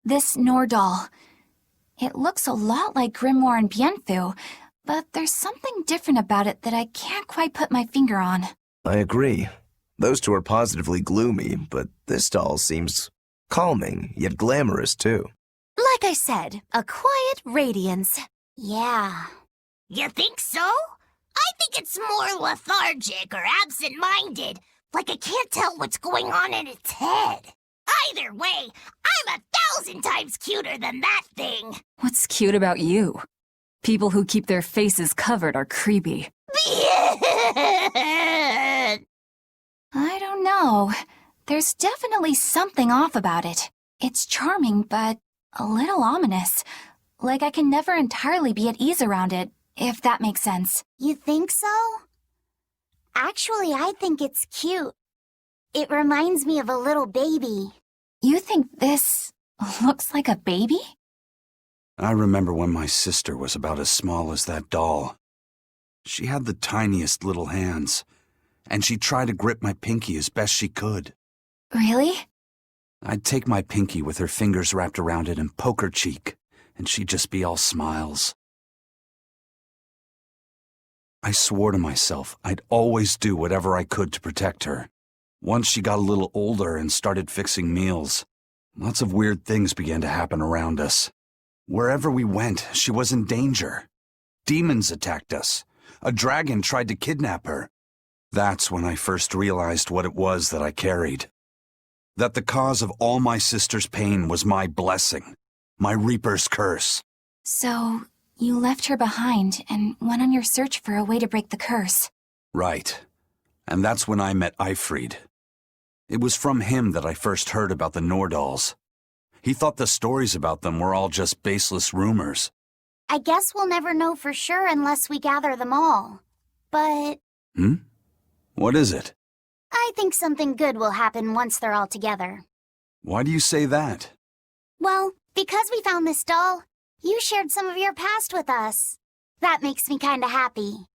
This Nordal. It looks a lot like Grimoire and Bienfu, but there's something different about it that I can't quite put my finger on. I agree. Those two are positively gloomy, but this doll seems calming, yet glamorous too. Like I said, a quiet radiance. Yeah. You think so? I think it's more lethargic or absent-minded, like it can't tell what's going on in its head. Either way, I'm 1,000 times cuter than that thing. What's cute about you? People who keep their faces covered are creepy. I don't know. There's definitely something off about it. It's charming, but a little ominous. Like I can never entirely be at ease around it, if that makes sense. You think so? Actually, I think it's cute. It reminds me of a little baby. You think this looks like a baby? I remember when my sister was about as small as that doll. She had the tiniest little hands, and she tried to grip my pinky as best she could. Really? I'd take my pinky with her fingers wrapped around it and poke her cheek, and she'd just be all smiles. I swore to myself I'd always do whatever I could to protect her. Once she got a little older and started fixing meals, lots of weird things began to happen around us. Wherever we went, she was in danger. Demons attacked us. A dragon tried to kidnap her. That's when I first realized what it was that I carried. That the cause of all my sister's pain was my blessing, my Reaper's curse. So, you left her behind and went on your search for a way to break the curse. Right. And that's when I met Eifried. It was from him that I first heard about the Nordals. He thought the stories about them were all just baseless rumors. I guess we'll never know for sure unless we gather them all. But... What is it? I think something good will happen once they're all together. Why do you say that? Well, because we found this doll, you shared some of your past with us. That makes me kinda happy.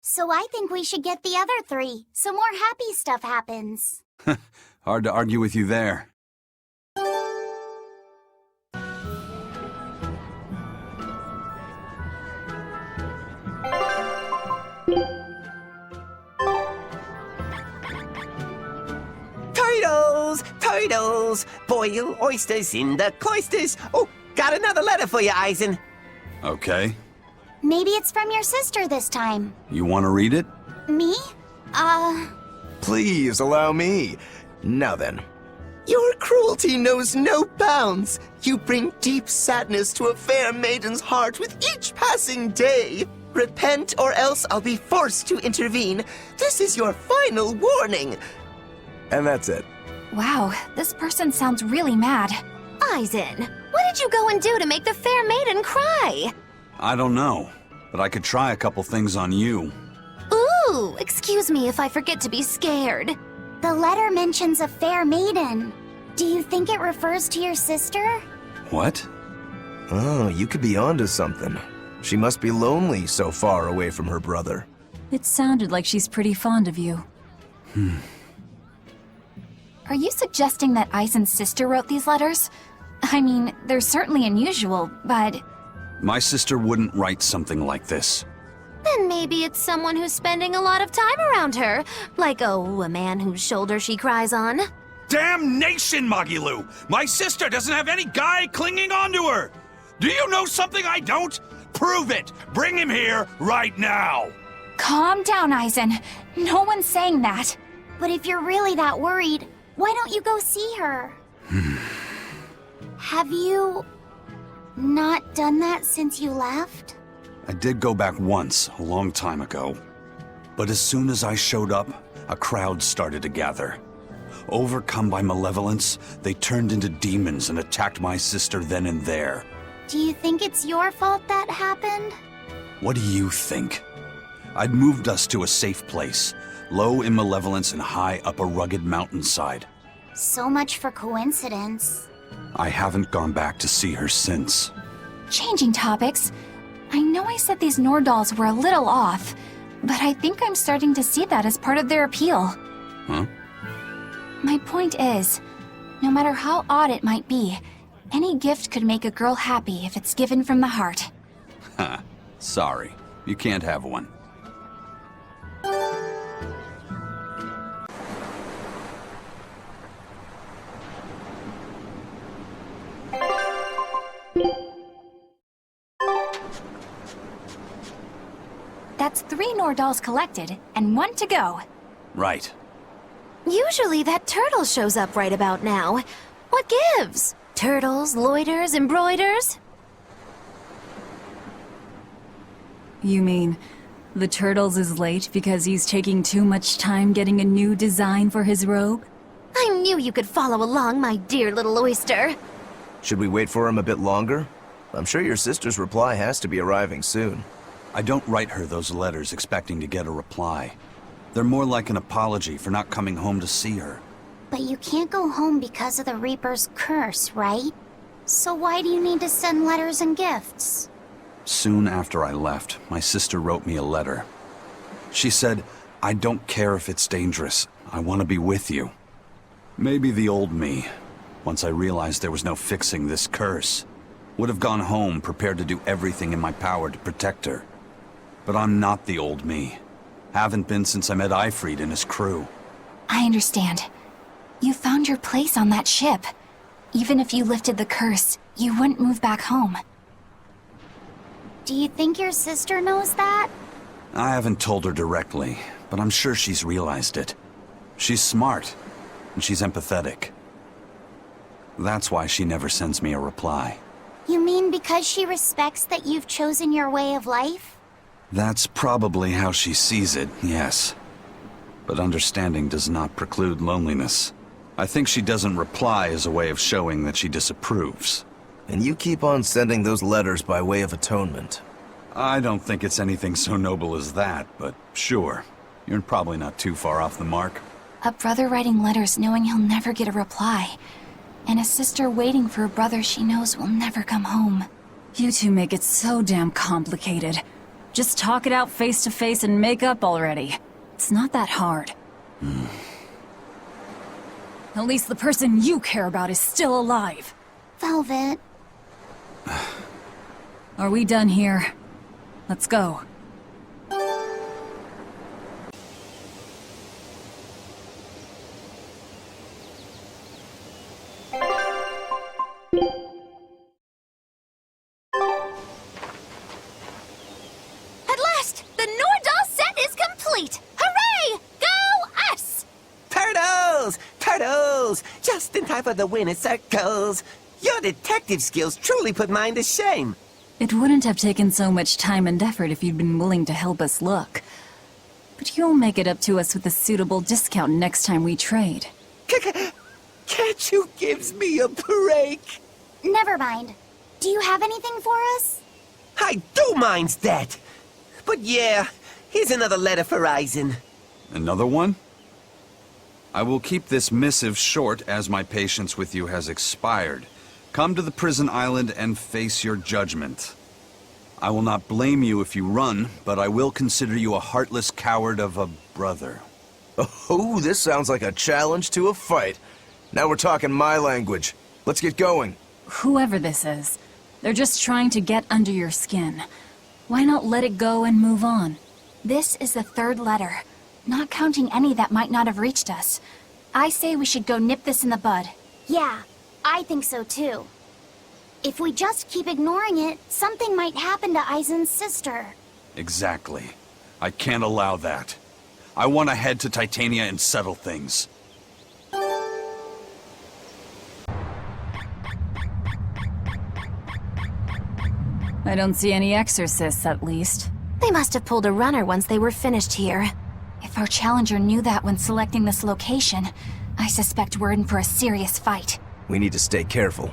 So I think we should get the other three, so more happy stuff happens. Hard to argue with you there. Turtles! Boil oysters in the cloisters. Oh, got another letter for you, Eisen. Okay. Maybe it's from your sister this time. You want to read it? Me? Please allow me. Now then. Your cruelty knows no bounds. You bring deep sadness to a fair maiden's heart with each passing day. Repent or else I'll be forced to intervene. This is your final warning. And that's it. Wow, this person sounds really mad. Eisen, what did you go and do to make the fair maiden cry? I don't know, but I could try a couple things on you. Ooh, excuse me if I forget to be scared. The letter mentions a fair maiden. Do you think it refers to your sister? What? Oh, you could be onto something. She must be lonely so far away from her brother. It sounded like she's pretty fond of you. Are you suggesting that Eisen's sister wrote these letters? I mean, they're certainly unusual, but... My sister wouldn't write something like this. Then maybe it's someone who's spending a lot of time around her. Like, oh, a man whose shoulder she cries on. Damnation, Magilu! My sister doesn't have any guy clinging onto her! Do you know something I don't? Prove it! Bring him here right now! Calm down, Eisen. No one's saying that. But if you're really that worried, why don't you go see her? Have you... not done that since you left? I did go back once, a long time ago. But as soon as I showed up, a crowd started to gather. Overcome by malevolence, they turned into demons and attacked my sister then and there. Do you think it's your fault that happened? What do you think? I'd moved us to a safe place, low in malevolence and high up a rugged mountainside. So much for coincidence. I haven't gone back to see her since. Changing topics. I know I said these Nordals were a little off, but I think I'm starting to see that as part of their appeal. Huh? My point is, no matter how odd it might be, any gift could make a girl happy if it's given from the heart. Ha. Sorry. You can't have one. That's 3 Nordals collected, and 1 to go. Right. Usually that turtle shows up right about now. What gives? Turtles, loiters, embroiders? You mean, the Turtles is late because he's taking too much time getting a new design for his robe? I knew you could follow along, my dear little oyster. Should we wait for him a bit longer? I'm sure your sister's reply has to be arriving soon. I don't write her those letters expecting to get a reply. They're more like an apology for not coming home to see her. But you can't go home because of the Reaper's curse, right? So why do you need to send letters and gifts? Soon after I left, my sister wrote me a letter. She said, I don't care if it's dangerous. I want to be with you. Maybe the old me, once I realized there was no fixing this curse, would have gone home prepared to do everything in my power to protect her. But I'm not the old me. Haven't been since I met Ifrid and his crew. I understand. You found your place on that ship. Even if you lifted the curse, you wouldn't move back home. Do you think your sister knows that? I haven't told her directly, but I'm sure she's realized it. She's smart, and she's empathetic. That's why she never sends me a reply. You mean because she respects that you've chosen your way of life? That's probably how she sees it, yes. But understanding does not preclude loneliness. I think she doesn't reply as a way of showing that she disapproves. And you keep on sending those letters by way of atonement. I don't think it's anything so noble as that, but sure. You're probably not too far off the mark. A brother writing letters knowing he'll never get a reply. And a sister waiting for a brother she knows will never come home. You two make it so damn complicated. Just talk it out face to face and make up already. It's not that hard. At least the person you care about is still alive. Velvet. Are we done here? Let's go. At last, the Nordal set is complete! Hooray! Go us! Turtles! Turtles! Just in time for the winner circles! Your detective skills truly put mine to shame. It wouldn't have taken so much time and effort if you'd been willing to help us look. But you'll make it up to us with a suitable discount next time we trade. Can't you give me a break? Never mind. Do you have anything for us? I do mind that. But yeah, here's another letter for Eisen. Another one? I will keep this missive short as my patience with you has expired. Come to the prison island and face your judgment. I will not blame you if you run, but I will consider you a heartless coward of a brother. Oh, this sounds like a challenge to a fight. Now we're talking my language. Let's get going. Whoever this is, they're just trying to get under your skin. Why not let it go and move on? This is the 3rd letter, not counting any that might not have reached us. I say we should go nip this in the bud. Yeah, I think so too. If we just keep ignoring it, something might happen to Eisen's sister. Exactly. I can't allow that. I want to head to Titania and settle things. I don't see any exorcists, at least. They must have pulled a runner once they were finished here. If our challenger knew that when selecting this location, I suspect we're in for a serious fight. We need to stay careful.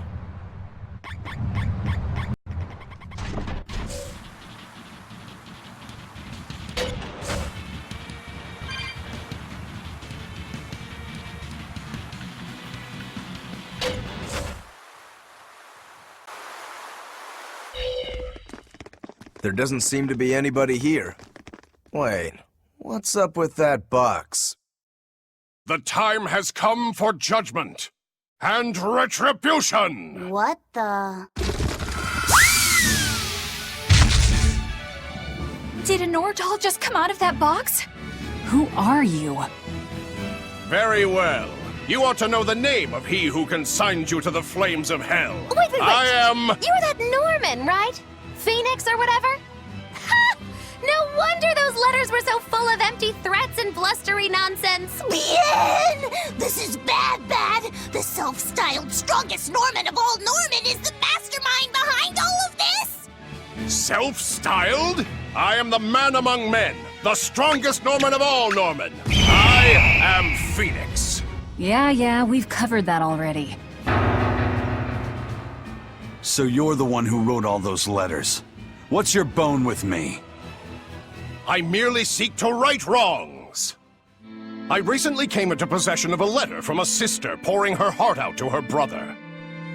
There doesn't seem to be anybody here. Wait, what's up with that box? The time has come for judgment and retribution! What the? Did a Nordal just come out of that box? Who are you? Very well. You ought to know the name of he who consigned you to the flames of hell. Wait. I am... You're that Norman, right? Phoenix or whatever? Ha! No wonder those letters were so full of empty threats and blustery nonsense. Bien! This is bad. The self-styled strongest Norman of all Norman is the mastermind behind all of this! Self-styled? I am the man among men, the strongest Norman of all Norman. I am Phoenix. Yeah, we've covered that already. So you're the one who wrote all those letters. What's your bone with me? I merely seek to right wrongs. I recently came into possession of a letter from a sister pouring her heart out to her brother.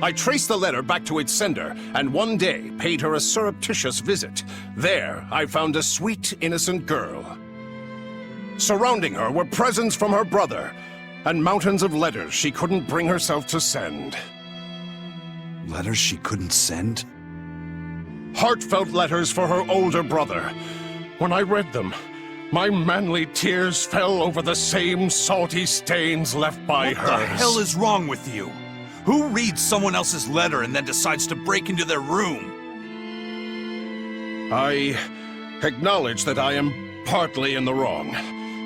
I traced the letter back to its sender, and one day paid her a surreptitious visit. There, I found a sweet, innocent girl. Surrounding her were presents from her brother, and mountains of letters she couldn't bring herself to send. Letters she couldn't send? Heartfelt letters for her older brother. When I read them, my manly tears fell over the same salty stains left by hers. What the hell is wrong with you? Who reads someone else's letter and then decides to break into their room? I acknowledge that I am partly in the wrong.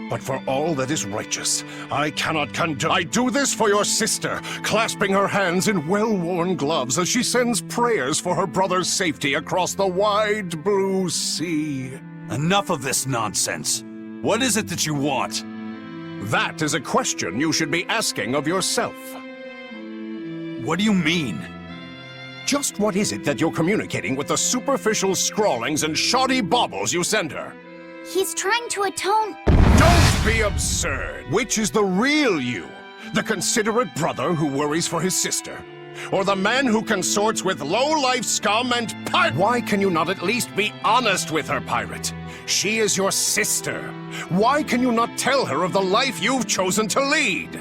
But for all that is righteous, I cannot condone. I do this for your sister, clasping her hands in well-worn gloves as she sends prayers for her brother's safety across the wide blue sea. Enough of this nonsense. What is it that you want? That is a question you should be asking of yourself. What do you mean? Just what is it that you're communicating with the superficial scrawlings and shoddy baubles you send her? He's trying to atone. Don't be absurd! Which is the real you? The considerate brother who worries for his sister? Or the man who consorts with low-life scum and pirate? Why can you not at least be honest with her, pirate? She is your sister. Why can you not tell her of the life you've chosen to lead?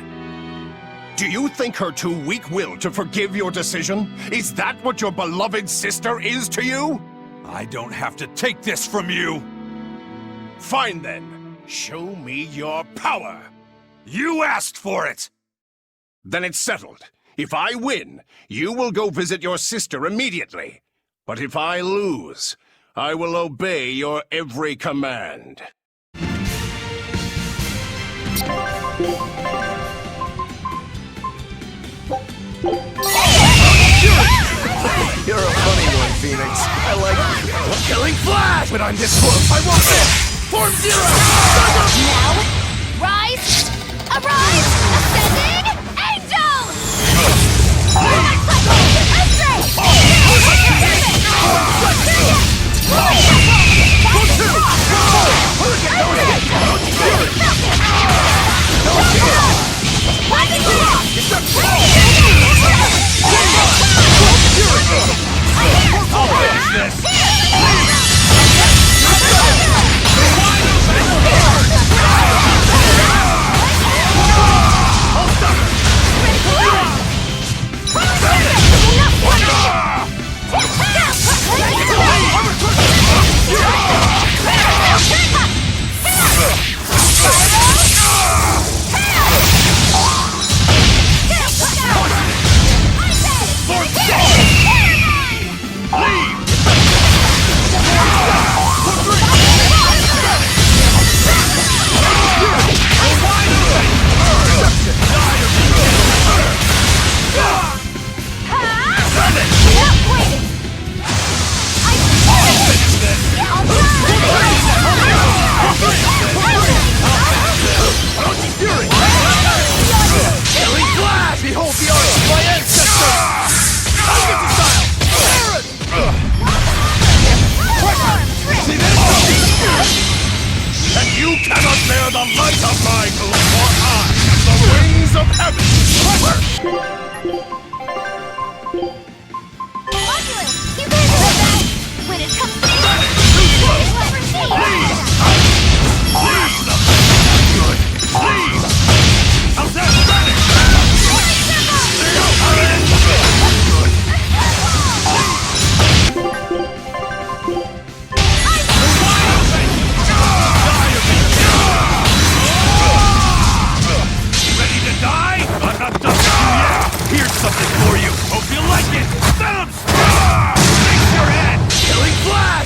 Do you think her too weak-willed to forgive your decision? Is that what your beloved sister is to you? I don't have to take this from you! Fine then. Show me your power. You asked for it! Then it's settled. If I win, you will go visit your sister immediately. But if I lose, I will obey your every command. You're a funny one, Phoenix. I like you. Killing Flash! But I'm this close, I won't miss! Form Zero! Now, rise, arise, ascending, angel! I'll fix this!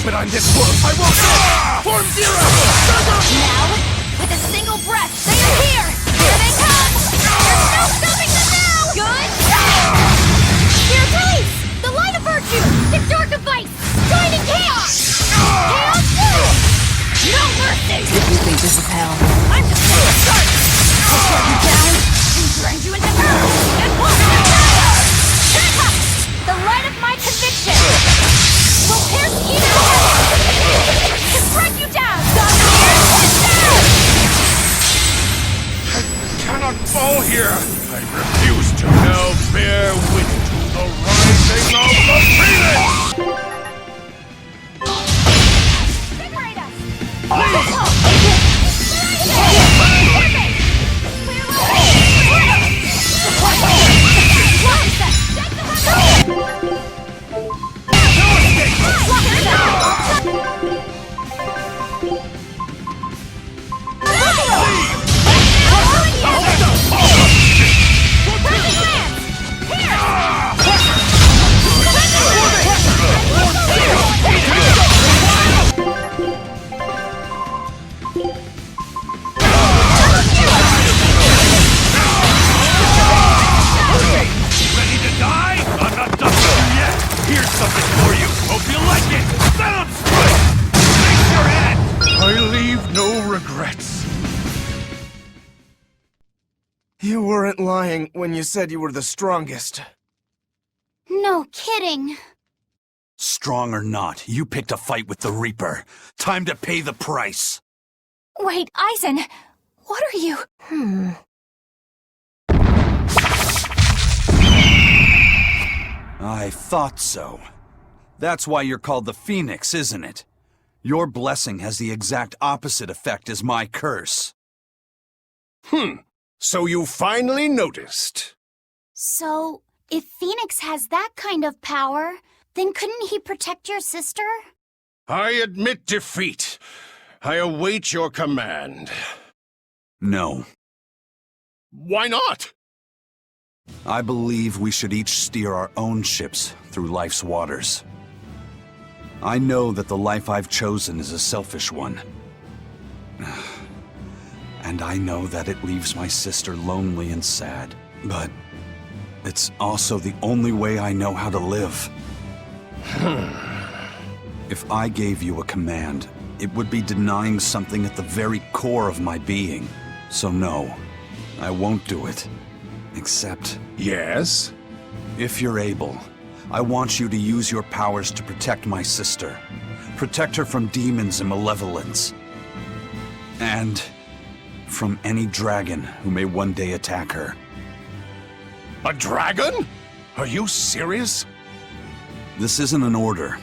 but I'm this close. I won't Form zero! Now, with a single breath, they are here! Here they come! There's no stopping them now! Good! Here, Tice! The light of virtue! The dark of vice! Joining chaos! Chaos 2! No mercy! If you think this is hell, I'm just getting started! I'll shut you down and grind you into earth and walk you down! The light of my conviction will pierce even heaven to strike you down! Cannot fall here. I refuse to. Now bear witness to the rising of the Phoenix! Liberate us! Ready to die? I'm not done with you yet. Here's something for you. Hope you like it. Sound strike! Face your head! I leave no regrets. You weren't lying when you said you were the strongest. No kidding. Strong or not, you picked a fight with the Reaper. Time to pay the price. Wait, Eisen, what are you? I thought so. That's why you're called the Phoenix, isn't it? Your blessing has the exact opposite effect as my curse. So you finally noticed. So, if Phoenix has that kind of power, then couldn't he protect your sister? I admit defeat. I await your command. No. Why not? I believe we should each steer our own ships through life's waters. I know that the life I've chosen is a selfish one. And I know that it leaves my sister lonely and sad. But it's also the only way I know how to live. If I gave you a command, it would be denying something at the very core of my being. So no, I won't do it. Except, Yes? if you're able, I want you to use your powers to protect my sister. Protect her from demons and malevolence. And from any dragon who may one day attack her. A dragon? Are you serious? This isn't an order.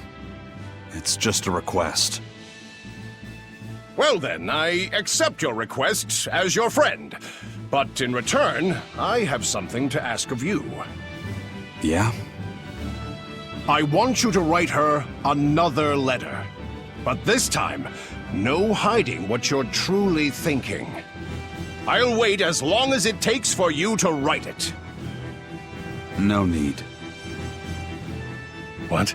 It's just a request. Well then, I accept your request as your friend. But in return, I have something to ask of you. Yeah? I want you to write her another letter. But this time, no hiding what you're truly thinking. I'll wait as long as it takes for you to write it. No need. What?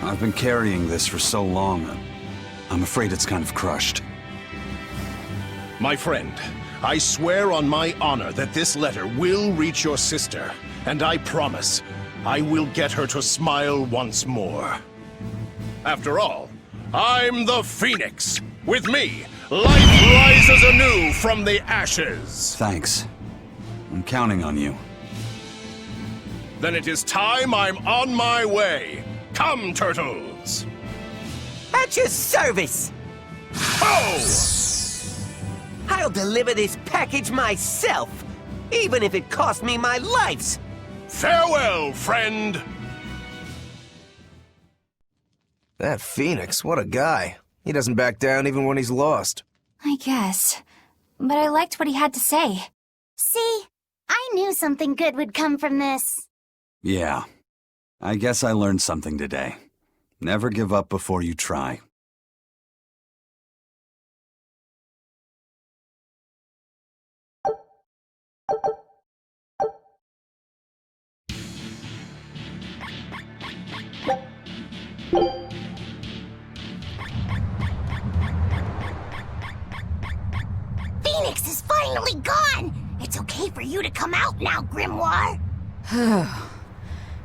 I've been carrying this for so long, I'm afraid it's kind of crushed. My friend, I swear on my honor that this letter will reach your sister, and I promise I will get her to smile once more. After all, I'm the Phoenix. With me, life rises anew from the ashes. Thanks. I'm counting on you. Then it is time I'm on my way. Come, turtles! At your service! Oh! I'll deliver this package myself, even if it cost me my life. Farewell, friend! That Phoenix, what a guy. He doesn't back down even when he's lost. I guess. But I liked what he had to say. See, I knew something good would come from this. Yeah. I guess I learned something today. Never give up before you try. Phoenix is finally gone! It's okay for you to come out now, Grimoire!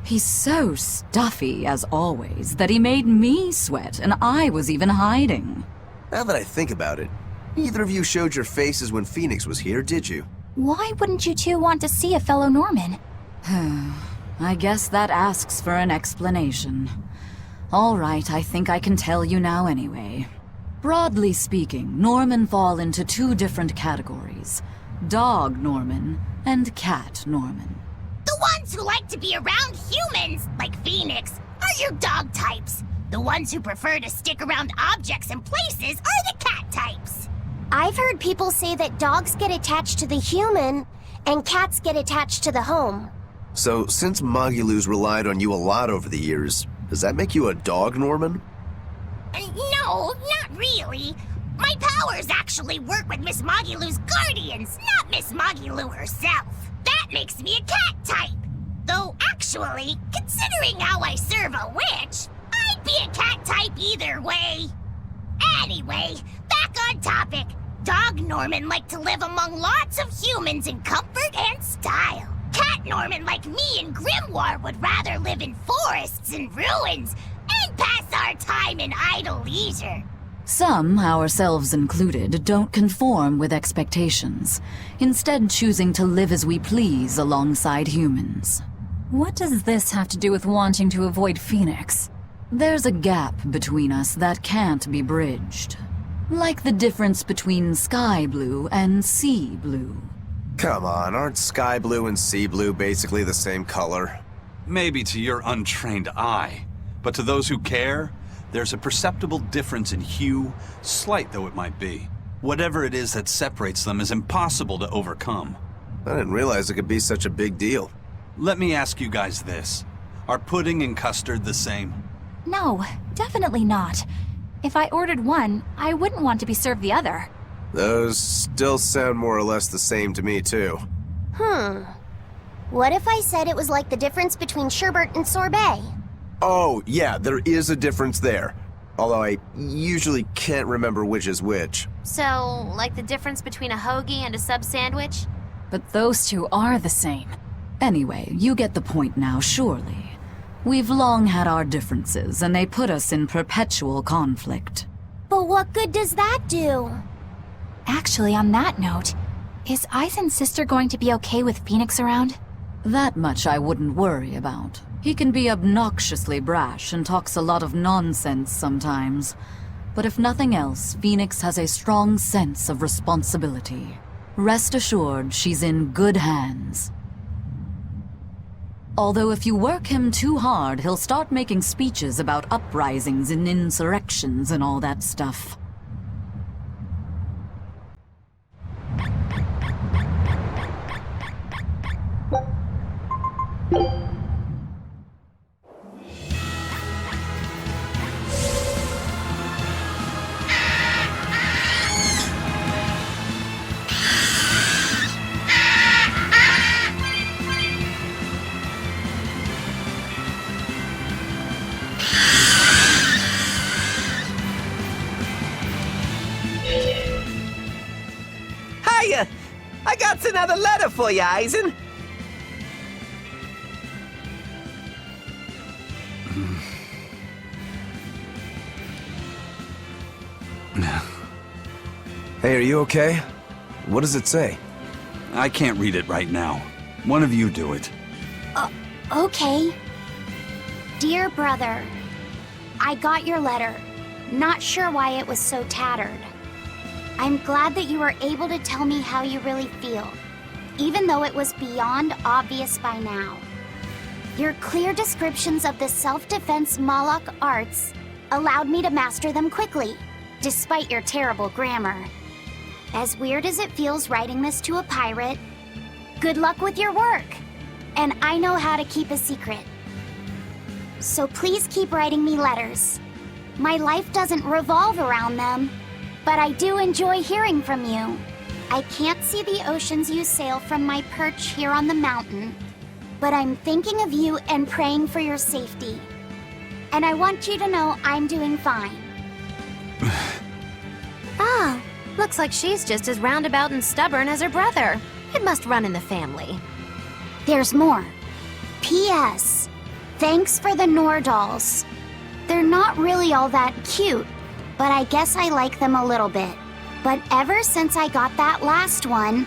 He's so stuffy, as always, that he made me sweat, and I was even hiding. Now that I think about it, neither of you showed your faces when Phoenix was here, did you? Why wouldn't you two want to see a fellow Norman? I guess that asks for an explanation. All right, I think I can tell you now anyway. Broadly speaking, Norman fall into two different categories. Dog Norman and cat Norman. The ones who like to be around humans, like Phoenix, are your dog types. The ones who prefer to stick around objects and places are the cat types. I've heard people say that dogs get attached to the human and cats get attached to the home. So, since Magilou's relied on you a lot over the years, does that make you a dog Norman? No, not really. My powers actually work with Miss Magilou's guardians, not Miss Magilou herself. That makes me a cat type. Though actually, considering how I serve a witch, I'd be a cat type either way. Anyway, back on topic. Dog Norman like to live among lots of humans in comfort and style. Cat Norman like me and Grimoire would rather live in forests and ruins and pass our time in idle leisure. Some, ourselves included, don't conform with expectations, instead choosing to live as we please alongside humans. What does this have to do with wanting to avoid Phoenix? There's a gap between us that can't be bridged. Like the difference between sky blue and sea blue. Come on, aren't sky blue and sea blue basically the same color? Maybe to your untrained eye, but to those who care, there's a perceptible difference in hue, slight though it might be. Whatever it is that separates them is impossible to overcome. I didn't realize it could be such a big deal. Let me ask you guys this. Are pudding and custard the same? No, definitely not. If I ordered one, I wouldn't want to be served the other. Those still sound more or less the same to me, too. What if I said it was like the difference between sherbet and sorbet? Oh, yeah, there is a difference there. Although I usually can't remember which is which. So, like the difference between a hoagie and a sub sandwich? But those two are the same. Anyway, you get the point now, surely. We've long had our differences, and they put us in perpetual conflict. But what good does that do? Actually, on that note, is Aizen's sister going to be okay with Phoenix around? That much I wouldn't worry about. He can be obnoxiously brash and talks a lot of nonsense sometimes. But if nothing else, Phoenix has a strong sense of responsibility. Rest assured, she's in good hands. Although if you work him too hard, he'll start making speeches about uprisings and insurrections and all that stuff. Hiya! I got another letter for you, Aizen. Hey, are you okay? What does it say? I can't read it right now. One of you do it. Okay. Dear brother, I got your letter. Not sure why it was so tattered. I'm glad that you were able to tell me how you really feel, even though it was beyond obvious by now. Your clear descriptions of the self-defense Malak arts allowed me to master them quickly, despite your terrible grammar. As weird as it feels writing this to a pirate, good luck with your work. And I know how to keep a secret. So please keep writing me letters. My life doesn't revolve around them, but I do enjoy hearing from you. I can't see the oceans you sail from my perch here on the mountain, but I'm thinking of you and praying for your safety. and I want you to know I'm doing fine. Oh, looks like she's just as roundabout and stubborn as her brother. It must run in the family. There's more. P.S. Thanks for the Nordals. They're not really all that cute, but I guess I like them a little bit. But ever since I got that last one,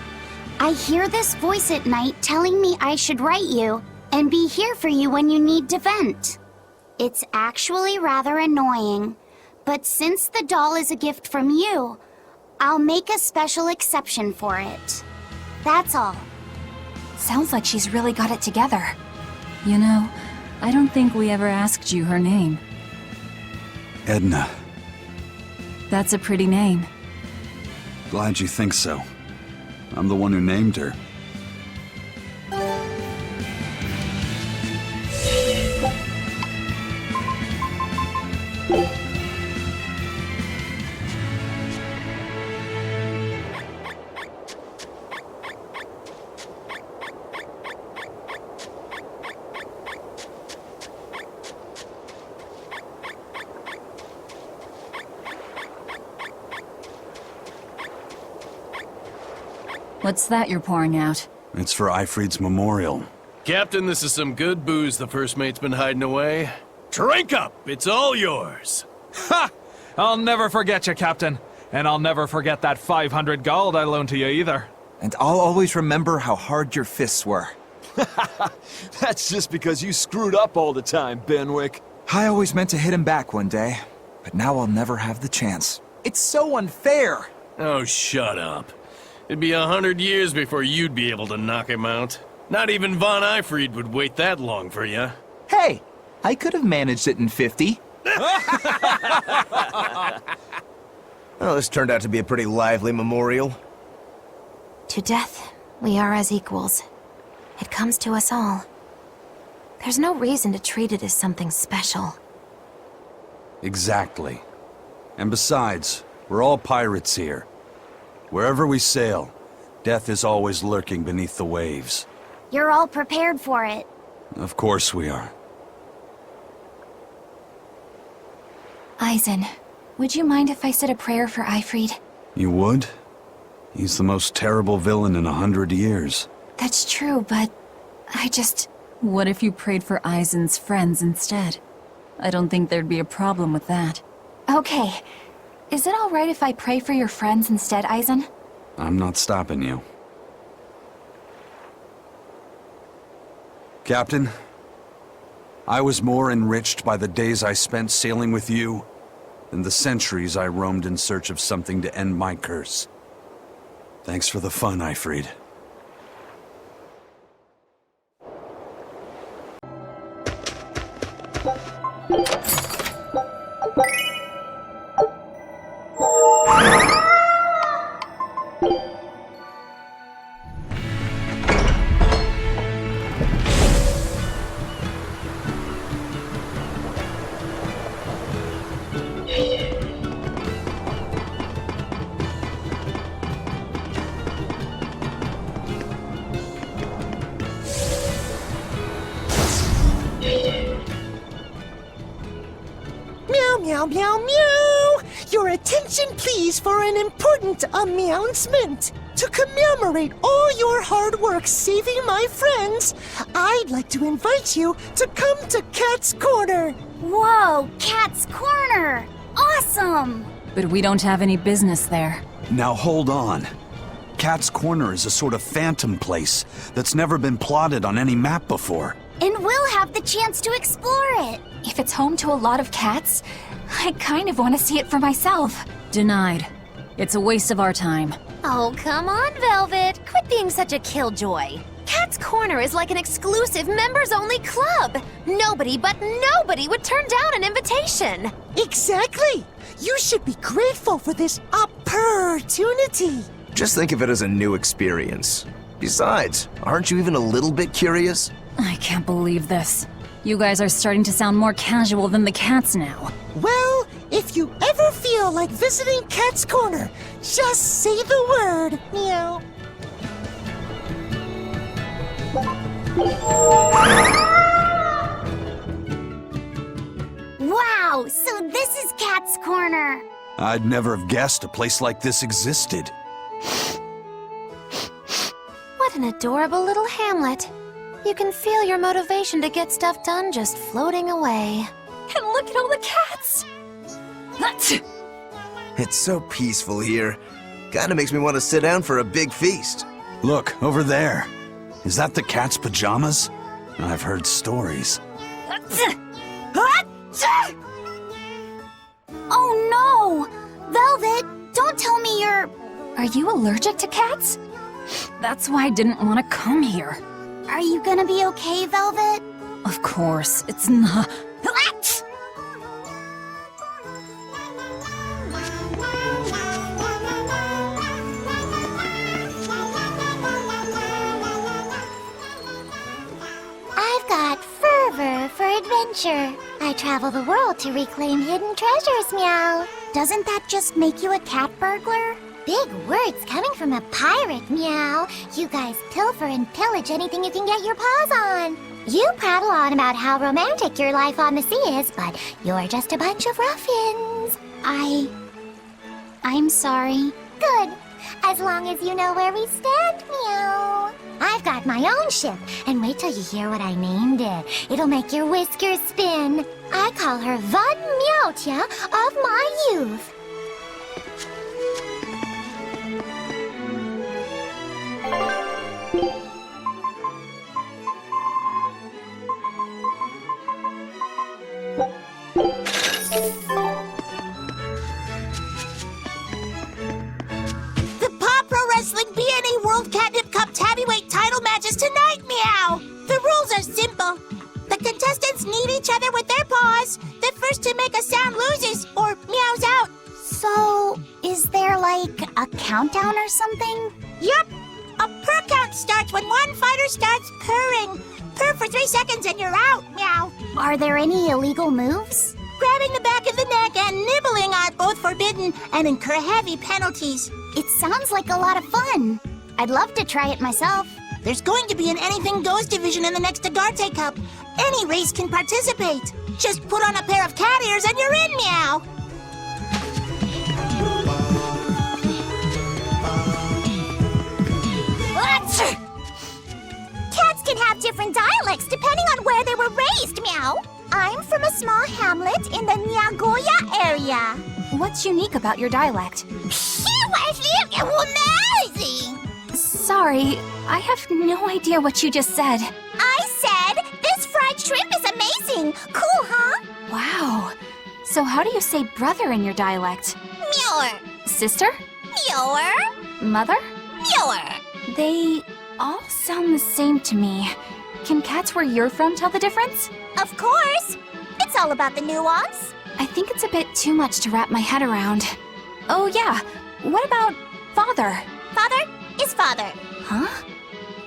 I hear this voice at night telling me I should write you and be here for you when you need to vent. It's actually rather annoying, but since the doll is a gift from you, I'll make a special exception for it. That's all. Sounds like she's really got it together. You know, I don't think we ever asked you her name. Edna. That's a pretty name. Glad you think so. I'm the one who named her. What's that you're pouring out? It's for Eifried's memorial. Captain, this is some good booze the first mate's been hiding away. Drink up! It's all yours! Ha! I'll never forget you, Captain. And I'll never forget that 500 gold I loaned to you either. And I'll always remember how hard your fists were. That's just because you screwed up all the time, Benwick. I always meant to hit him back one day, but now I'll never have the chance. It's so unfair! Oh, shut up. It'd be 100 years before you'd be able to knock him out. Not even Von Eifried would wait that long for you. Hey, I could have managed it in 50. Well, this turned out to be a pretty lively memorial. To death, we are as equals. It comes to us all. There's no reason to treat it as something special. Exactly. And besides, we're all pirates here. Wherever we sail, death is always lurking beneath the waves. You're all prepared for it. Of course we are. Eisen, would you mind if I said a prayer for Eifried? You would? He's the most terrible villain in 100 years. That's true, but I just... What if you prayed for Eisen's friends instead? I don't think there'd be a problem with that. Okay. Is it alright if I pray for your friends instead, Eisen? I'm not stopping you. Captain, I was more enriched by the days I spent sailing with you than the centuries I roamed in search of something to end my curse. Thanks for the fun, Eifried. Meow, meow, meow, meow! Your attention, please, for an important announcement. To commemorate all your hard work saving my friends, I'd like to invite you to come to Cat's Corner. Whoa, Cat's Corner! Awesome! But we don't have any business there. Now hold on. Cat's Corner is a sort of phantom place that's never been plotted on any map before. And we'll have the chance to explore it. If it's home to a lot of cats, I kind of want to see it for myself. Denied. It's a waste of our time. Oh, come on, Velvet. Quit being such a killjoy. Cat's Corner is like an exclusive members-only club. Nobody but nobody would turn down an invitation. Exactly! You should be grateful for this opportunity. Just think of it as a new experience. Besides, aren't you even a little bit curious? I can't believe this. You guys are starting to sound more casual than the cats now. Well, if you ever feel like visiting Cat's Corner, just say the word, meow. Wow, so this is Cat's Corner. I'd never have guessed a place like this existed. What an adorable little hamlet. You can feel your motivation to get stuff done just floating away. And look at all the cats! It's so peaceful here. Kinda makes me want to sit down for a big feast. Look, over there. Is that the cat's pajamas? I've heard stories. Oh no! Velvet, don't tell me you're... Are you allergic to cats? That's why I didn't want to come here. Are you gonna be okay, Velvet? Of course, it's not. I've got fervor for adventure. I travel the world to reclaim hidden treasures, Meow. Doesn't that just make you a cat burglar? Big words coming from a pirate, Meow. You guys pilfer and pillage anything you can get your paws on. You prattle on about how romantic your life on the sea is, but you're just a bunch of ruffians. I'm sorry. Good. As long as you know where we stand, Meow. I've got my own ship, and wait till you hear what I named it. It'll make your whiskers spin. I call her Von Meowtia of my youth. The Paw Pro Wrestling B&E World Catnip Cup Heavyweight title matches tonight, Meow! The rules are simple. The contestants need each other with their paws. The first to make a sound loses, or meows out. So, is there like a countdown or something? Yup! A purr count starts when one fighter starts purring. Purr for 3 seconds and you're out, Meow. Are there any illegal moves? Grabbing the back of the neck and nibbling are both forbidden and incur heavy penalties. It sounds like a lot of fun. I'd love to try it myself. There's going to be an Anything Goes division in the next Agarte Cup. Any race can participate. Just put on a pair of cat ears and you're in, Meow. Cats can have different dialects depending on where they were raised, Meow. I'm from a small hamlet in the Nagoya area. What's unique about your dialect? Amazing! Sorry, I have no idea what you just said. I said, this fried shrimp is amazing. Cool, huh? Wow. So how do you say brother in your dialect? Meower. Sister? Meower. Mother? Meower. They all sound the same to me. Can cats where you're from tell the difference? Of course. It's all about the nuance. I think it's a bit too much to wrap my head around. Oh yeah, what about father? Father is father. Huh?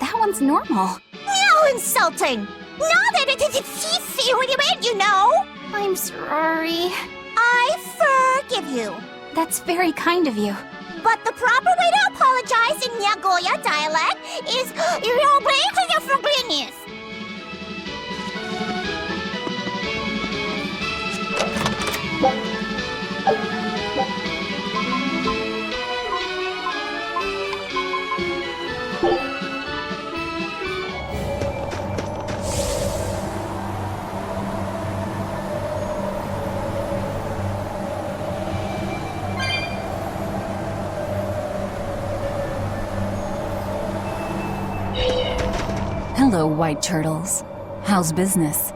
That one's normal. No insulting. No, you know. I'm sorry. I forgive you. That's very kind of you. But the proper way to apologize in Nagoya dialect is Hello, white turtles. How's business?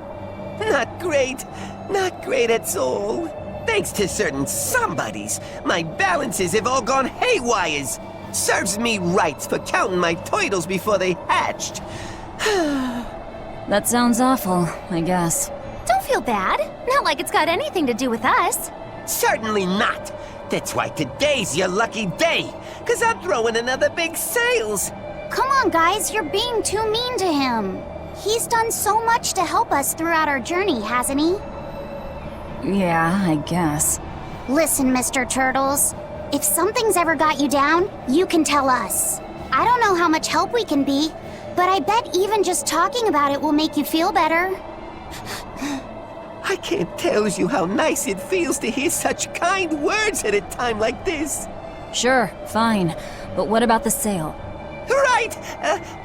Not great. Not great at all. Thanks to certain somebodies, my balances have all gone haywires. Serves me right for counting my turtles before they hatched. That sounds awful, I guess. Don't feel bad. Not like it's got anything to do with us. Certainly not. That's why today's your lucky day, 'cause I'm throwing another big sales. Come on, guys, you're being too mean to him. He's done so much to help us throughout our journey, hasn't he? Yeah, I guess. Listen, Mr. Turtles, if something's ever got you down, you can tell us. I don't know how much help we can be, but I bet even just talking about it will make you feel better. I can't tell you how nice it feels to hear such kind words at a time like this. Sure, fine. But what about the sale? Right!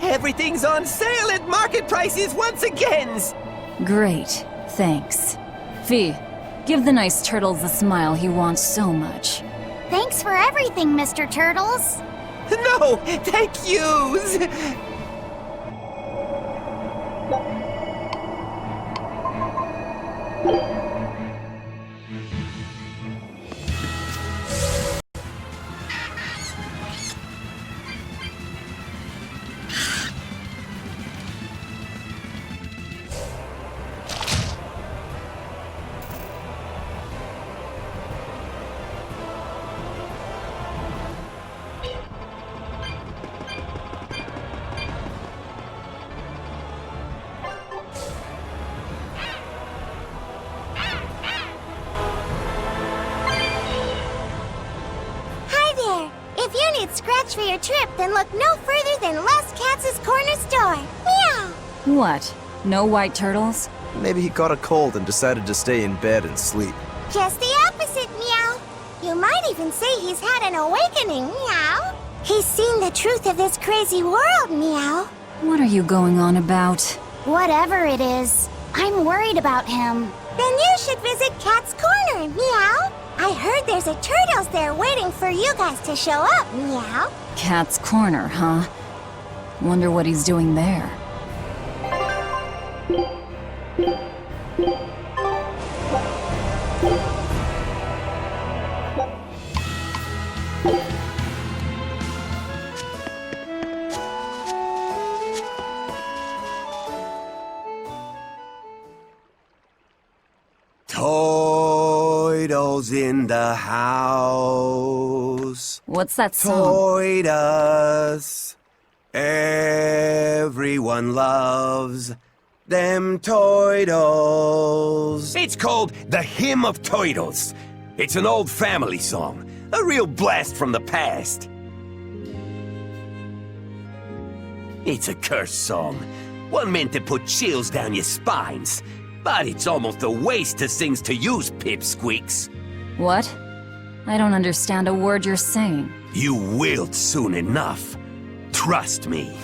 Everything's on sale at market prices once again. Great, thanks. Fee, give the nice turtles the smile he wants so much. Thanks for everything, Mr. Turtles. No, thank yous. If you need scratch for your trip, then look no further than Les Katz's Corner Store. Meow! What? No white turtles? Maybe he caught a cold and decided to stay in bed and sleep. Just the opposite, Meow. You might even say he's had an awakening, Meow. He's seen the truth of this crazy world, Meow. What are you going on about? Whatever it is, I'm worried about him. Then you should visit Cat's Corner, Meow. I heard there's a turtles there waiting for you guys to show up, Meow. Cat's Corner, huh? Wonder what he's doing there. Toidles in the house. What's that song? Toidus. Everyone loves them Toidles. It's called The Hymn of Toidles. It's an old family song. A real blast from the past. It's a cursed song. One meant to put chills down your spines. But it's almost a waste to sing to use, pipsqueaks. What? I don't understand a word you're saying. You will soon enough. Trust me.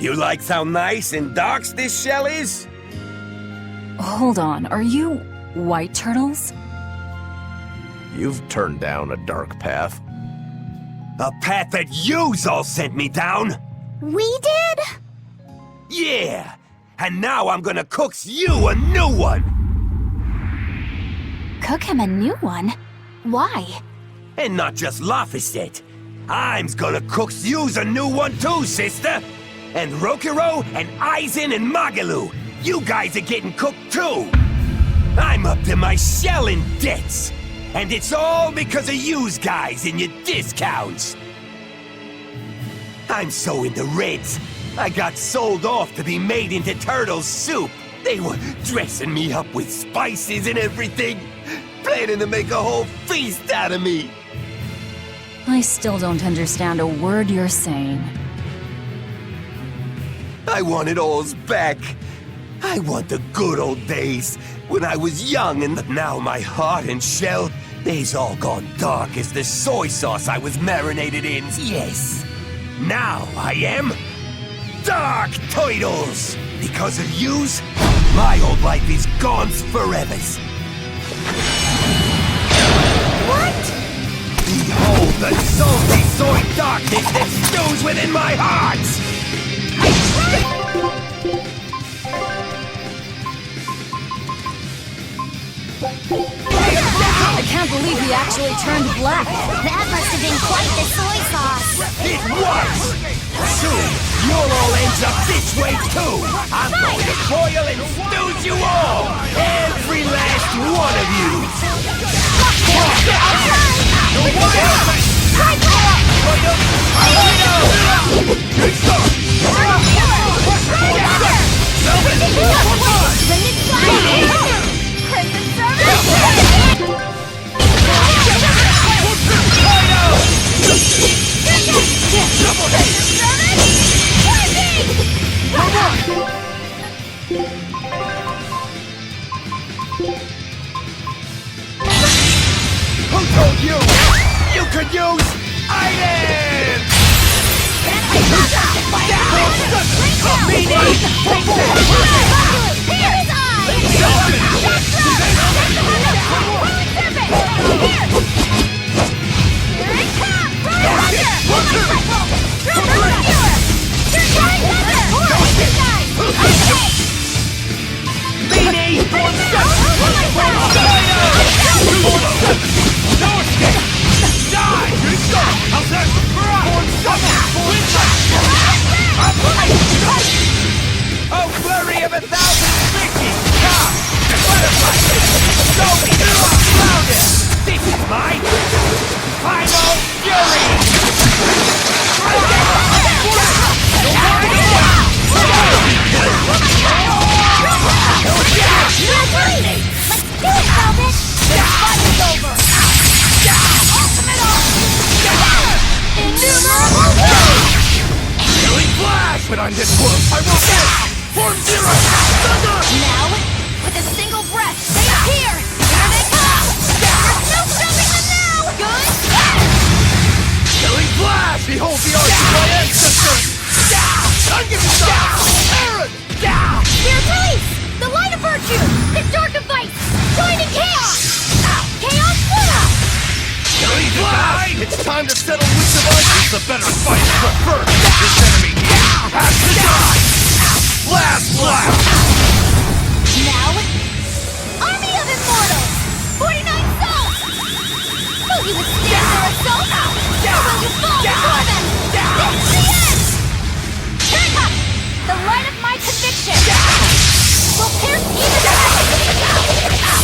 You like how nice and dark this shell is? Hold on, are you white turtles? You've turned down a dark path. A path that yous all sent me down? We did? Yeah! And now I'm gonna cook you a new one! Cook him a new one? Why? And not just laugh at it. I'm gonna cook yous a new one too, sister! And Rokiro and Aizen and Magalu, you guys are getting cooked too! I'm up to my shell in debts! And it's all because of yous guys and your discounts! I'm so into reds, I got sold off to be made into turtle soup. They were dressing me up with spices and everything, planning to make a whole feast out of me. I still don't understand a word you're saying. I want it all's back. I want the good old days when I was young, and now my heart and shell, they's all gone dark as the soy sauce I was marinated in. Yes, now I am Dark Toidles! Because of yous, my old life is gone forever. What? Behold the salty soy darkness that stews within my heart! I can't believe he actually turned black. That must have been quite the soy sauce. It was! Soon, you'll all end up this way too! I'm going to boil and stew you all! Every last one of you! You could use items! Oh, flurry of 1,060! Come! Butterfly! Go through a flounder! This is mine! Primal Fury! Let's do it, Velvet! This fight is over! Ultimate Innumerable Waves! Killing Flash! But on this world, I will get Form Zero! Thunder! Now, with a single breath, they appear! Here they come! There's no stopping them now! Good! Killing Flash! Behold the arch of my ancestors! Aaron! Spiritualize! The light of virtue! The dark of vice! Joining chaos! Chaos Luna! Killing Flash! It's time to settle which of us is the better fighter. But first, this enemy has to die! Last blast! Now, Army of Immortals! 49 souls! Will you withstand their assault? Or will you fall before them? This is the end! Back up! The light of my conviction! Will pierce even the heavens!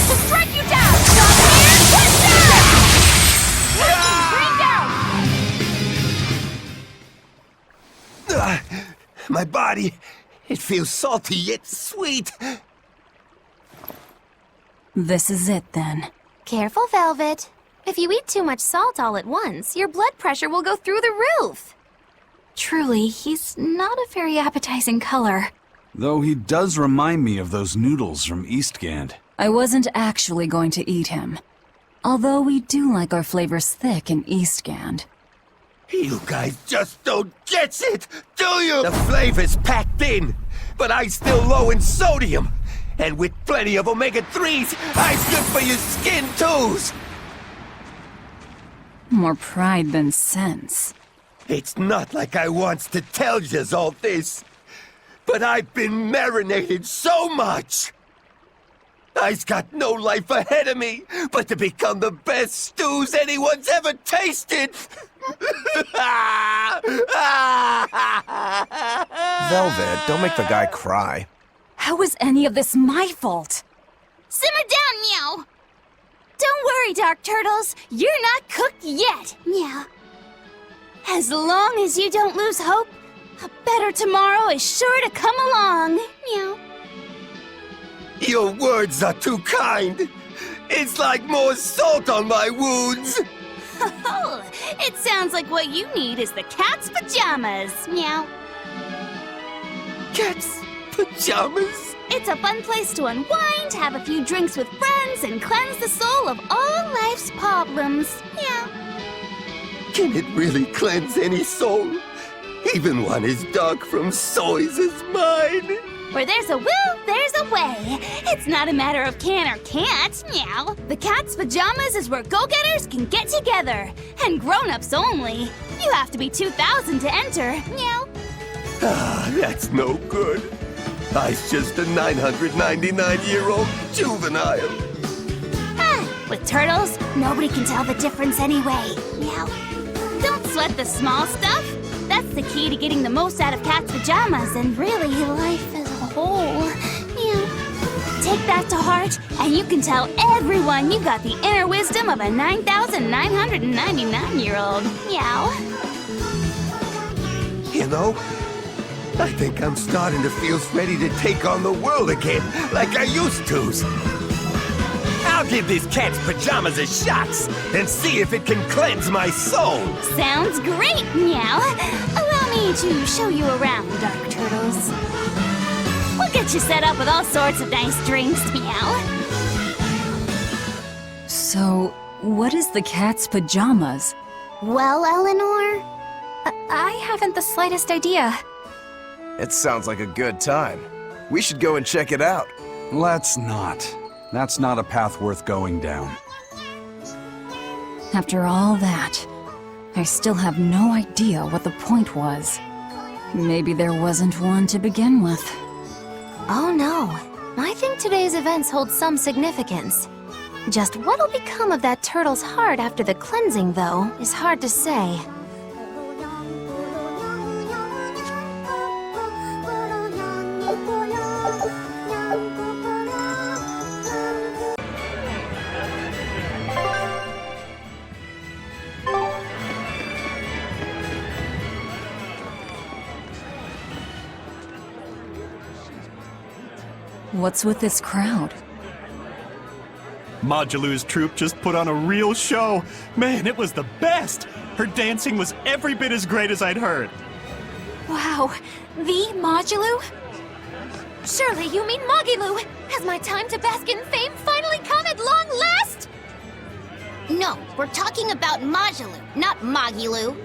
To strike you down! Dominator, push down! Bring down! My body, it feels salty yet sweet. This is it then. Careful, Velvet. If you eat too much salt all at once, your blood pressure will go through the roof. Truly, he's not a very appetizing color. Though he does remind me of those noodles from Eastgand. I wasn't actually going to eat him. Although we do like our flavors thick in Eastgand. You guys just don't get it, do you? The flavor's packed in, but I'm still low in sodium. And with plenty of omega-3s, I's good for your skin, too. More pride than sense. It's not like I wants to tell yous all this, but I've been marinated so much. I's got no life ahead of me but to become the best stews anyone's ever tasted. Velvet, don't make the guy cry. How is any of this my fault? Simmer down, Meow! Don't worry, Dark Turtles. You're not cooked yet, Meow. As long as you don't lose hope, a better tomorrow is sure to come along, Meow. Your words are too kind. It's like more salt on my wounds. Oh, it sounds like what you need is the cat's pajamas, Meow. Cat's pajamas? It's a fun place to unwind, have a few drinks with friends, and cleanse the soul of all life's problems, Meow. Can it really cleanse any soul? Even one as dark from soys as mine. Where there's a will, there's a way. It's not a matter of can or can't, Meow. The cat's pajamas is where go-getters can get together. And grown-ups only. You have to be 2,000 to enter, Meow. Ah, that's no good. I's just a 999-year-old juvenile. Ah, with turtles, nobody can tell the difference anyway, Meow. Don't sweat the small stuff. That's the key to getting the most out of cat's pajamas and really life as a whole. Meow. Take that to heart, and you can tell everyone you got the inner wisdom of a 9,999-year-old. Meow. You know, I think I'm starting to feel ready to take on the world again, like I used to. I'll give this cat's pajamas a shot and see if it can cleanse my soul. Sounds great, Meow. Allow me to show you around, Dark Turtles. We'll get you set up with all sorts of nice drinks, Meow. So, What is the cat's pajamas? Well, Eleanor? I haven't the slightest idea. It sounds like a good time. We should go and check it out. Let's not. That's not a path worth going down. After all that, I still have no idea what the point was. Maybe there wasn't one to begin with. Oh no. I think today's events hold some significance. Just what'll become of that turtle's heart after the cleansing, though, is hard to say. What's with this crowd? Modulu's troupe just put on a real show. Man, it was the best! Her dancing was every bit as great as I'd heard. Wow, the Modulu? Surely you mean Magilu! Has my time to bask in fame finally come at long last? No, we're talking about Majulu, not Magilu.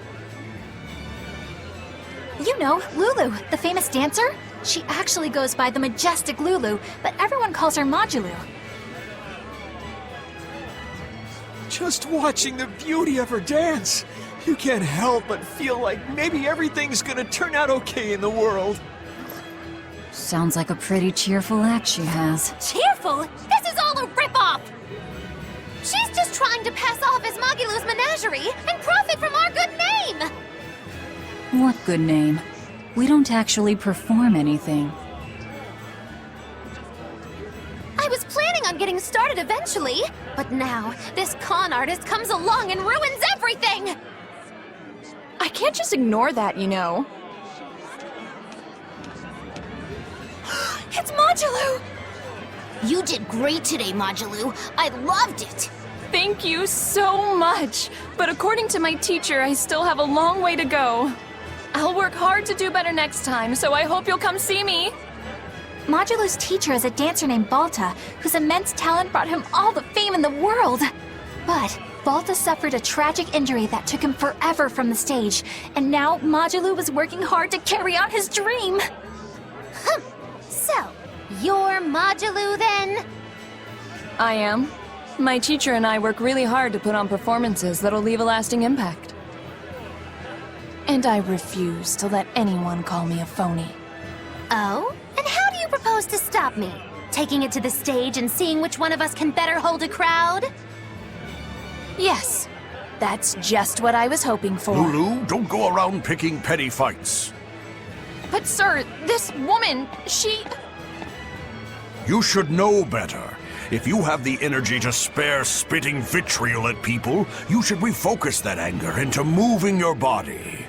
You know, Lulu, the famous dancer? She actually goes by the majestic Lulu, but everyone calls her Modulu. Just watching the beauty of her dance, you can't help but feel like maybe everything's gonna turn out okay in the world. Sounds like a pretty cheerful act she has. Cheerful? This is all a ripoff! She's just trying to pass off as Magilu's menagerie and profit from our good name! What good name? We don't actually perform anything. I was planning on getting started eventually, but now this con artist comes along and ruins everything! I can't just ignore that, you know. It's Modulu! You did great today, Modulu. I loved it. Thank you so much. But according to my teacher, I still have a long way to go. I'll work hard to do better next time, so I hope you'll come see me. Modulu's teacher is a dancer named Balta, whose immense talent brought him all the fame in the world. But Balta suffered a tragic injury that took him forever from the stage, and now Modulu was working hard to carry out his dream. So, you're Modulu then? I am. My teacher and I work really hard to put on performances that'll leave a lasting impact. And I refuse to let anyone call me a phony. Oh? And how do you propose to stop me? Taking it to the stage and seeing which one of us can better hold a crowd? Yes. That's just what I was hoping for. Lulu, don't go around picking petty fights. But sir, this woman, she... You should know better. If you have the energy to spare spitting vitriol at people, you should refocus that anger into moving your body.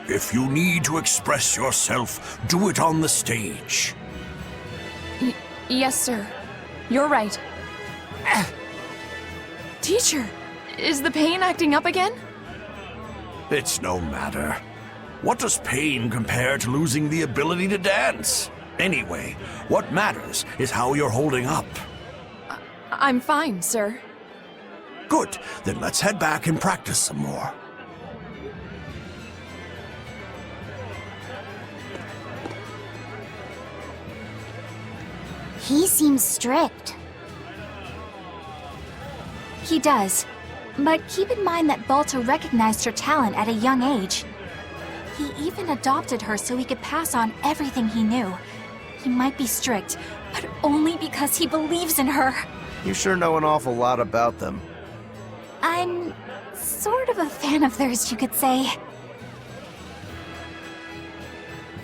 If you need to express yourself, do it on the stage. Yes, sir. You're right. Teacher, is the pain acting up again? It's no matter. What does pain compare to losing the ability to dance? Anyway, what matters is how you're holding up. I'm fine, sir. Good, then let's head back and practice some more. He seems strict. He does. But keep in mind that Balta recognized her talent at a young age. He even adopted her so he could pass on everything he knew. He might be strict, but only because he believes in her. You sure know an awful lot about them. I'm sort of a fan of theirs, you could say.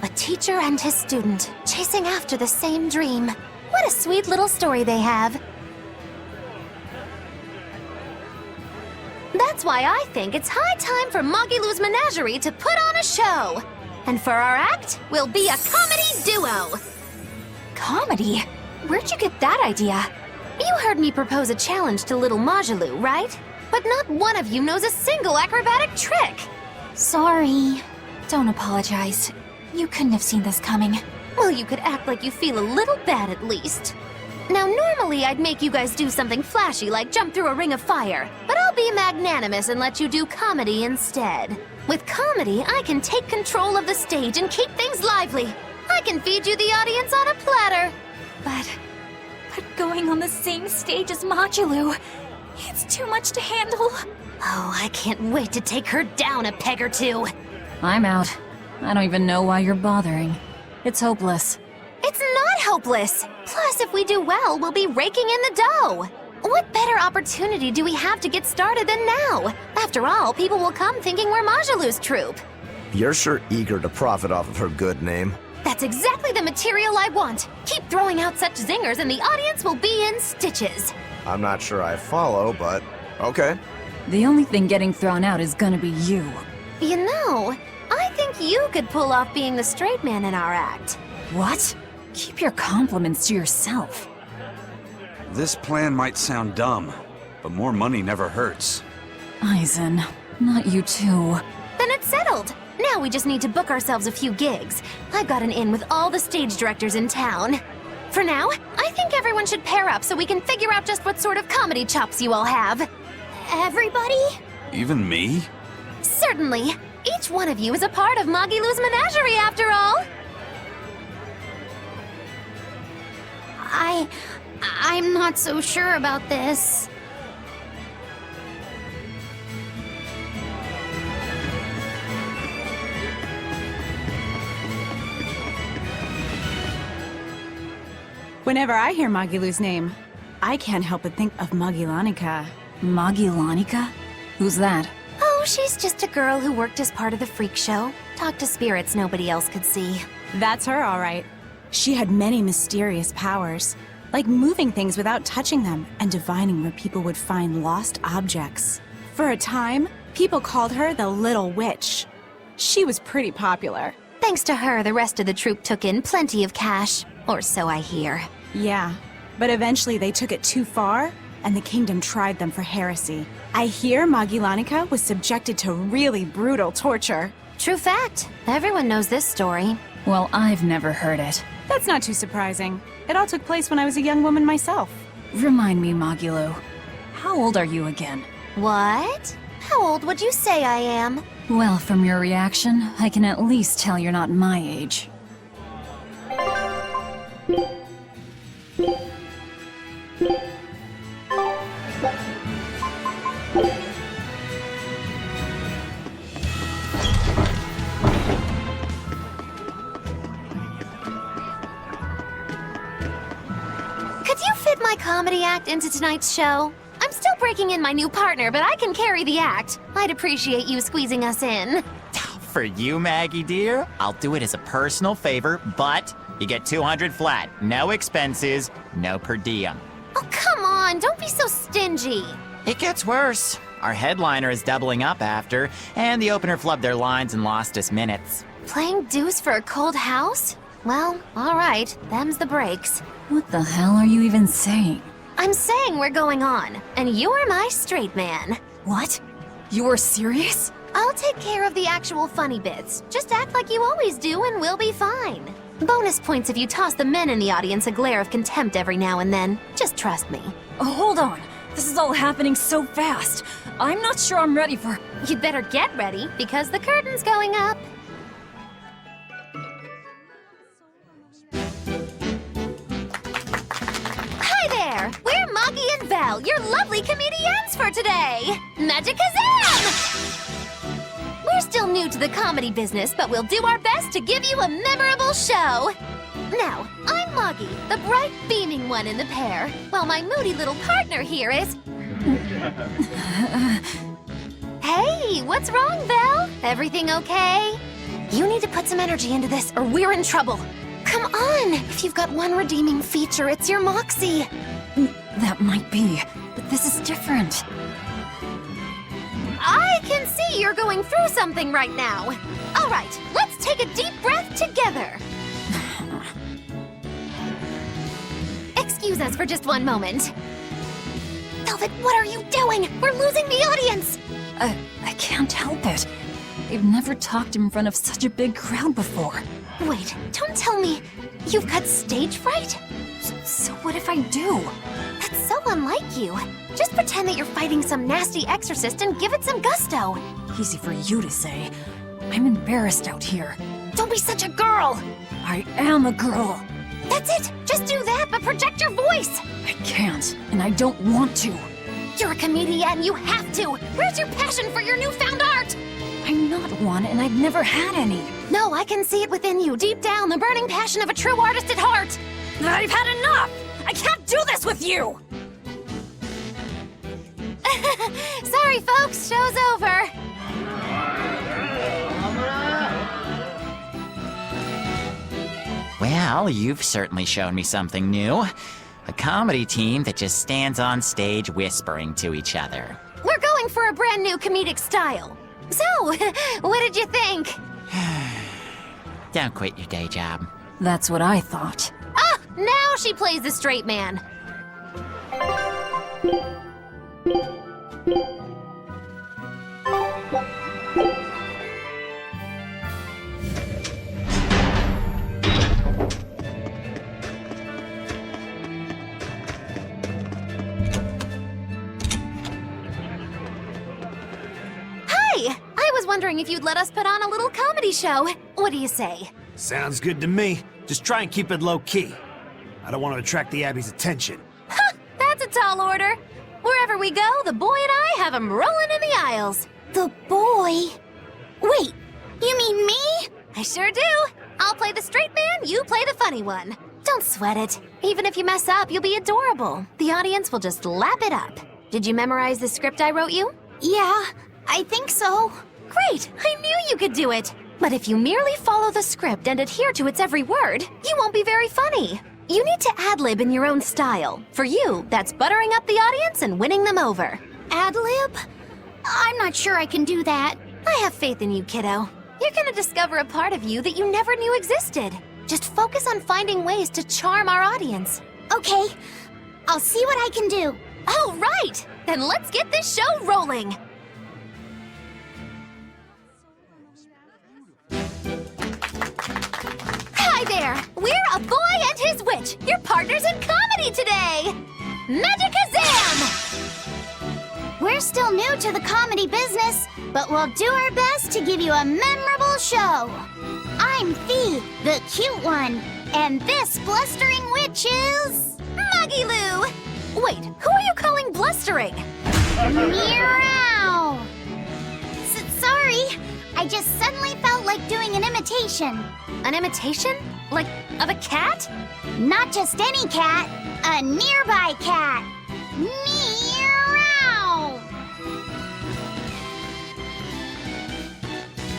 A teacher and his student, chasing after the same dream. What a sweet little story they have. That's why I think it's high time for Magilu's Menagerie to put on a show. And for our act, we'll be a comedy duo. Comedy? Where'd you get that idea? You heard me propose a challenge to little Magilu, right? But not one of you knows a single acrobatic trick. Sorry. Don't apologize. You couldn't have seen this coming. Well, you could act like you feel a little bad at least. Now, normally I'd make you guys do something flashy like jump through a ring of fire, but I'll be magnanimous and let you do comedy instead. With comedy, I can take control of the stage and keep things lively. I can feed you the audience on a platter. But going on the same stage as Modulu, it's too much to handle. Oh, I can't wait to take her down a peg or two. I'm out. I don't even know why you're bothering. It's hopeless. It's not hopeless. Plus, if we do well, we'll be raking in the dough. What better opportunity do we have to get started than now? After all, people will come thinking we're Majalu's troupe. You're sure eager to profit off of her good name. That's exactly the material I want. Keep throwing out such zingers and the audience will be in stitches. I'm not sure I follow, but okay. The only thing getting thrown out is gonna be you. You know, I think you could pull off being the straight man in our act. What? Keep your compliments to yourself. This plan might sound dumb, but more money never hurts. Eisen, not you too. Then it's settled. Now we just need to book ourselves a few gigs. I've got an in with all the stage directors in town. For now, I think everyone should pair up so we can figure out just what sort of comedy chops you all have. Everybody? Even me? Certainly. Each one of you is a part of Magilu's menagerie, after all. I'm not so sure about this. Whenever I hear Magilu's name, I can't help but think of Magilanica. Magilanica? Who's that? Oh, she's just a girl who worked as part of the freak show. Talked to spirits nobody else could see. That's her, all right. She had many mysterious powers, like moving things without touching them and divining where people would find lost objects. For a time, people called her the Little Witch. She was pretty popular. Thanks to her, the rest of the troupe took in plenty of cash. Or so I hear. Yeah, but eventually they took it too far, and the kingdom tried them for heresy. I hear Magilanica was subjected to really brutal torture. True fact. Everyone knows this story. Well, I've never heard it. That's not too surprising. It all took place when I was a young woman myself. Remind me, Magilu. How old are you again? What? How old would you say I am? Well, from your reaction, I can at least tell you're not my age. Could you fit my comedy act into tonight's show? I'm still breaking in my new partner, but I can carry the act. I'd appreciate you squeezing us in. For you, Maggie dear, I'll do it as a personal favor, but you get 200 flat. No expenses, no per diem. Oh, come on, don't be so stingy. It gets worse. Our headliner is doubling up after, and the opener flubbed their lines and lost us minutes. Playing deuce for a cold house? Well, all right, them's the breaks. What the hell are you even saying? I'm saying we're going on, and you're my straight man. What? You're serious? I'll take care of the actual funny bits. Just act like you always do and we'll be fine. Bonus points if you toss the men in the audience a glare of contempt every now and then. Just trust me. Oh, hold on. This is all happening so fast. I'm not sure I'm ready for... You'd better get ready, because the curtain's going up. Hi there! We're Moggy and Val, your lovely comedians for today! Magicazam! We're still new to the comedy business, but we'll do our best to give you a memorable show. Now, I'm Moggy, the bright, beaming one in the pair, while my moody little partner here is... Hey, what's wrong, Val? Everything okay? You need to put some energy into this, or we're in trouble. Come on! If you've got one redeeming feature, it's your moxie. That might be, but this is different. I can see you're going through something right now. All right, let's take a deep breath together. Excuse us for just one moment. Velvet, what are you doing? We're losing the audience. I can't help it. I've never talked in front of such a big crowd before. Wait, don't tell me you've got stage fright? So what if I do? That's so unlike you. Just pretend that you're fighting some nasty exorcist and give it some gusto. Easy for you to say. I'm embarrassed out here. Don't be such a girl. I am a girl. That's it. Just do that, but project your voice. I can't, and I don't want to. You're a comedian. You have to. Where's your passion for your newfound art? I'm not one, and I've never had any. No, I can see it within you, deep down, the burning passion of a true artist at heart. I've had enough! I can't do this with you! Sorry, folks. Show's over. Well, you've certainly shown me something new. A comedy team that just stands on stage whispering to each other. We're going for a brand new comedic style. So, what did you think? Don't quit your day job. That's what I thought. Ah! Now she plays the straight man. I was wondering if you'd let us put on a little comedy show. What do you say? Sounds good to me. Just try and keep it low-key. I don't want to attract the Abbey's attention. Ha! That's a tall order. Wherever we go, the boy and I have him rolling in the aisles. The boy? Wait, you mean me? I sure do. I'll play the straight man, you play the funny one. Don't sweat it. Even if you mess up, you'll be adorable. The audience will just lap it up. Did you memorize the script I wrote you? Yeah, I think so. Great! I knew you could do it! But if you merely follow the script and adhere to its every word, you won't be very funny. You need to ad-lib in your own style. For you, that's buttering up the audience and winning them over. Ad-lib? I'm not sure I can do that. I have faith in you, kiddo. You're gonna discover a part of you that you never knew existed. Just focus on finding ways to charm our audience. Okay, I'll see what I can do. All right! Then let's get this show rolling! Hi there! We're A Boy and His Witch, your partners in comedy today! Magicazam! We're still new to the comedy business, but we'll do our best to give you a memorable show. I'm Fee, the cute one, and this blustering witch is... Maggie Lou! Wait, who are you calling blustering? Meow! Sorry, I just suddenly felt like doing an imitation. An imitation? Like, of a cat? Not just any cat, a nearby cat. Meow!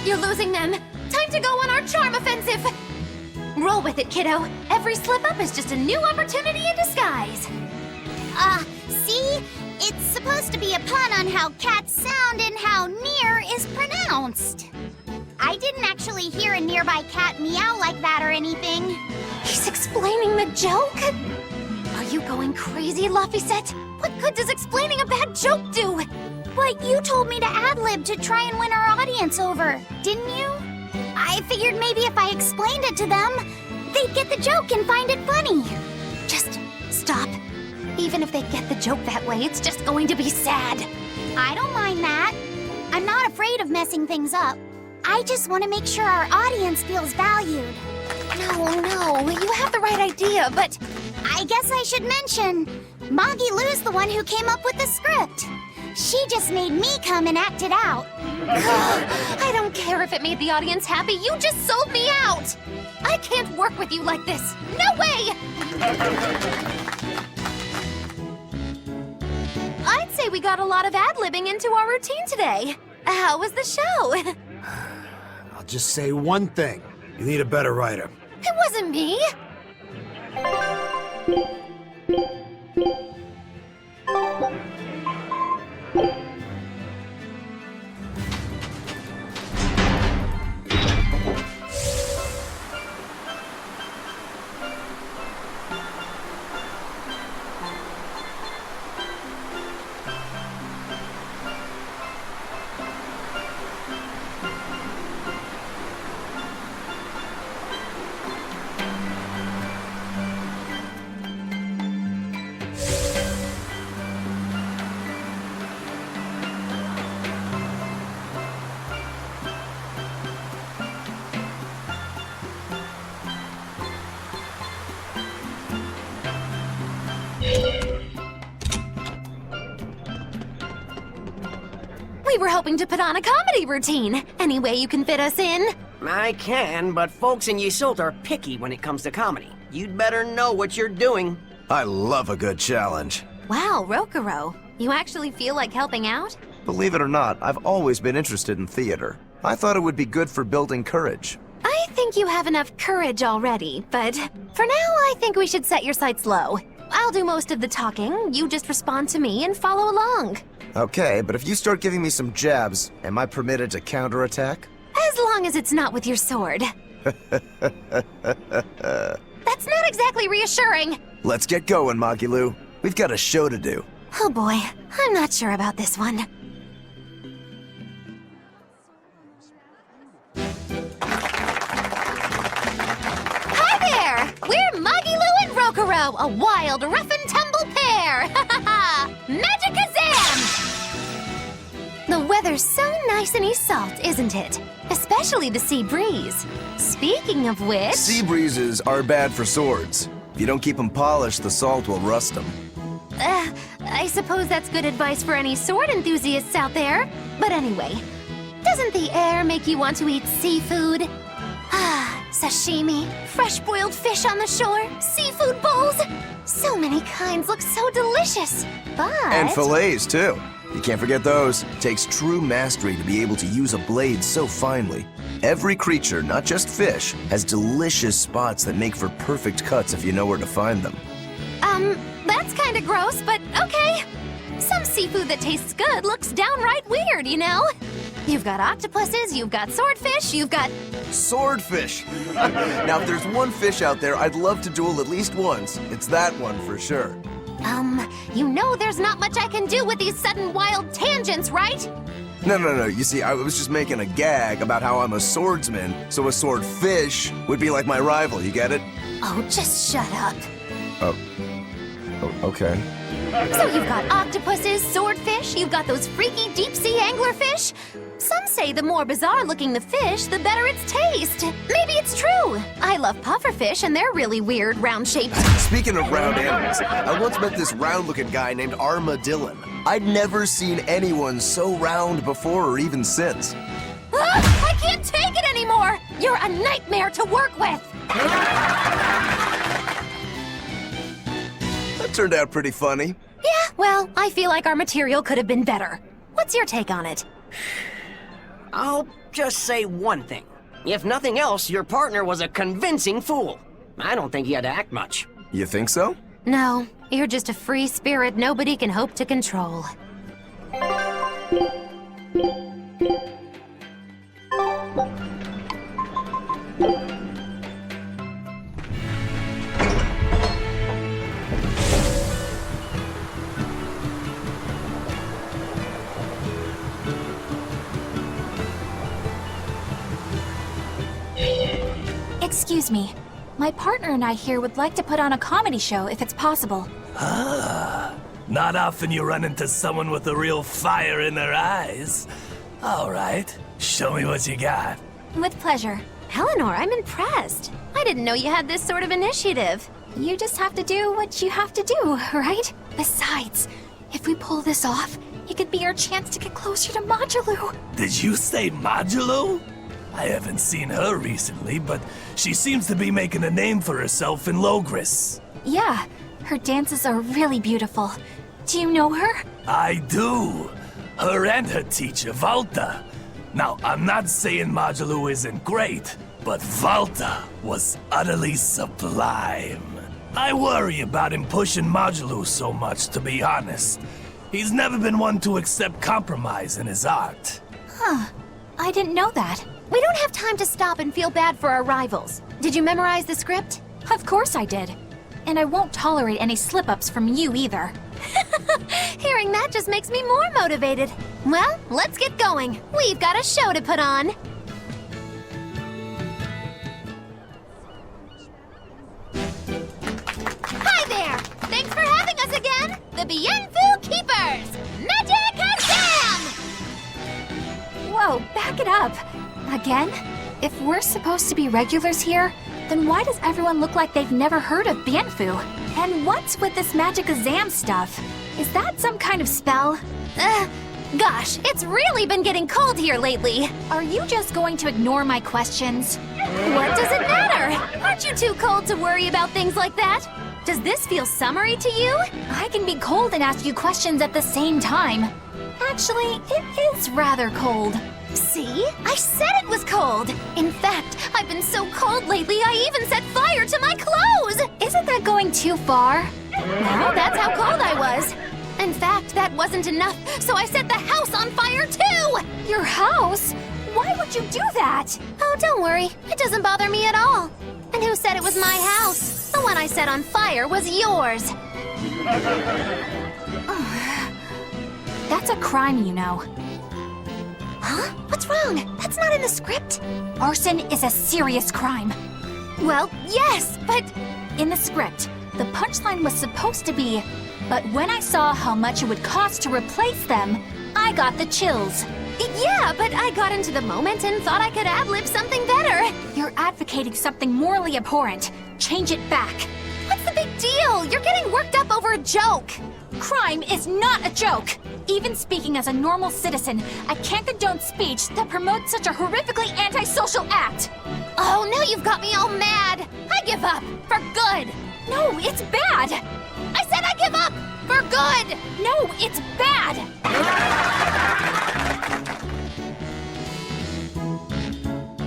You're losing them. Time to go on our charm offensive. Roll with it, kiddo. Every slip-up is just a new opportunity in disguise. See? It's supposed to be a pun on how cats sound and how near is pronounced. I didn't actually hear a nearby cat meow like that or anything. He's explaining the joke? Are you going crazy, Laphicet? What good does explaining a bad joke do? But you told me to ad-lib to try and win our audience over, didn't you? I figured maybe if I explained it to them, they'd get the joke and find it funny. Just stop. Even if they get the joke that way, it's just going to be sad. I don't mind that. I'm not afraid of messing things up. I just want to make sure our audience feels valued. No, you have the right idea, but... I guess I should mention, Maggie Lou's the one who came up with the script. She just made me come and act it out. I don't care if it made the audience happy, you just sold me out! I can't work with you like this. No way! I'd say we got a lot of ad-libbing into our routine today. How was the show? I'll just say one thing. You need a better writer. It wasn't me. We were hoping to put on a comedy routine. Any way you can fit us in? I can, but folks in Ysolt are picky when it comes to comedy. You'd better know what you're doing. I love a good challenge. Wow, Rokuro. You actually feel like helping out? Believe it or not, I've always been interested in theater. I thought it would be good for building courage. I think you have enough courage already, but for now I think we should set your sights low. I'll do most of the talking, you just respond to me and follow along. Okay, but if you start giving me some jabs, am I permitted to counterattack? As long as it's not with your sword. That's not exactly reassuring. Let's get going, Magilu. We've got a show to do. Oh boy, I'm not sure about this one. Hi there! We're Magilu and Rokuro, a wild, rough and tumble pair! Ha ha ha! Magicazam! The weather's so nice in Ysolt, isn't it? Especially the sea breeze. Speaking of which... Sea breezes are bad for swords. If you don't keep them polished, the salt will rust them. I suppose that's good advice for any sword enthusiasts out there. But anyway, doesn't the air make you want to eat seafood? Ah, sashimi, fresh-boiled fish on the shore, seafood bowls. So many kinds look so delicious, but... And fillets, too. You can't forget those. It takes true mastery to be able to use a blade so finely. Every creature, not just fish, has delicious spots that make for perfect cuts if you know where to find them. That's kinda gross, but okay. Some seafood that tastes good looks downright weird, you know? You've got octopuses, you've got swordfish, you've got... Swordfish! Now, if there's one fish out there I'd love to duel at least once, it's that one for sure. You know there's not much I can do with these sudden wild tangents, right? No. You see, I was just making a gag about how I'm a swordsman, so a swordfish would be like my rival, you get it? Oh, just shut up. Oh, okay. So you've got octopuses, swordfish, you've got those freaky deep-sea anglerfish. Some say the more bizarre-looking the fish, the better its taste. Maybe it's true. I love pufferfish, and they're really weird, round-shaped. Speaking of round animals, I once met this round-looking guy named Armadillon. I'd never seen anyone so round before or even since. I can't take it anymore! You're a nightmare to work with! That turned out pretty funny. Yeah, well, I feel like our material could have been better. What's your take on it? I'll just say one thing. If nothing else, your partner was a convincing fool. I don't think he had to act much. You think so? No, you're just a free spirit nobody can hope to control. Excuse me. My partner and I here would like to put on a comedy show if it's possible. Ah, not often you run into someone with a real fire in their eyes. All right, show me what you got. With pleasure. Eleanor, I'm impressed. I didn't know you had this sort of initiative. You just have to do what you have to do, right? Besides, if we pull this off, it could be our chance to get closer to Magilu. Did you say Magilu? I haven't seen her recently, but she seems to be making a name for herself in Logris. Yeah, her dances are really beautiful. Do you know her? I do. Her and her teacher, Valta. Now, I'm not saying Magilu isn't great, but Valta was utterly sublime. I worry about him pushing Magilu so much, to be honest. He's never been one to accept compromise in his art. Huh. I didn't know that. We don't have time to stop and feel bad for our rivals. Did you memorize the script? Of course I did. And I won't tolerate any slip-ups from you either. Hearing that just makes me more motivated. Well, let's get going. We've got a show to put on. Hi there! Thanks for having us again! The Bienfu Keepers! Magicazam! Whoa, back it up. Again? If we're supposed to be regulars here, then why does everyone look like they've never heard of Bienfu? And what's with this Magicazam stuff? Is that some kind of spell? Gosh, it's really been getting cold here lately. Are you just going to ignore my questions? What does it matter? Aren't you too cold to worry about things like that? Does this feel summery to you? I can be cold and ask you questions at the same time. Actually, it is rather cold. See? I said it was cold! In fact, I've been so cold lately I even set fire to my clothes! Isn't that going too far? Well, that's how cold I was. In fact, that wasn't enough, so I set the house on fire too! Your house? Why would you do that? Oh, don't worry. It doesn't bother me at all. And who said it was my house? The one I set on fire was yours. That's a crime, you know. Huh? What's wrong? That's not in the script. Arson is a serious crime. Well, yes, but in the script, the punchline was supposed to be, but when I saw how much it would cost to replace them, I got the chills. Yeah, but I got into the moment and thought I could ad-lib something better. You're advocating something morally abhorrent. Change it back. What's the big deal? You're getting worked up over a joke. Crime is not a joke. Even speaking as a normal citizen, I can't condone speech that promotes such a horrifically antisocial act. Oh, now you've got me all mad. I give up. For good. No, it's bad. I said I give up. For good. No, it's bad.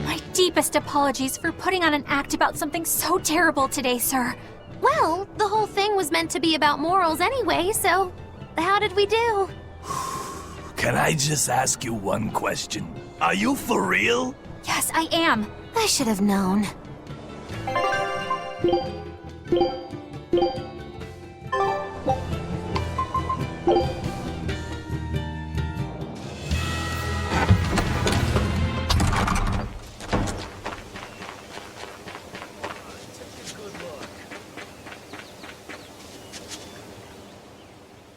My deepest apologies for putting on an act about something so terrible today, sir. Well, the whole thing was meant to be about morals anyway, so how did we do? Can I just ask you one question? Are you for real? Yes, I am. I should have known.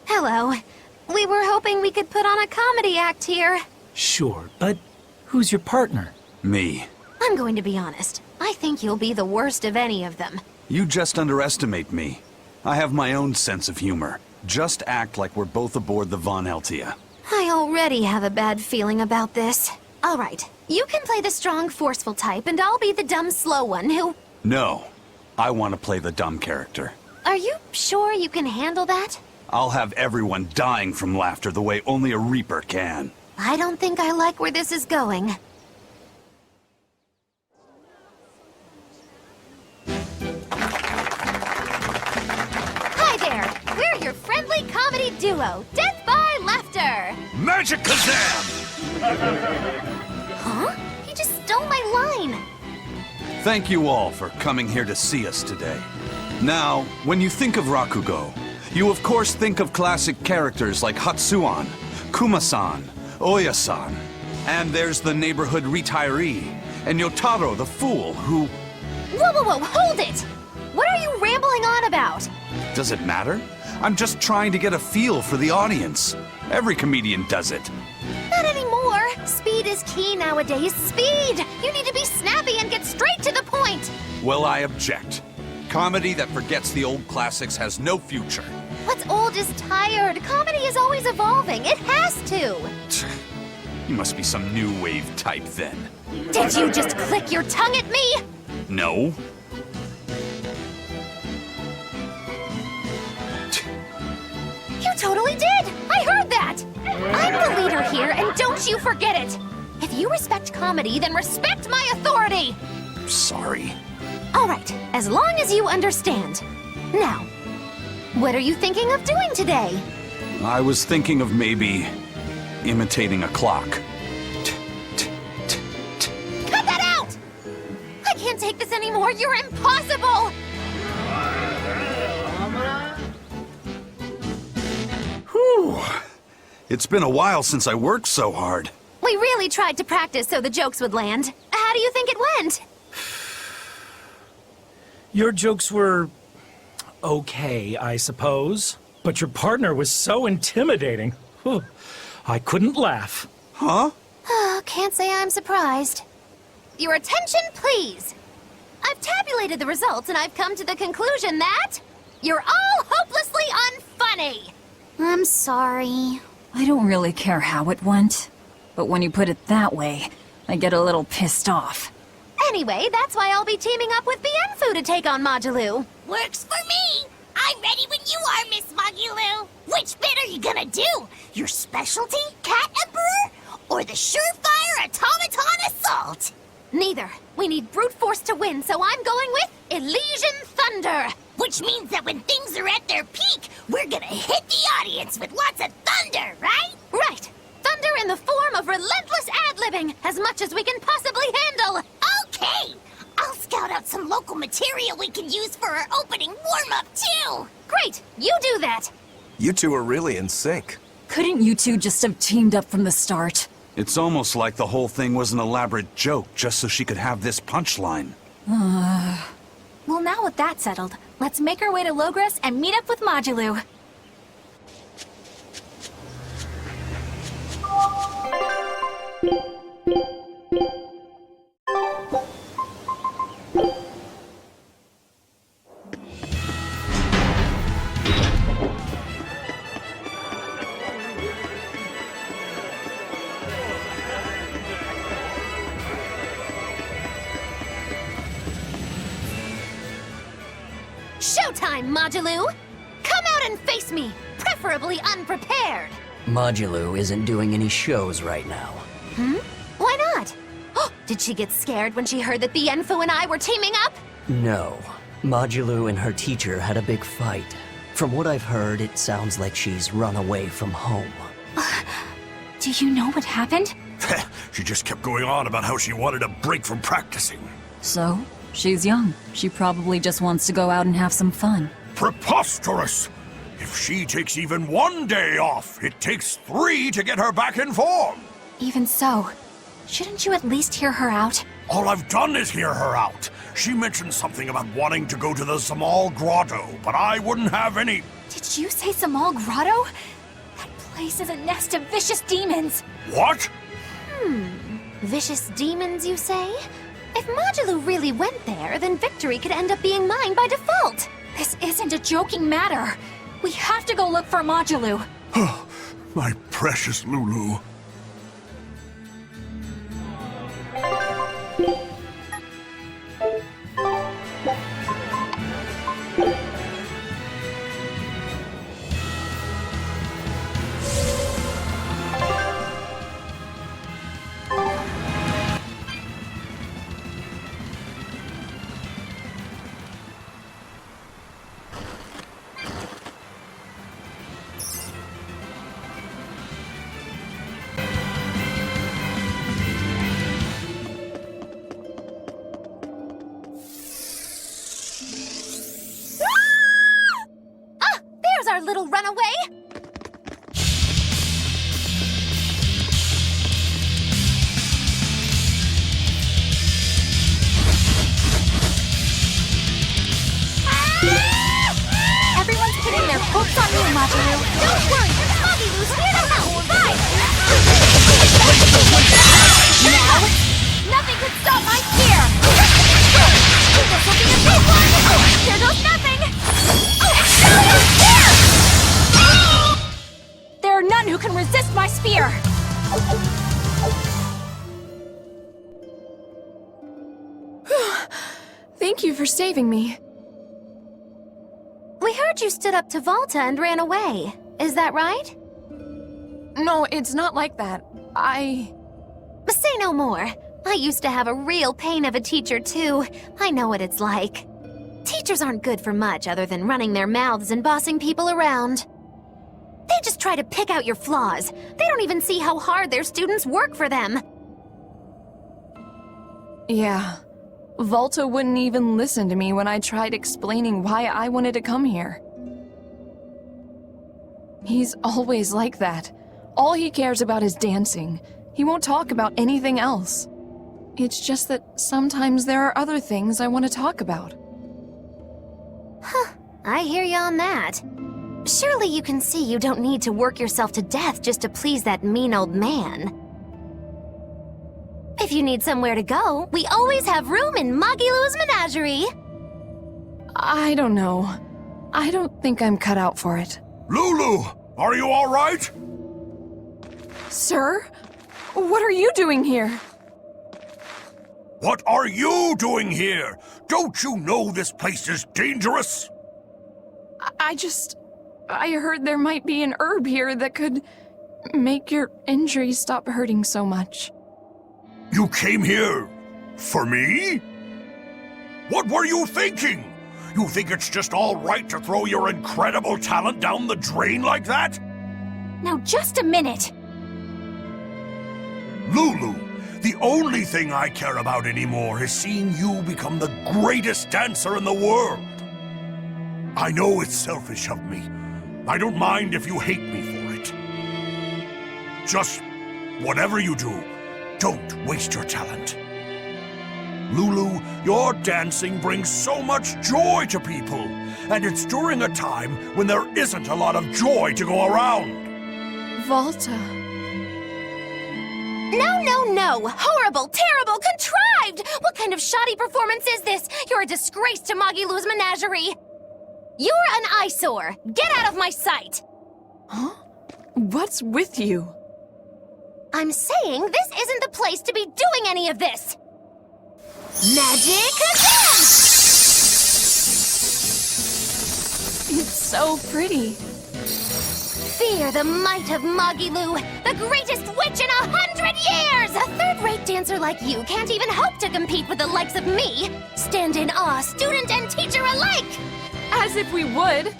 Hello. We were hoping we could put on a comedy act here. Sure, but who's your partner? Me. I'm going to be honest. I think you'll be the worst of any of them. You just underestimate me. I have my own sense of humor. Just act like we're both aboard the Von Eltia. I already have a bad feeling about this. All right, you can play the strong, forceful type, and I'll be the dumb, slow one who... No. I want to play the dumb character. Are you sure you can handle that? I'll have everyone dying from laughter the way only a Reaper can. I don't think I like where this is going. Hi there! We're your friendly comedy duo, Death by Laughter! Magic Kazam! Huh? He just stole my line! Thank you all for coming here to see us today. Now, when you think of Rakugo, you of course think of classic characters like Hatsuan, Kuma-san, Oya-san, and there's the neighborhood retiree, and Yotaro the fool who... Whoa, hold it! What are you rambling on about? Does it matter? I'm just trying to get a feel for the audience. Every comedian does it. Not anymore. Speed is key nowadays. Speed! You need to be snappy and get straight to the point! Well, I object. Comedy that forgets the old classics has no future. What's old is tired. Comedy is always evolving. It has to. You must be some new wave type then. Did you just click your tongue at me? No. You totally did! I heard that! I'm the leader here, and don't you forget it! If you respect comedy, then respect my authority! Sorry. All right, as long as you understand. Now, what are you thinking of doing today? I was thinking of maybe imitating a clock. Cut that out! I can't take this anymore. You're impossible! Whew. It's been a while since I worked so hard. We really tried to practice so the jokes would land. How do you think it went? Your jokes were... okay, I suppose. But your partner was so intimidating. Whew. I couldn't laugh. Huh? Can't say I'm surprised. Your attention, please. I've tabulated the results and I've come to the conclusion that you're all hopelessly unfunny. I'm sorry. I don't really care how it went, but when you put it that way, I get a little pissed off. Anyway, that's why I'll be teaming up with Bienfu to take on Majulu. Works for me! I'm ready when you are, Miss Magulu! Which bit are you gonna do? Your specialty, Cat Emperor? Or the surefire automaton assault? Neither. We need brute force to win, so I'm going with Elysian Thunder! Which means that when things are at their peak, we're gonna hit the audience with lots of thunder, right? Right! Thunder in the form of relentless ad-libbing, as much as we can possibly handle! Okay! I'll scout out some local material we can use for our opening warm-up, too! Great! You do that! You two are really in sync. Couldn't you two just have teamed up from the start? It's almost like the whole thing was an elaborate joke just so she could have this punchline. Well, now with that settled, let's make our way to Logres and meet up with Majulu. Showtime, Majulu! Come out and face me, preferably unprepared! Majulu isn't doing any shows right now. Why not? Oh, did she get scared when she heard that Bienfu and I were teaming up? No. Majulu and her teacher had a big fight. From what I've heard, it sounds like she's run away from home. Do you know what happened? She just kept going on about how she wanted a break from practicing. So? She's young. She probably just wants to go out and have some fun. Preposterous! If she takes even one day off, it takes 3 to get her back in form. Even so, shouldn't you at least hear her out? All I've done is hear her out. She mentioned something about wanting to go to the Zamal Grotto, but I wouldn't have any... Did you say Zamal Grotto? That place is a nest of vicious demons. What? Vicious demons, you say? If Majulu really went there, then victory could end up being mine by default. This isn't a joking matter. We have to go look for Majulu. My precious Lulu. Our little runaway! Everyone's pinning their hopes on you, Majulu. Don't worry, Magilu's here to help! Bye! Now, nothing can stop my spear! This will be a big one! Here goes nothing! There are none who can resist my spear! Thank you for saving me. We heard you stood up to Volta and ran away. Is that right? No, it's not like that. Say no more. I used to have a real pain of a teacher, too. I know what it's like. Teachers aren't good for much other than running their mouths and bossing people around. They just try to pick out your flaws. They don't even see how hard their students work for them. Yeah. Volta wouldn't even listen to me when I tried explaining why I wanted to come here. He's always like that. All he cares about is dancing. He won't talk about anything else. It's just that sometimes there are other things I want to talk about. Huh, I hear you on that. Surely you can see you don't need to work yourself to death just to please that mean old man. If you need somewhere to go, we always have room in Magilu's menagerie. I don't know. I don't think I'm cut out for it. Lulu, are you all right? Sir? What are you doing here? What are you doing here? Don't you know this place is dangerous? I heard there might be an herb here that could make your injuries stop hurting so much. You came here for me? What were you thinking? You think it's just all right to throw your incredible talent down the drain like that? Now just a minute. Lulu, the only thing I care about anymore is seeing you become the greatest dancer in the world. I know it's selfish of me. I don't mind if you hate me for it. Just whatever you do, don't waste your talent. Lulu, your dancing brings so much joy to people, and it's during a time when there isn't a lot of joy to go around. Volta. No! Horrible, terrible, contrived! What kind of shoddy performance is this? You're a disgrace to Magilou's menagerie! You're an eyesore! Get out of my sight! Huh? What's with you? I'm saying this isn't the place to be doing any of this! Magic again! It's so pretty. Fear the might of Magilou, the greatest witch in 100 years! A third-rate dancer like you can't even hope to compete with the likes of me! Stand in awe, student and teacher alike! As if we would.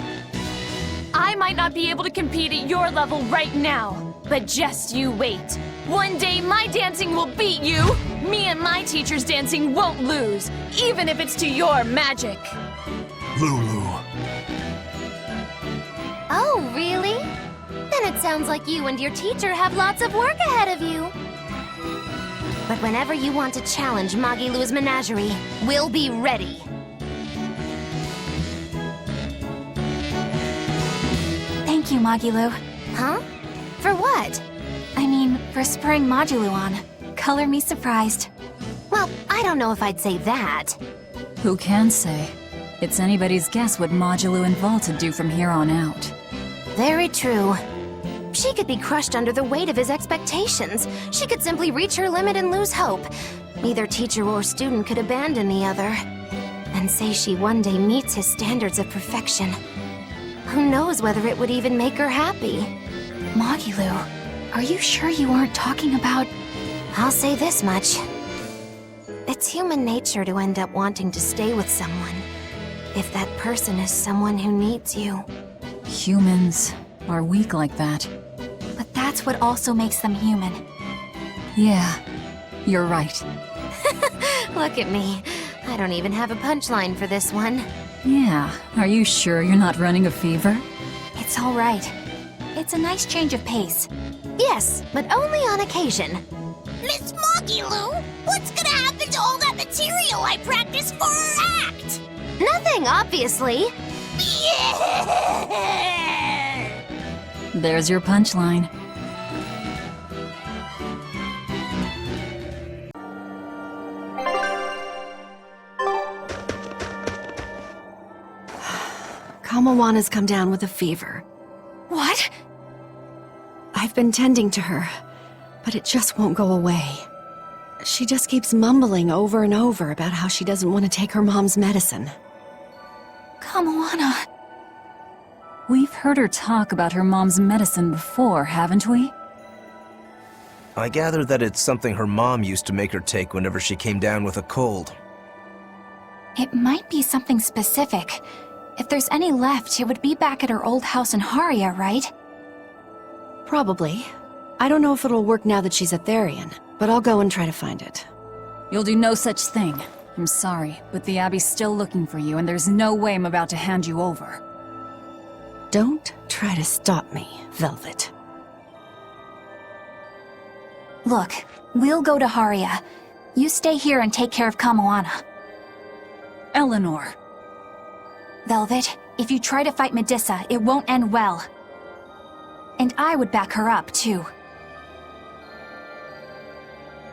I might not be able to compete at your level right now, but just you wait. One day my dancing will beat you. Me and my teacher's dancing won't lose, even if it's to your magic. Lulu. Oh, really? Then it sounds like you and your teacher have lots of work ahead of you. But whenever you want to challenge Magilou's menagerie, we'll be ready. Thank you, Magilou. Huh? For what? I mean, for spurring Magilou on. Color me surprised. Well, I don't know if I'd say that. Who can say? It's anybody's guess what Magilou and Volta do from here on out. Very true. She could be crushed under the weight of his expectations. She could simply reach her limit and lose hope. Neither teacher or student could abandon the other. And say she one day meets his standards of perfection. Who knows whether it would even make her happy? Magilou, are you sure you aren't talking about... I'll say this much. It's human nature to end up wanting to stay with someone, if that person is someone who needs you. Humans are weak like that. But that's what also makes them human. Yeah, you're right. Look at me. I don't even have a punchline for this one. Yeah, are you sure you're not running a fever? It's all right. It's a nice change of pace. Yes, but only on occasion. Miss Magilou, what's gonna happen to all that material I practiced for her act? Nothing, obviously. There's your punchline. Kamawana's come down with a fever. What? I've been tending to her, but it just won't go away. She just keeps mumbling over and over about how she doesn't want to take her mom's medicine. Kamawana. We've heard her talk about her mom's medicine before, haven't we? I gather that it's something her mom used to make her take whenever she came down with a cold. It might be something specific. If there's any left, it would be back at her old house in Haria, right? Probably. I don't know if it'll work now that she's a Therian, but I'll go and try to find it. You'll do no such thing. I'm sorry, but the Abbey's still looking for you, and there's no way I'm about to hand you over. Don't try to stop me, Velvet. Look, we'll go to Haria. You stay here and take care of Kamawana. Eleanor. Velvet, if you try to fight Medissa, it won't end well. And I would back her up, too.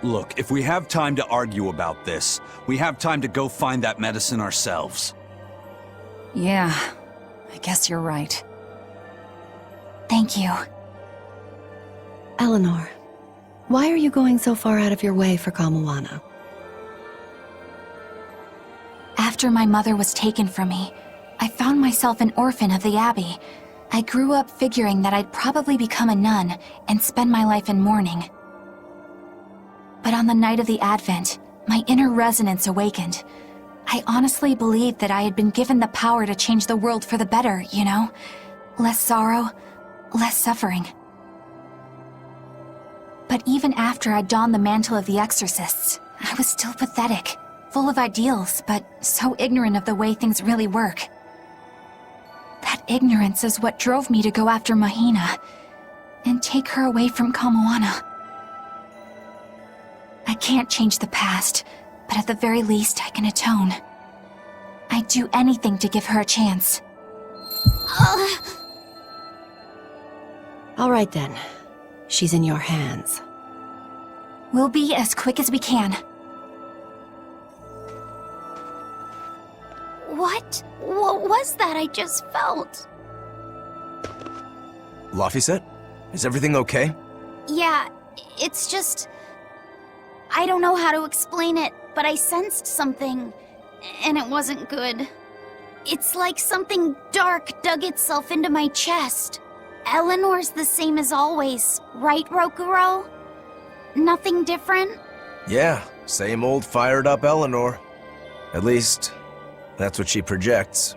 Look, if we have time to argue about this, we have time to go find that medicine ourselves. Yeah, I guess you're right. Thank you. Eleanor, why are you going so far out of your way for Kamoana? After my mother was taken from me, I found myself an orphan of the Abbey. I grew up figuring that I'd probably become a nun and spend my life in mourning. But on the night of the Advent, my inner resonance awakened. I honestly believed that I had been given the power to change the world for the better, you know? Less sorrow, less suffering. But even after I donned the mantle of the exorcists, I was still pathetic, full of ideals, but so ignorant of the way things really work. That ignorance is what drove me to go after Mahina and take her away from Kamoana. I can't change the past, but at the very least I can atone. I'd do anything to give her a chance. All right then. She's in your hands. We'll be as quick as we can. What was that I just felt? Laphicet? Is everything okay? Yeah, it's just... I don't know how to explain it, but I sensed something, and it wasn't good. It's like something dark dug itself into my chest. Eleanor's the same as always, right, Rokuro? Nothing different? Yeah, same old fired up Eleanor. At least, that's what she projects.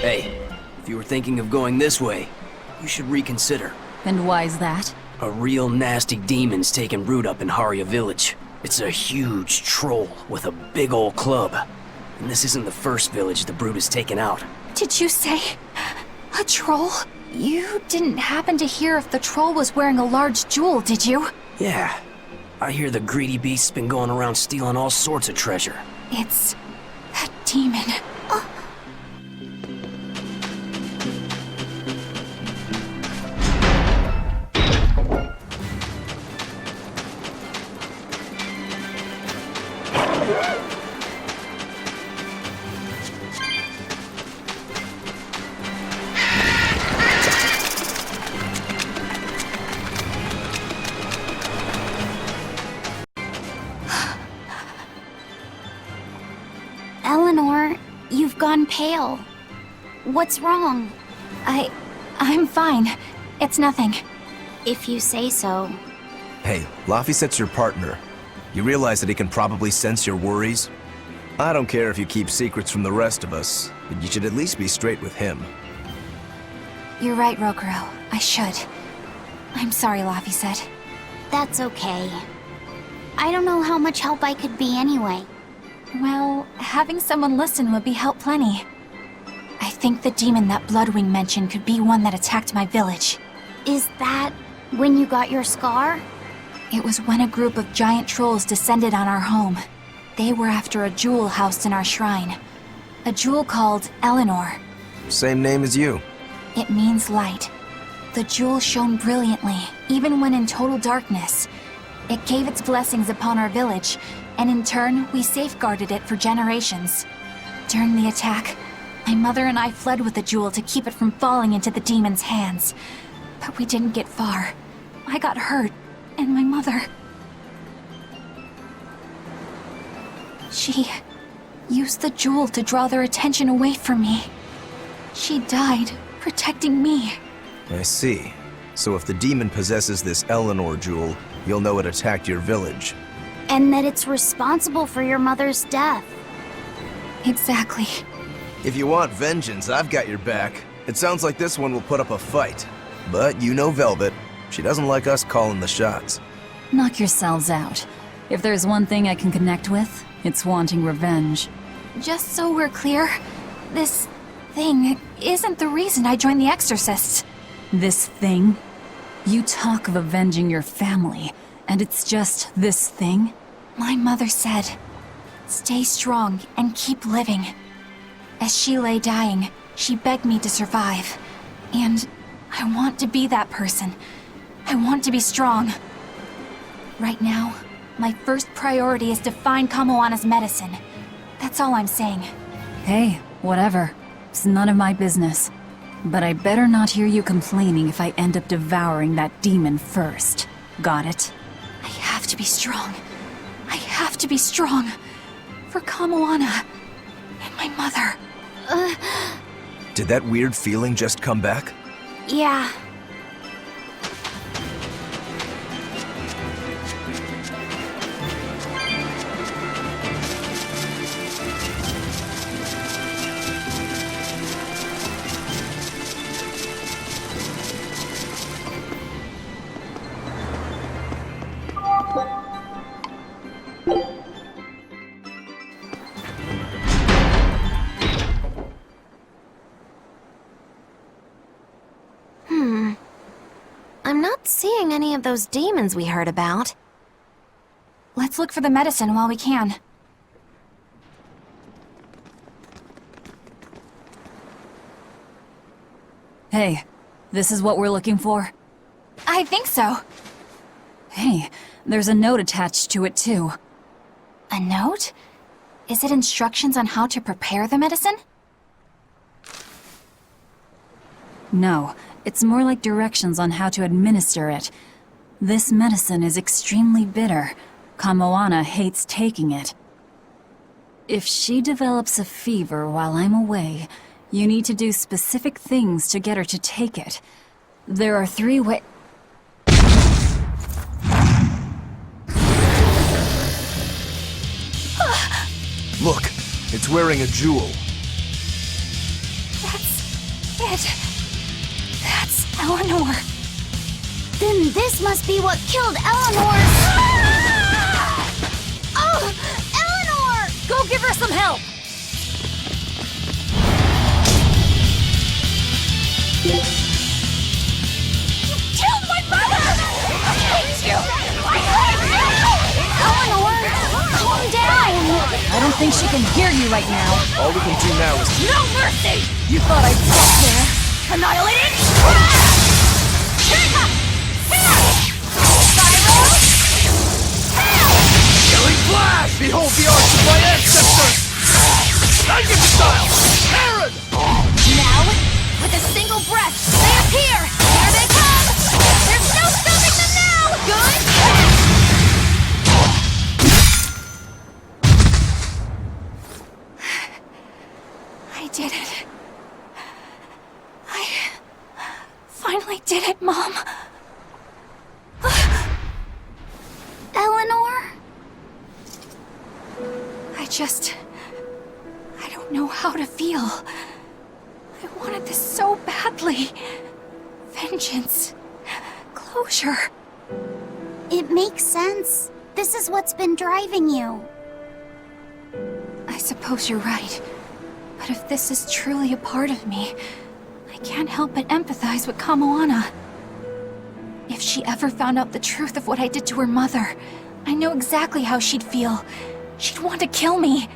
Hey, if you were thinking of going this way, you should reconsider. And why's that? A real nasty demon's taken root up in Haria village. It's a huge troll with a big old club. And this isn't the first village the brute has taken out. Did you say a troll? You didn't happen to hear if the troll was wearing a large jewel, did you? Yeah, I hear the greedy beast's been going around stealing all sorts of treasure. It's that demon. Eleanor, you've gone pale. What's wrong? I'm fine. It's nothing. If you say so. Hey, Laphicet's your partner. You realize that he can probably sense your worries? I don't care if you keep secrets from the rest of us, but you should at least be straight with him. You're right, Rokuro. I should. I'm sorry, Laphicet. That's okay. I don't know how much help I could be anyway. Well, having someone listen would be help plenty. I think the demon that Bloodwing mentioned could be one that attacked my village. Is that When you got your scar? It was when a group of giant trolls descended on our home. They were after a jewel housed in our shrine. A jewel called Eleanor. Same name as you. It means light. The jewel shone brilliantly, even when in total darkness. It gave its blessings upon our village, and in turn, we safeguarded it for generations. During the attack, my mother and I fled with the jewel to keep it from falling into the demon's hands. But we didn't get far. I got hurt, and my mother... She used the jewel to draw their attention away from me. She died, protecting me. I see. So if the demon possesses this Eleanor jewel, you'll know it attacked your village. And that it's responsible for your mother's death. Exactly. If you want vengeance, I've got your back. It sounds like this one will put up a fight. But you know Velvet. She doesn't like us calling the shots. Knock yourselves out. If there's one thing I can connect with, it's wanting revenge. Just so we're clear, this thing isn't the reason I joined the Exorcists. This thing? You talk of avenging your family, and it's just this thing? My mother said, "Stay strong and keep living." As she lay dying, she begged me to survive. And I want to be that person. I want to be strong. Right now, my first priority is to find Kamoana's medicine. That's all I'm saying. Hey, whatever. It's none of my business. But I better not hear you complaining if I end up devouring that demon first. Got it? I have to be strong. I have to be strong. For Kamoana and my mother. Did that weird feeling just come back? Yeah. I'm not seeing any of those demons we heard about. Let's look for the medicine while we can. Hey, this is what we're looking for? I think so. Hey, there's a note attached to it too. A note? Is it instructions on how to prepare the medicine? No, it's more like directions on how to administer it. This medicine is extremely bitter. Kamoana hates taking it. If she develops a fever while I'm away, you need to do specific things to get her to take it. There are 3 ways... Look, it's wearing a jewel. That's it. That's Eleanor. Then this must be what killed Eleanor. Oh! Eleanor! Go give her some help! You killed my mother! I hate you! I hate you! Eleanor, calm down! I don't think she can hear you right now. All we can do now is... No mercy! You thought I'd stop there? Annihilated? Killing flash! Behold the arts of my ancestors! Tiger style! Aaron! Now, with a single breath, they appear! Here they come! There's no stopping them now! Good! I did it. I finally did it, Mom. Eleanor? I don't know how to feel. I wanted this so badly. Vengeance. Closure. It makes sense. This is what's been driving you. I suppose you're right. But if this is truly a part of me, I can't help but empathize with Kamoana. If she ever found out the truth of what I did to her mother, I know exactly how she'd feel. She'd want to kill me.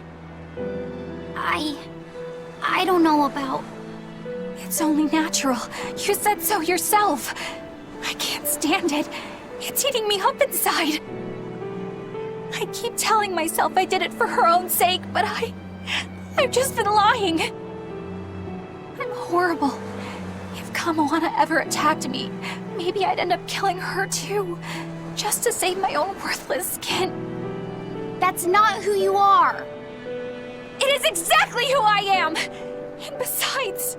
I don't know about... It's only natural. You said so yourself. I can't stand it. It's eating me up inside. I keep telling myself I did it for her own sake, but I've just been lying. I'm horrible. If Kamoana ever attacked me, maybe I'd end up killing her too, just to save my own worthless skin. That's not who you are. It is exactly who I am! And besides...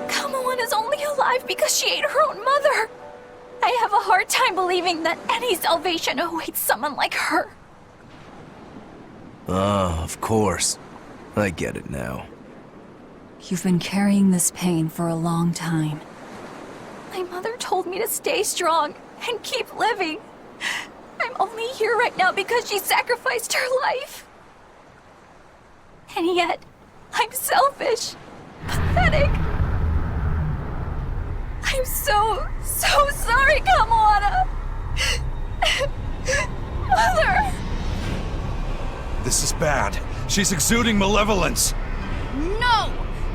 Kamoana's only alive because she ate her own mother! I have a hard time believing that any salvation awaits someone like her. Ah, of course. I get it now. You've been carrying this pain for a long time. My mother told me to stay strong and keep living. I'm only here right now because she sacrificed her life. And yet, I'm selfish, pathetic. I'm so sorry, Kamoana. Mother! This is bad. She's exuding malevolence. No!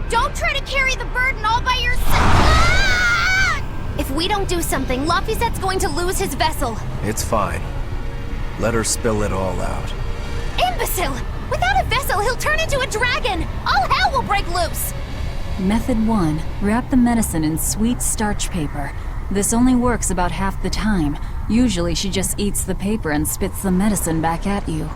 Don't try to carry the burden all by yourself! Ah! If we don't do something, Laphicet's going to lose his vessel. It's fine. Let her spill it all out. Imbecile! Without a vessel, he'll turn into a dragon! All hell will break loose! Method 1. Wrap the medicine in sweet starch paper. This only works about half the time. Usually she just eats the paper and spits the medicine back at you.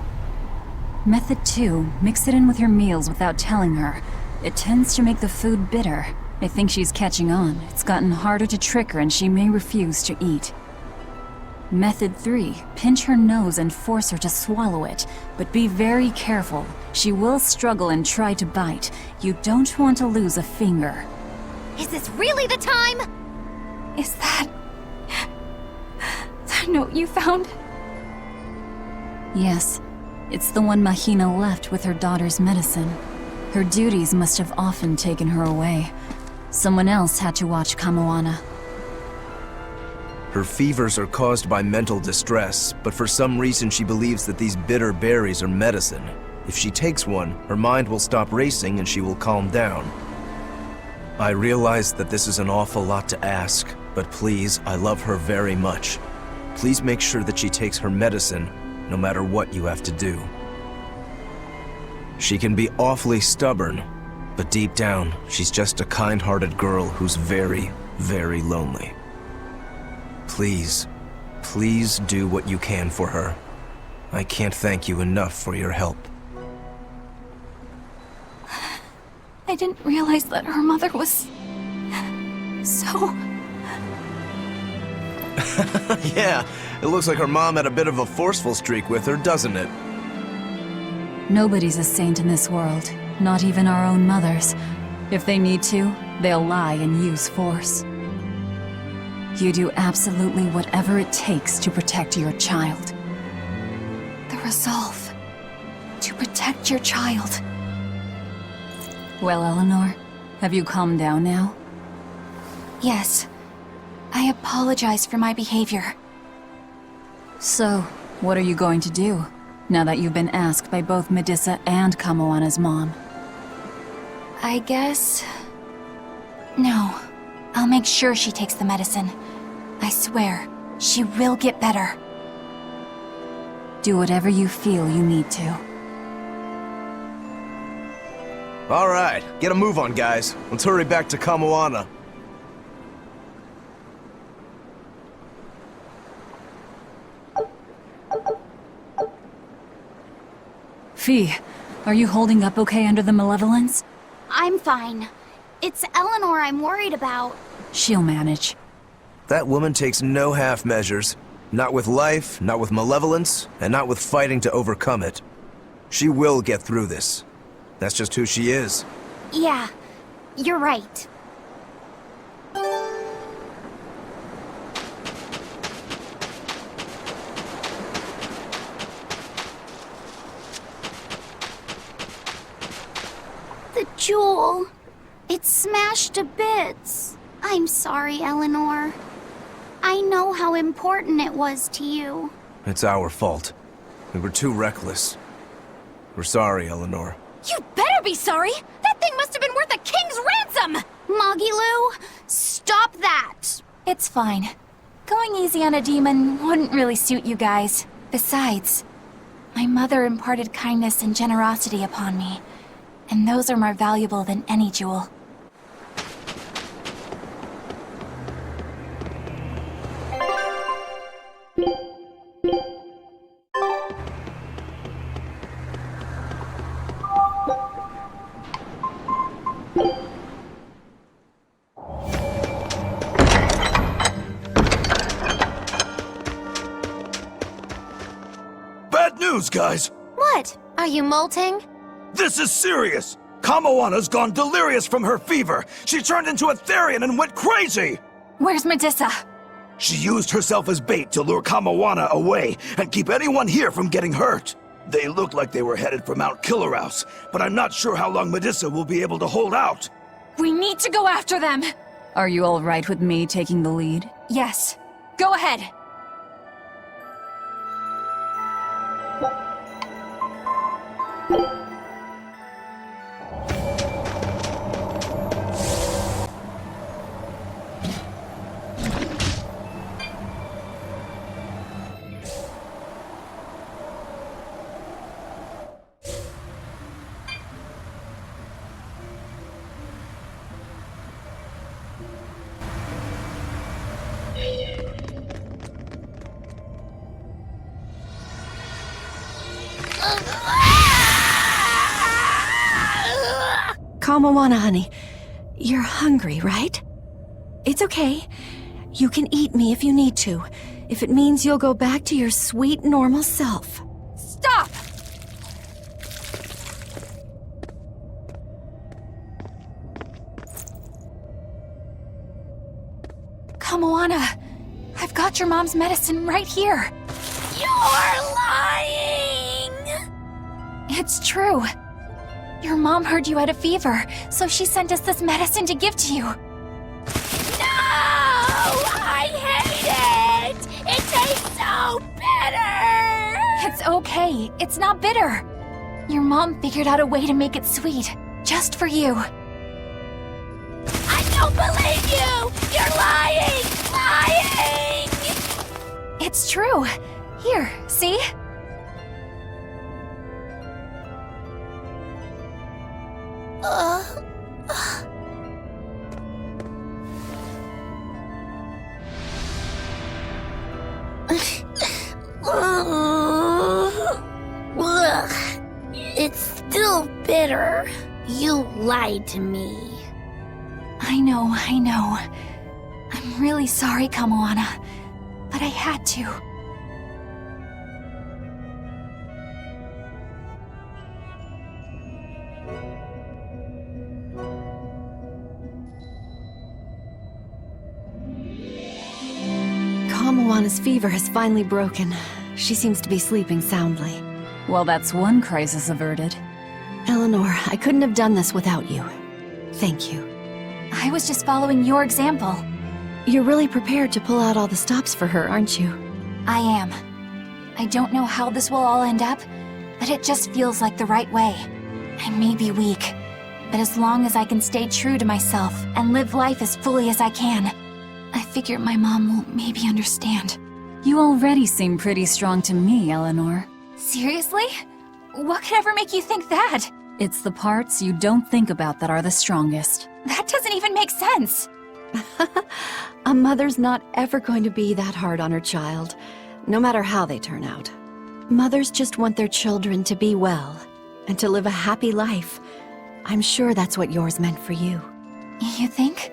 Method 2. Mix it in with your meals without telling her. It tends to make the food bitter. I think she's catching on. It's gotten harder to trick her and she may refuse to eat. Method 3. Pinch her nose and force her to swallow it. But be very careful. She will struggle and try to bite. You don't want to lose a finger. Is this really the time? Is that note you found? Yes. It's the one Mahina left with her daughter's medicine. Her duties must have often taken her away. Someone else had to watch Kamoana. Her fevers are caused by mental distress, but for some reason she believes that these bitter berries are medicine. If she takes one, her mind will stop racing and she will calm down. I realize that this is an awful lot to ask, but please, I love her very much. Please make sure that she takes her medicine, no matter what you have to do. She can be awfully stubborn, but deep down, she's just a kind-hearted girl who's very, very lonely. Please, please do what you can for her. I can't thank you enough for your help. I didn't realize that her mother was... so... Yeah, it looks like her mom had a bit of a forceful streak with her, doesn't it? Nobody's a saint in this world, not even our own mothers. If they need to, they'll lie and use force. You do absolutely whatever it takes to protect your child. The resolve to protect your child. Well, Eleanor, have you calmed down now? Yes. I apologize for my behavior. So, what are you going to do, now that you've been asked by both Medissa and Kamoana's mom? I guess... No. I'll make sure she takes the medicine. I swear, she will get better. Do whatever you feel you need to. All right, get a move on, guys. Let's hurry back to Kamoana. Fee, are you holding up okay under the malevolence? I'm fine. It's Eleanor I'm worried about. She'll manage. That woman takes no half measures. Not with life, not with malevolence, and not with fighting to overcome it. She will get through this. That's just who she is. Yeah, you're right. The jewel. It's smashed to bits. I'm sorry, Eleanor. I know how important it was to you. It's our fault. We were too reckless. We're sorry, Eleanor. You better be sorry! That thing must have been worth a king's ransom! Moggy Lou, stop that! It's fine. Going easy on a demon wouldn't really suit you guys. Besides, my mother imparted kindness and generosity upon me, and those are more valuable than any jewel. Bad news, guys! What? Are you molting? This is serious! Kamoana's gone delirious from her fever! She turned into a Therian and went crazy! Where's Medusa? She used herself as bait to lure Kamoana away and keep anyone here from getting hurt. They look like they were headed for Mount Killerhouse, but I'm not sure how long Medusa will be able to hold out. We need to go after them! Are you all right with me taking the lead? Yes. Go ahead. Kamoana, honey. You're hungry, right? It's okay. You can eat me if you need to, if it means you'll go back to your sweet, normal self. Stop! Kamoana, I've got your mom's medicine right here. You're lying! It's true. Your mom heard you had a fever, so she sent us this medicine to give to you. No! I hate it! It tastes so bitter! It's okay. It's not bitter. Your mom figured out a way to make it sweet, just for you. I don't believe you! You're lying! Lying! It's true. Here, see? It's still bitter. You lied to me. I know. I'm really sorry, Kamoana, but I had to. Kamoana's fever has finally broken. She seems to be sleeping soundly. Well, that's one crisis averted. Eleanor, I couldn't have done this without you. Thank you. I was just following your example. You're really prepared to pull out all the stops for her, aren't you? I am. I don't know how this will all end up, but it just feels like the right way. I may be weak, but as long as I can stay true to myself and live life as fully as I can, I figure my mom will maybe understand. You already seem pretty strong to me, Eleanor. Seriously? What could ever make you think that? It's the parts you don't think about that are the strongest. That doesn't even make sense. A mother's not ever going to be that hard on her child, no matter how they turn out. Mothers just want their children to be well and to live a happy life. I'm sure that's what yours meant for you. You think?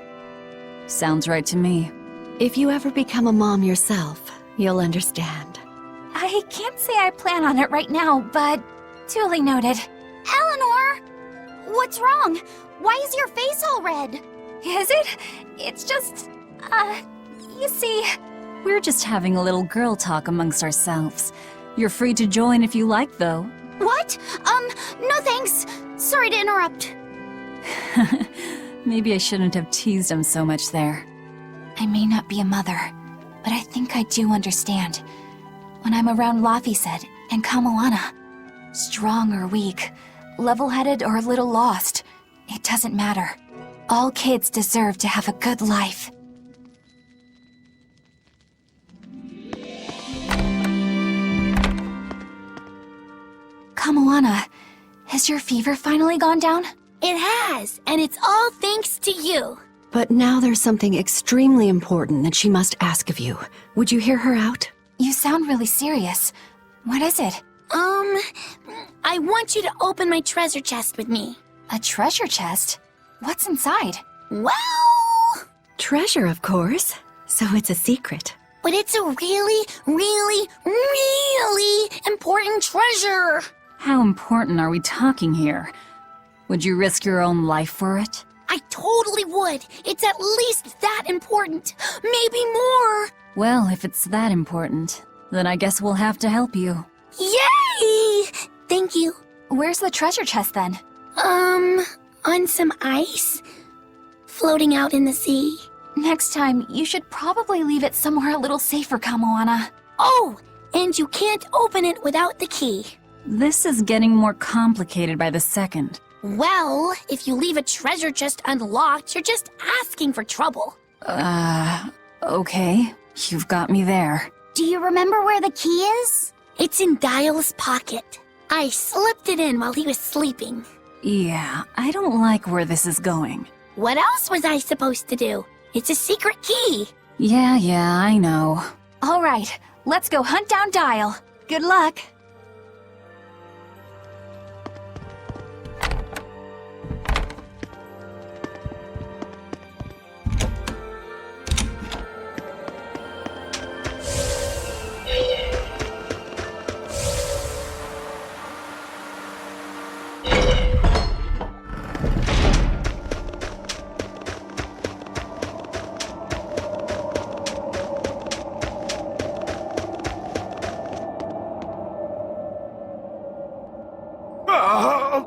Sounds right to me. If you ever become a mom yourself, you'll understand. I can't say I plan on it right now, but duly noted. Eleanor! What's wrong? Why is your face all red? Is it? It's just, you see... We're just having a little girl talk amongst ourselves. You're free to join if you like, though. What? No thanks. Sorry to interrupt. Maybe I shouldn't have teased him so much there. I may not be a mother, but I think I do understand. When I'm around Laphicet and Kamoana, strong or weak, level-headed or a little lost, it doesn't matter. All kids deserve to have a good life. Kamoana, has your fever finally gone down? It has, and it's all thanks to you. But now there's something extremely important that she must ask of you. Would you hear her out? You sound really serious. What is it? I want you to open my treasure chest with me. A treasure chest? What's inside? Well... Treasure, of course. So it's a secret. But it's a really, really, really important treasure. How important are we talking here? Would you risk your own life for it? I totally would. It's at least that important. Maybe more. Well, if it's that important, then I guess we'll have to help you. Yay! Thank you. Where's the treasure chest then? On some ice. Floating out in the sea. Next time, you should probably leave it somewhere a little safer, Kamoana. Oh, and you can't open it without the key. This is getting more complicated by the second. Well, if you leave a treasure chest unlocked, you're just asking for trouble. Okay. You've got me there. Do you remember where the key is? It's in Dial's pocket. I slipped it in while he was sleeping. Yeah, I don't like where this is going. What else was I supposed to do? It's a secret key. Yeah, I know. All right, let's go hunt down Dial. Good luck.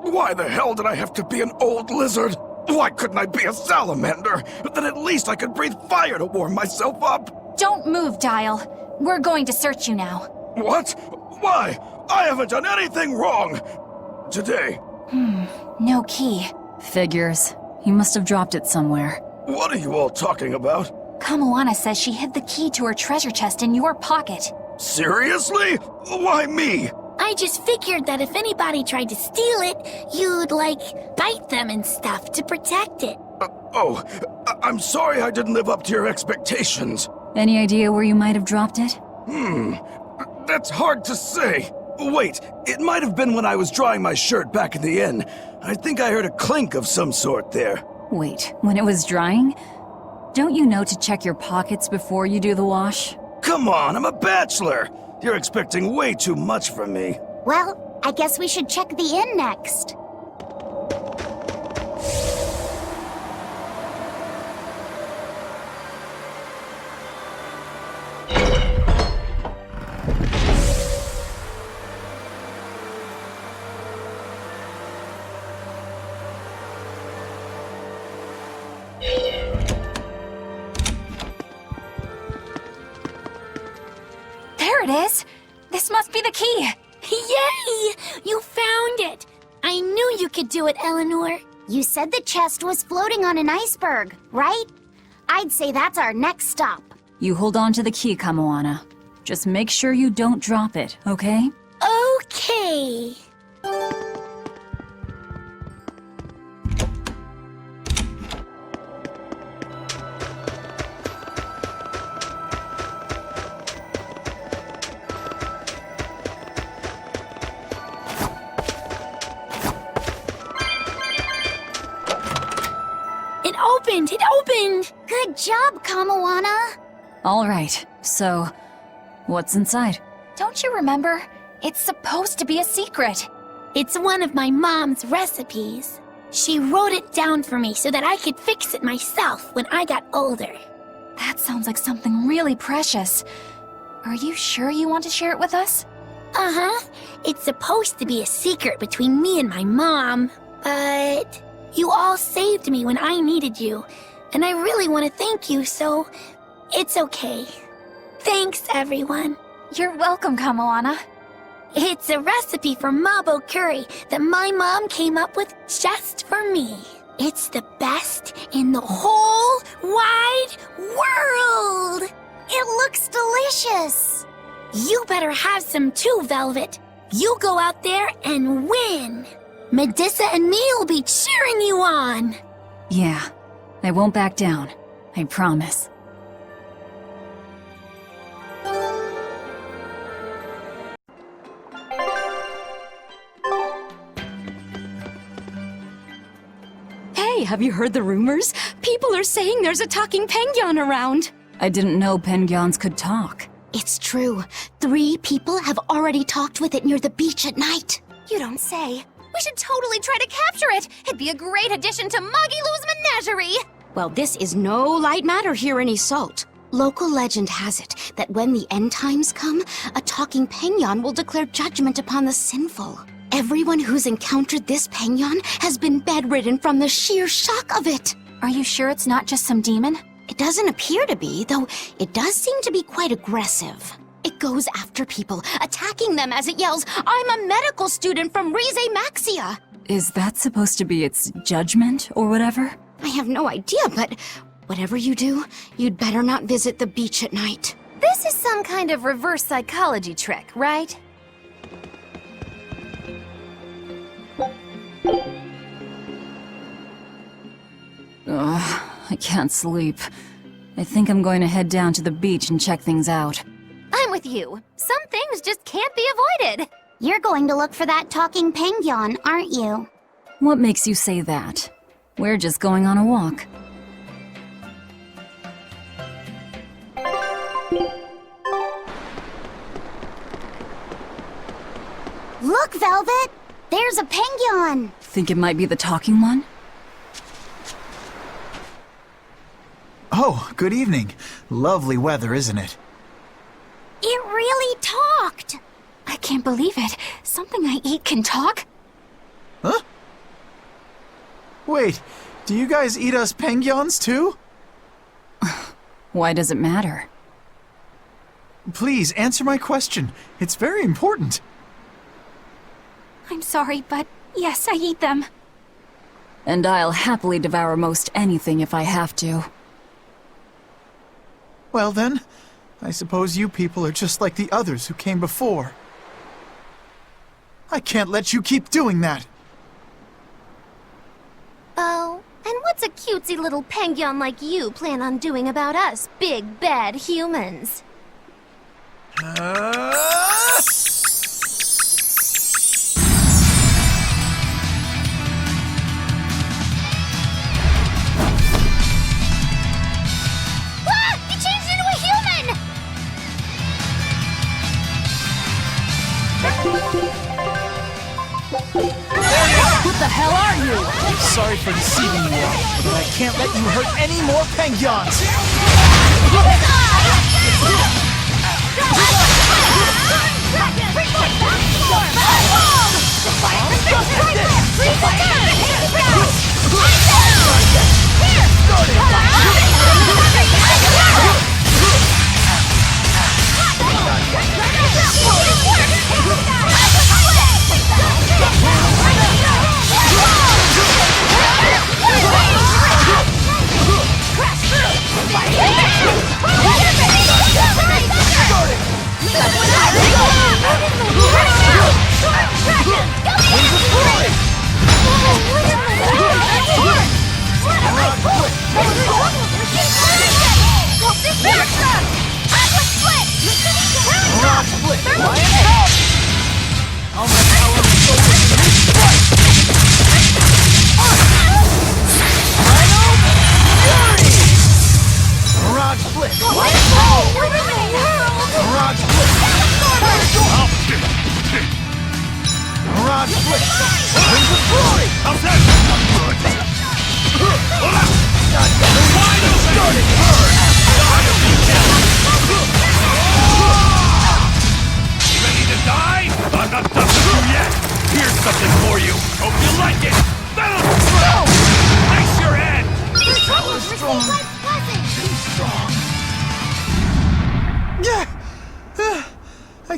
Why the hell did I have to be an old lizard? Why couldn't I be a salamander? Then at least I could breathe fire to warm myself up. Don't move, Dial. We're going to search you now. What? Why? I haven't done anything wrong. Today. No key. Figures. He must have dropped it somewhere. What are you all talking about? Kamoana says she hid the key to her treasure chest in your pocket. Seriously? Why me? I just figured that if anybody tried to steal it, you'd, bite them and stuff to protect it. I'm sorry I didn't live up to your expectations. Any idea where you might have dropped it? That's hard to say. Wait, it might have been when I was drying my shirt back in the inn. I think I heard a clink of some sort there. Wait, when it was drying? Don't you know to check your pockets before you do the wash? Come on, I'm a bachelor. You're expecting way too much from me. Well, I guess we should check the inn next. There it is! This must be the key! Yay! You found it! I knew you could do it, Eleanor. You said the chest was floating on an iceberg, right? I'd say that's our next stop. You hold on to the key, Kamoana. Just make sure you don't drop it, okay? Okay. It opened! Good job, Kamoana! All right, so what's inside? Don't you remember? It's supposed to be a secret. It's one of my mom's recipes. She wrote it down for me so that I could fix it myself when I got older. That sounds like something really precious. Are you sure you want to share it with us? Uh-huh. It's supposed to be a secret between me and my mom, but You all saved me when I needed you, and I really want to thank you, so it's okay. Thanks, everyone. You're welcome, Kamoana. It's a recipe for mabo curry that my mom came up with just for me. It's the best in the whole wide world! It looks delicious! You better have some too, Velvet. You go out there and win! Medusa and me will be cheering you on! Yeah, I won't back down. I promise. Hey, have you heard the rumors? People are saying there's a talking penguin around. I didn't know penguins could talk. It's true. 3 people have already talked with it near the beach at night. You don't say. We should totally try to capture it. It'd be a great addition to Magilou's menagerie. Well, this is no light matter here in Isolt. Local legend has it that when the end times come, a talking penguin will declare judgment upon the sinful. Everyone who's encountered this penguin has been bedridden from the sheer shock of it. Are you sure it's not just some demon? It doesn't appear to be, though it does seem to be quite aggressive. It goes after people, attacking them as it yells, "I'm a medical student from Rize Maxia!" Is that supposed to be its judgment or whatever? I have no idea, but whatever you do, you'd better not visit the beach at night. This is some kind of reverse psychology trick, right? Ugh, I can't sleep. I think I'm going to head down to the beach and check things out. I'm with you. Some things just can't be avoided. You're going to look for that talking penguin, aren't you? What makes you say that? We're just going on a walk. Look, Velvet! There's a penguin! Think it might be the talking one? Oh, good evening. Lovely weather, isn't it? It really talked! I can't believe it. Something I eat can talk? Huh? Wait, do you guys eat us penguins too? Why does it matter? Please, answer my question. It's very important. I'm sorry, but yes, I eat them. And I'll happily devour most anything if I have to. Well then, I suppose you people are just like the others who came before. I can't let you keep doing that. Oh, and what's a cutesy little penguin like you plan on doing about us, big bad humans? What the hell are you? Sorry for deceiving you all, but I can't let you hurt any more penguins! Ready to die? I'm not done with you yet! Here's something for you! Hope you like it! That'll...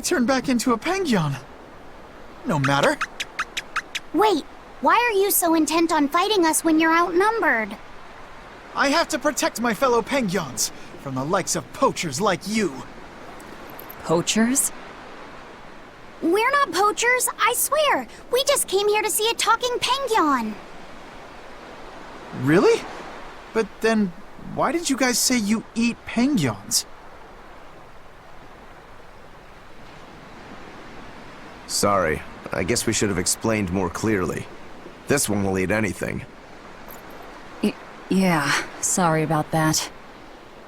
turned back into a penguin. No matter. Wait, why are you so intent on fighting us when you're outnumbered? I have to protect my fellow penguins from the likes of poachers like you. Poachers? We're not poachers, I swear. We just came here to see a talking penguin. Really? But then, why did you guys say you eat penguins? Sorry, I guess we should have explained more clearly. This one will eat anything. Yeah, sorry about that.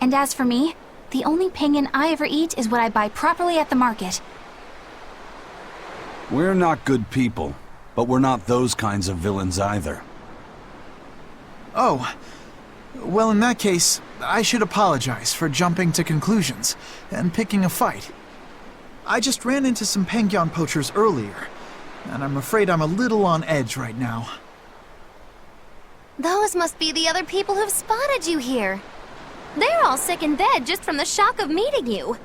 And as for me, the only penguin I ever eat is what I buy properly at the market. We're not good people, but we're not those kinds of villains either. Oh, well in that case, I should apologize for jumping to conclusions and picking a fight. I just ran into some penguin poachers earlier, and I'm afraid I'm a little on edge right now. Those must be the other people who've spotted you here. They're all sick in bed just from the shock of meeting you.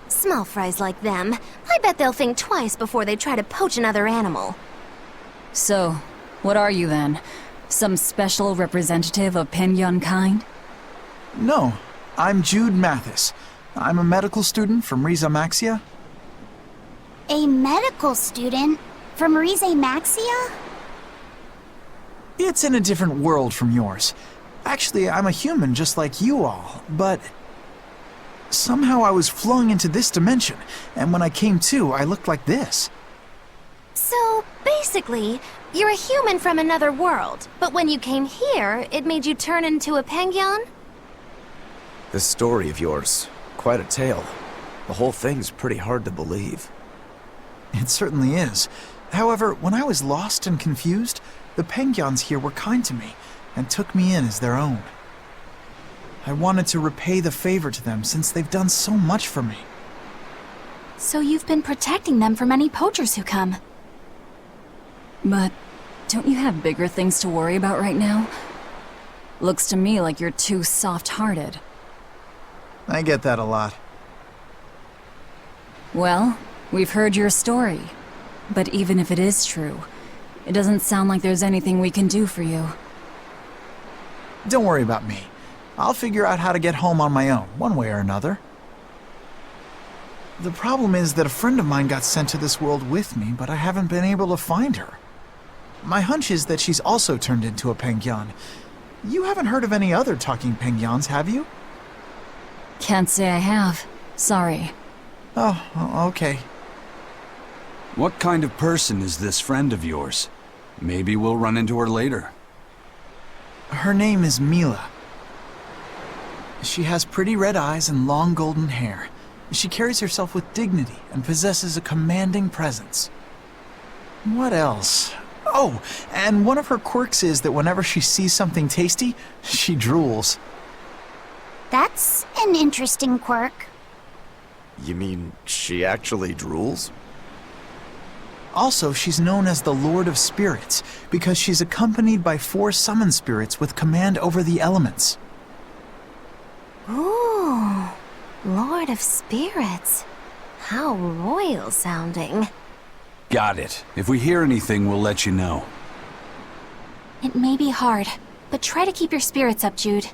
Small fries like them, I bet they'll think twice before they try to poach another animal. So, what are you then? Some special representative of penguin kind? No, I'm Jude Mathis. I'm a medical student from Riza Maxia. A medical student from Rize Maxia? It's in a different world from yours. Actually, I'm a human just like you all, but somehow I was flung into this dimension, and when I came to, I looked like this. So, basically, you're a human from another world, but when you came here, it made you turn into a penguin? This story of yours, quite a tale. The whole thing's pretty hard to believe. It certainly is. However, when I was lost and confused, the penguins here were kind to me and took me in as their own. I wanted to repay the favor to them since they've done so much for me. So you've been protecting them from any poachers who come. But don't you have bigger things to worry about right now? Looks to me like you're too soft-hearted. I get that a lot. Well, we've heard your story. But even if it is true, it doesn't sound like there's anything we can do for you. Don't worry about me. I'll figure out how to get home on my own, one way or another. The problem is that a friend of mine got sent to this world with me, but I haven't been able to find her. My hunch is that she's also turned into a penguin. You haven't heard of any other talking penguins, have you? Can't say I have. Sorry. Oh, okay. What kind of person is this friend of yours? Maybe we'll run into her later. Her name is Mila. She has pretty red eyes and long golden hair. She carries herself with dignity and possesses a commanding presence. What else? Oh, and one of her quirks is that whenever she sees something tasty, she drools. That's an interesting quirk. You mean she actually drools? Also, she's known as the Lord of Spirits because she's accompanied by 4 summon spirits with command over the elements. Ooh, Lord of Spirits. How royal sounding. Got it. If we hear anything, we'll let you know. It may be hard, but try to keep your spirits up, Jude.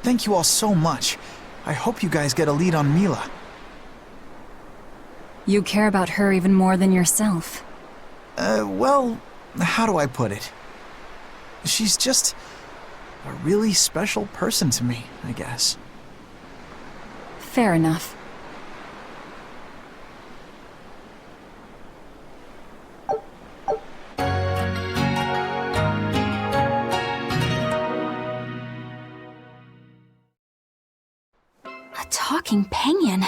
Thank you all so much. I hope you guys get a lead on Mila. You care about her even more than yourself. Well, how do I put it? She's just a really special person to me, I guess. Fair enough. A talking penguin?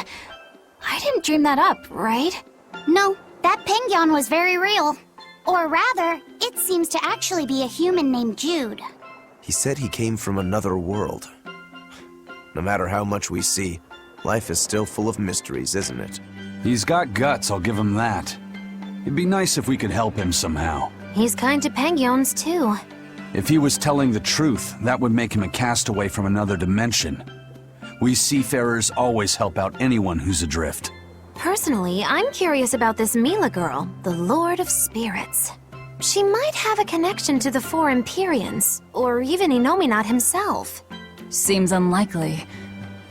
I didn't dream that up, right? No, that penguin was very real. Or rather, it seems to actually be a human named Jude. He said he came from another world. No matter how much we see, life is still full of mysteries, isn't it? He's got guts, I'll give him that. It'd be nice if we could help him somehow. He's kind to penguins, too. If he was telling the truth, that would make him a castaway from another dimension. We seafarers always help out anyone who's adrift. Personally, I'm curious about this Mila girl, the Lord of Spirits. She might have a connection to the Four Empyreans, or even Inominat himself. Seems unlikely,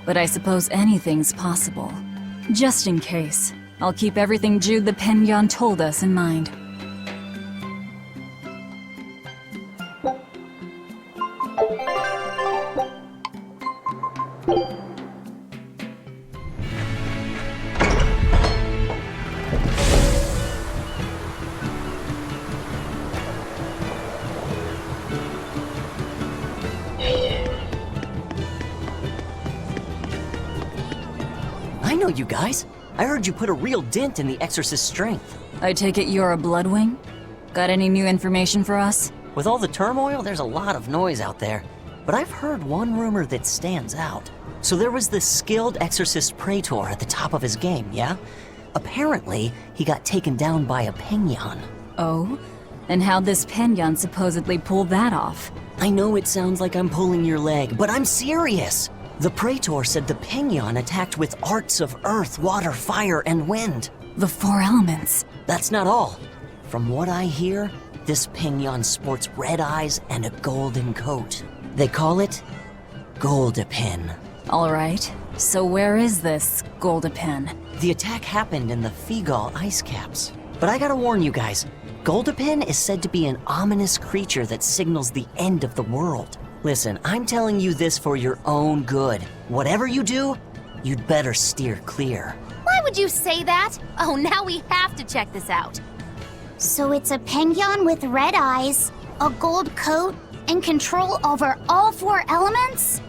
but I suppose anything's possible. Just in case, I'll keep everything Jude the Penyon told us in mind. I know you guys. I heard you put a real dent in the Exorcist's strength. I take it you're a Bloodwing? Got any new information for us? With all the turmoil, there's a lot of noise out there. But I've heard one rumor that stands out. So there was this skilled Exorcist Praetor at the top of his game, yeah? Apparently, he got taken down by a Penyon. Oh? And how'd this Penyon supposedly pull that off? I know it sounds like I'm pulling your leg, but I'm serious! The Praetor said the Penyon attacked with arts of earth, water, fire, and wind. The four elements. That's not all. From what I hear, this Penyon sports red eyes and a golden coat. They call it Goldepin. Alright, so where is this Goldepin? The attack happened in the Figal ice caps. But I gotta warn you guys, Goldepin is said to be an ominous creature that signals the end of the world. Listen, I'm telling you this for your own good. Whatever you do, you'd better steer clear. Why would you say that? Oh, now we have to check this out. So it's a penguin with red eyes, a gold coat, and control over all four elements?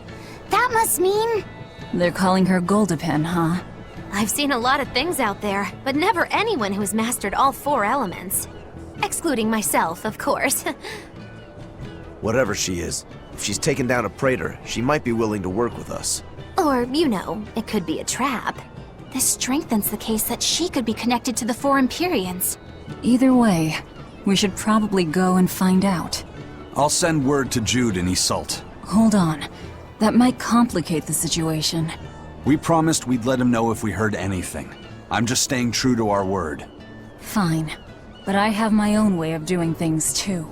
That must mean... They're calling her Goldepin, huh? I've seen a lot of things out there, but never anyone who's mastered all four elements. Excluding myself, of course. Whatever she is, if she's taken down a Praetor, she might be willing to work with us. Or, you know, it could be a trap. This strengthens the case that she could be connected to the Four Empyreans. Either way, we should probably go and find out. I'll send word to Jude and Iseult. Hold on. That might complicate the situation. We promised we'd let him know if we heard anything. I'm just staying true to our word. Fine. But I have my own way of doing things, too.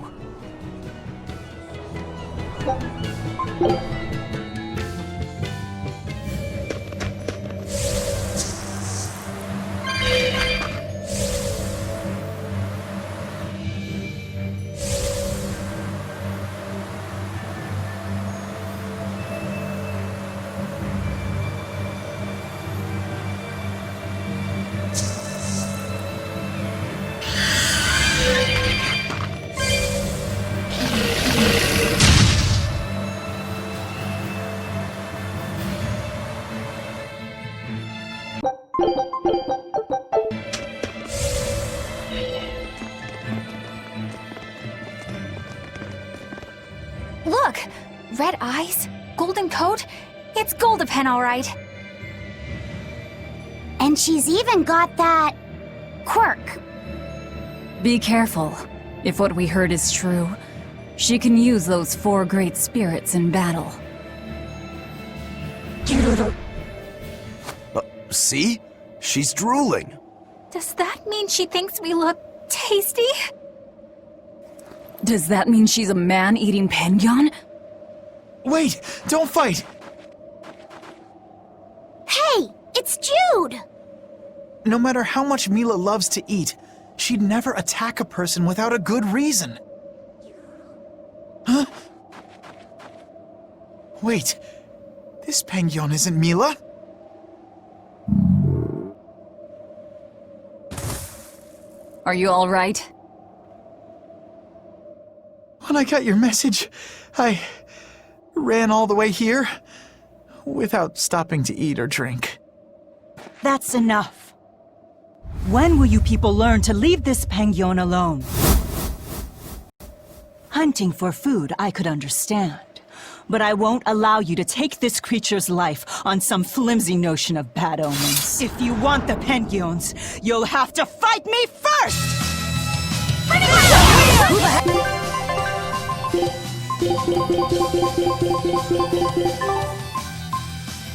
Look! Red eyes, golden coat. It's Goldepin, all right. And she's even got that... quirk. Be careful. If what we heard is true, she can use those four great spirits in battle. See? She's drooling. Does that mean she thinks we look tasty? Does that mean she's a man-eating penguin? Wait! Don't fight! Hey! It's Jude! No matter how much Mila loves to eat, she'd never attack a person without a good reason. Huh? Wait. This penguin isn't Mila? Are you all right? When I got your message, I ran all the way here without stopping to eat or drink. That's enough. When will you people learn to leave this penguin alone? Hunting for food, I could understand. But I won't allow you to take this creature's life on some flimsy notion of bad omens. If you want the penguins, you'll have to fight me first!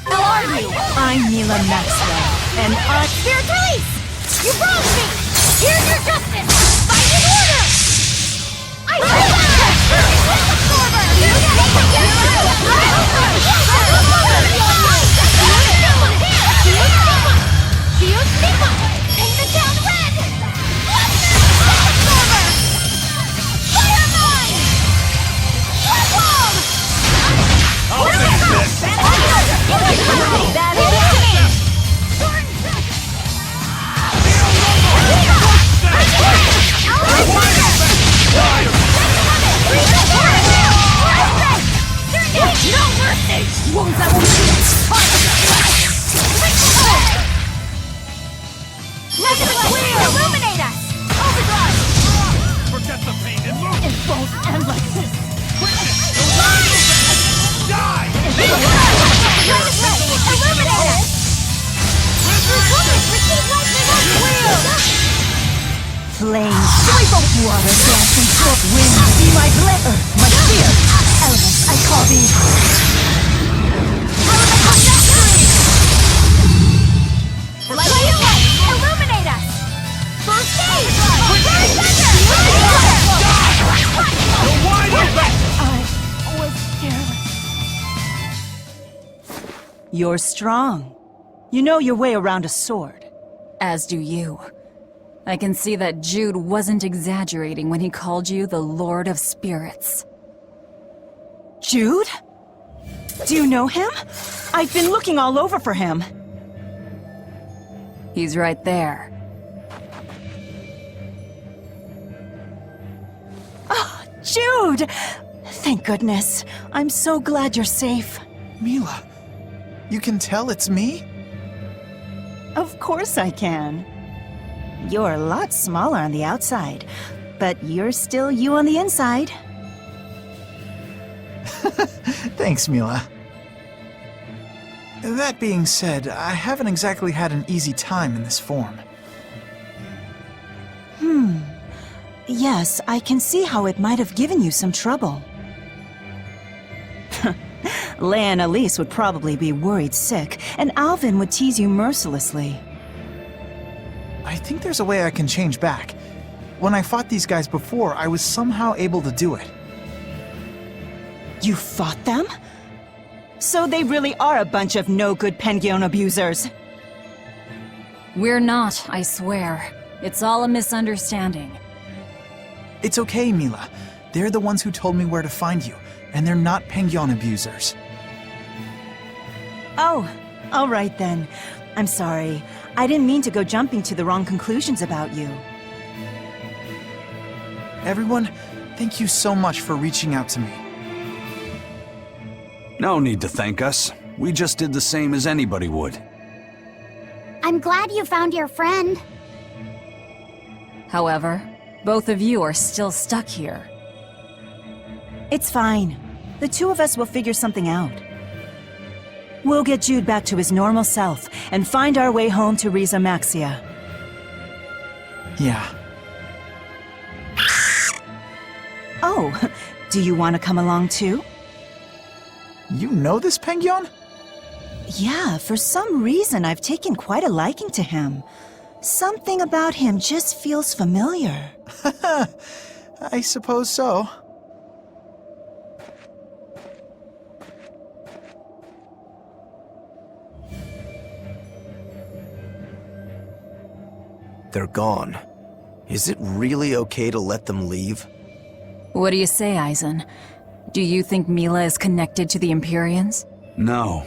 How are you? I'm Mila Maxwell, And Spiritualize! You wronged me! Here's your justice! Fight in order! I heard that! Paint the town red! Fireball! I'll finish this! That is me! No mercy! Wounds that will Illuminate us! Overdrive! Forget the pain and move! It won't end like this! Die! Illuminate us! Receive lightning on wheel! flames, water dancing forth wind, be my glitter, my fear, elements I call thee. Illuminate us! First stage! You're wide open! I was careless. You're strong. You know your way around a sword. As do you. I can see that Jude wasn't exaggerating when he called you the Lord of Spirits. Jude? Do you know him? I've been looking all over for him. He's right there. Oh, Jude! Thank goodness. I'm so glad you're safe. Mila, you can tell it's me? Of course I can. You're a lot smaller on the outside, but you're still you on the inside. Thanks, Mila. That being said, I haven't exactly had an easy time in this form. Yes, I can see how it might have given you some trouble. Leia and Elise would probably be worried sick, and Alvin would tease you mercilessly. I think there's a way I can change back. When I fought these guys before, I was somehow able to do it. You fought them? So they really are a bunch of no-good Penguin abusers. We're not, I swear. It's all a misunderstanding. It's okay, Mila. They're the ones who told me where to find you, and they're not Penguin abusers. Oh, all right then. I'm sorry. I didn't mean to go jumping to the wrong conclusions about you. Everyone, thank you so much for reaching out to me. No need to thank us. We just did the same as anybody would. I'm glad you found your friend. However, both of you are still stuck here. It's fine. The two of us will figure something out. We'll get Jude back to his normal self and find our way home to Riza Maxia. Yeah. Oh, do you want to come along too? You know this Penguin? Yeah, for some reason I've taken quite a liking to him. Something about him just feels familiar. I suppose so. They're gone. Is it really okay to let them leave? What do you say, Eisen? Do you think Mila is connected to the Empyreans? No.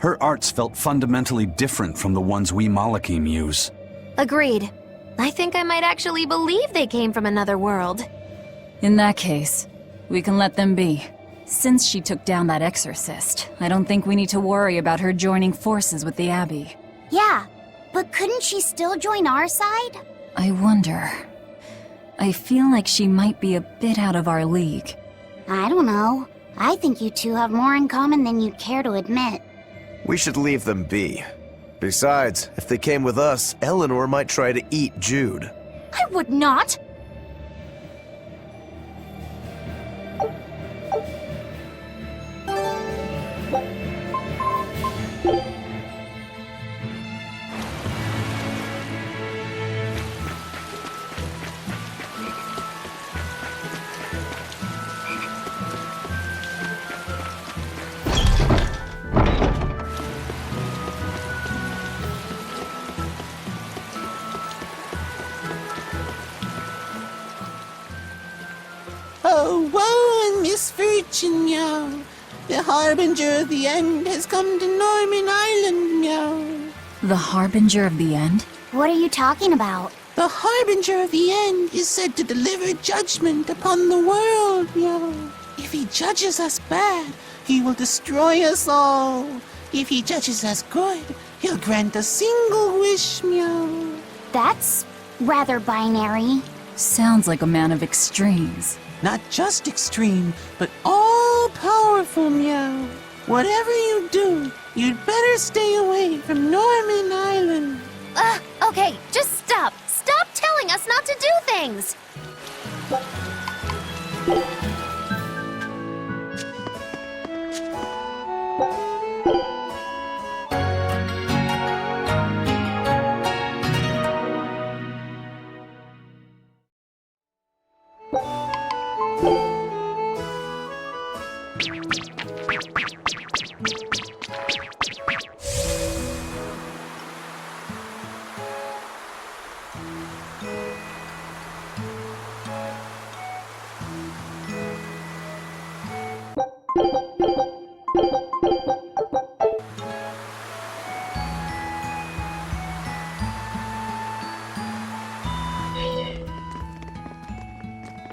Her arts felt fundamentally different from the ones we Malakim use. Agreed. I think I might actually believe they came from another world. In that case, we can let them be. Since she took down that exorcist, I don't think we need to worry about her joining forces with the Abbey. Yeah, but couldn't she still join our side? I wonder. I feel like she might be a bit out of our league. I don't know. I think you two have more in common than you'd care to admit. We should leave them be. Besides, if they came with us, Eleanor might try to eat Jude. I would not! The Harbinger of the End has come to Norman Island, meow. The Harbinger of the End? What are you talking about? The Harbinger of the End is said to deliver judgment upon the world, meow. If he judges us bad, he will destroy us all. If he judges us good, he'll grant a single wish, meow. That's rather binary. Sounds like a man of extremes. Not just extreme, but all-powerful, meow. Whatever you do, you'd better stay away from Norman Island. Okay, just stop. Stop telling us not to do things!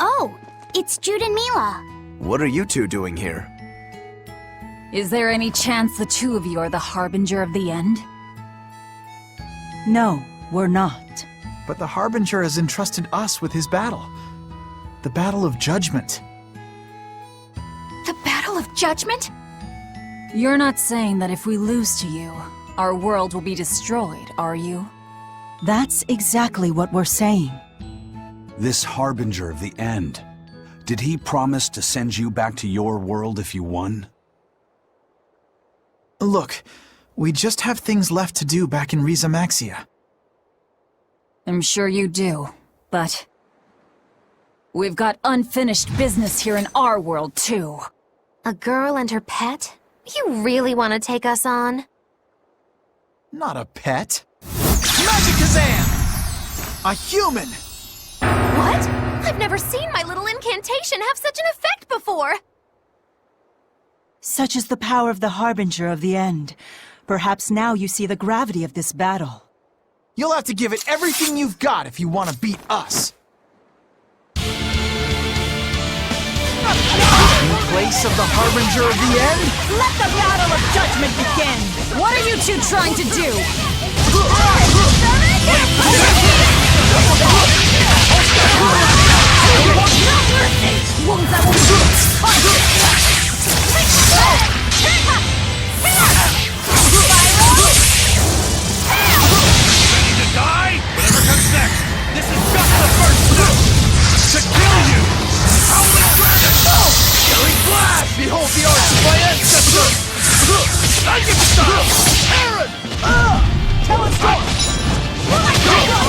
Oh, it's Jude and Mila. What are you two doing here? Is there any chance the two of you are the Harbinger of the End? No, we're not. But the Harbinger has entrusted us with his battle. The Battle of Judgment. The Battle of Judgment? You're not saying that if we lose to you, our world will be destroyed, are you? That's exactly what we're saying. This Harbinger of the End, did he promise to send you back to your world if you won? Look, we just have things left to do back in Rizamaxia. I'm sure you do, but we've got unfinished business here in our world, too. A girl and her pet? You really want to take us on? Not a pet. Magikazam! A human! What? I've never seen my little incantation have such an effect before! Such is the power of the Harbinger of the End. Perhaps now you see the gravity of this battle. You'll have to give it everything you've got if you want to beat us. In place of the Harbinger of the End? Let the battle of judgment begin! What are you two trying to do? Die? Whatever comes next. This is just the first step. To kill you. Howling dragon. Killing blast. Behold the arts of my ancestors. Onion style. Aaron. Telescope. Wide open.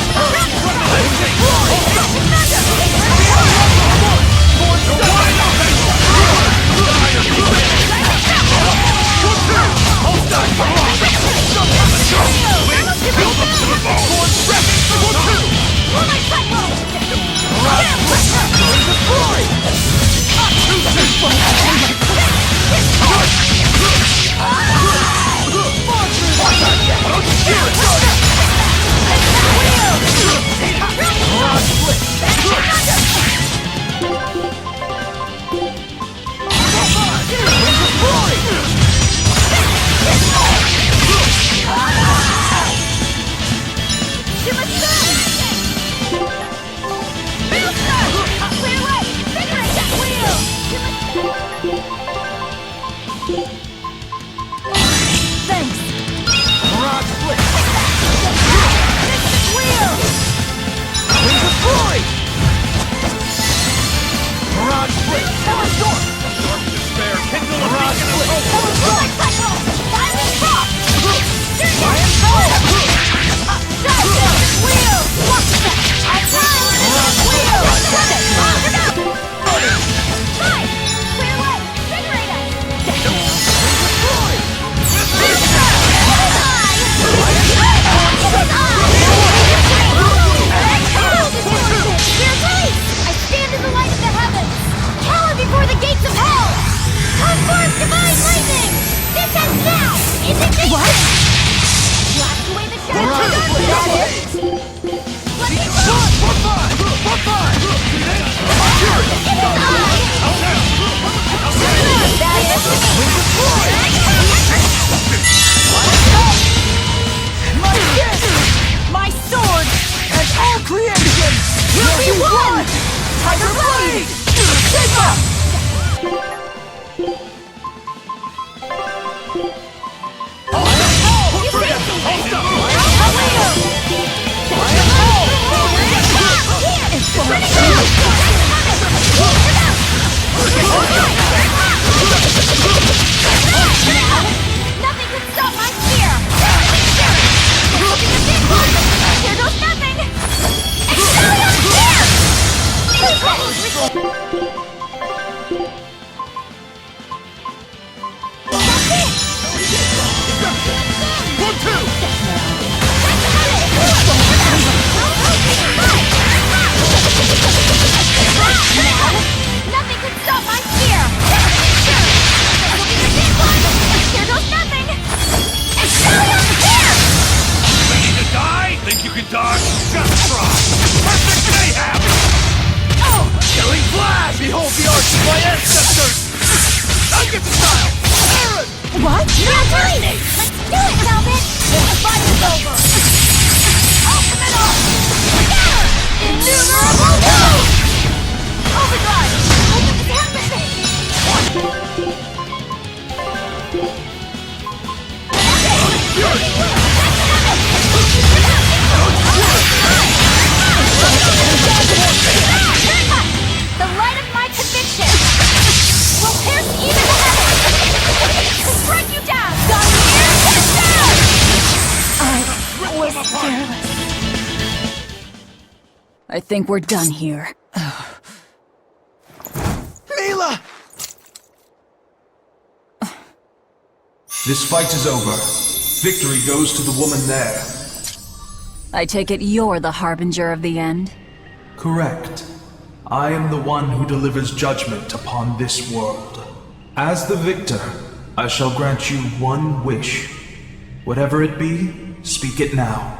What? Blast away the shadows! Let me go! My fist! My sword! And all creation will be one! Tiger Blade! Sigma! Nothing can stop my spear! Here goes nothing! Nothing can stop my spear! Here goes nothing! Ready to die? Think you can dodge? Just try! Perfect mayhem! Oh! Killing flash! Behold the arch of my ancestors! I'll get the style! Aaron! What? Let's do it, Velvet! The fight is over! Ultimate arc! Innumerable wounds! Overdrive! Open the The light of my conviction will pierce even the heavens to strike you down! Got here, hit down! I was careless. I think we're done here. Mila! This fight is over. Victory goes to the woman there. I take it you're the harbinger of the end? Correct. I am the one who delivers judgment upon this world. As the victor, I shall grant you one wish. Whatever it be, speak it now.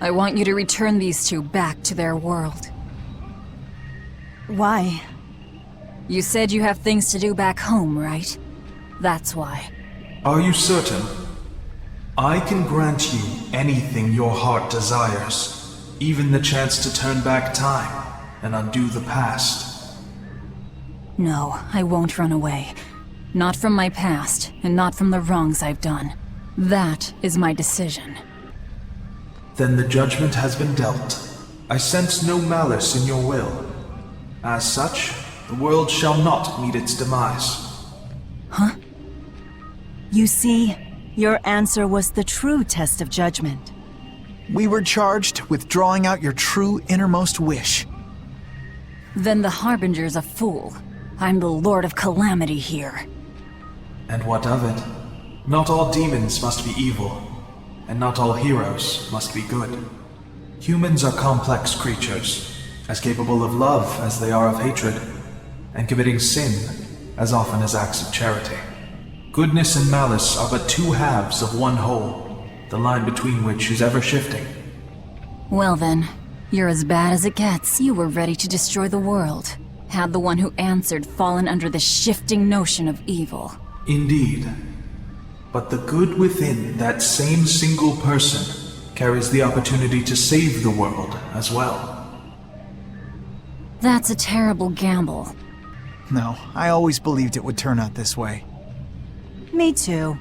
I want you to return these two back to their world. Why? You said you have things to do back home, right? That's why. Are you certain? I can grant you anything your heart desires, even the chance to turn back time and undo the past. No, I won't run away. Not from my past, and not from the wrongs I've done. That is my decision. Then the judgment has been dealt. I sense no malice in your will. As such, the world shall not meet its demise. Huh? You see, your answer was the true test of judgment. We were charged with drawing out your true innermost wish. Then the Harbinger's a fool. I'm the Lord of Calamity here. And what of it? Not all demons must be evil, and not all heroes must be good. Humans are complex creatures, as capable of love as they are of hatred, and committing sin as often as acts of charity. Goodness and malice are but two halves of one whole, the line between which is ever shifting. Well then, you're as bad as it gets. You were ready to destroy the world. Had the one who answered fallen under the shifting notion of evil. Indeed. But the good within that same single person carries the opportunity to save the world as well. That's a terrible gamble. No, I always believed it would turn out this way. Me too.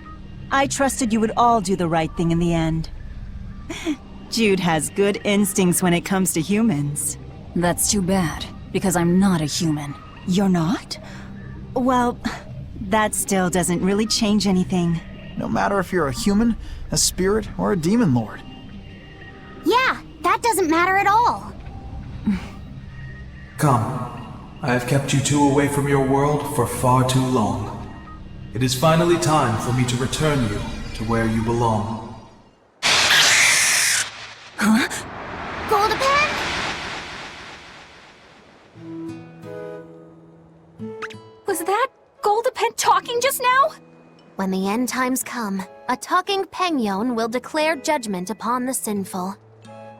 I trusted you would all do the right thing in the end. Jude has good instincts when it comes to humans. That's too bad, because I'm not a human. You're not? Well, that still doesn't really change anything. No matter if you're a human, a spirit, or a demon lord. Yeah, that doesn't matter at all. Come, I have kept you two away from your world for far too long. It is finally time for me to return you to where you belong. Huh? Golden Was that Golden talking just now? When the end times come, a talking penguin will declare judgment upon the sinful.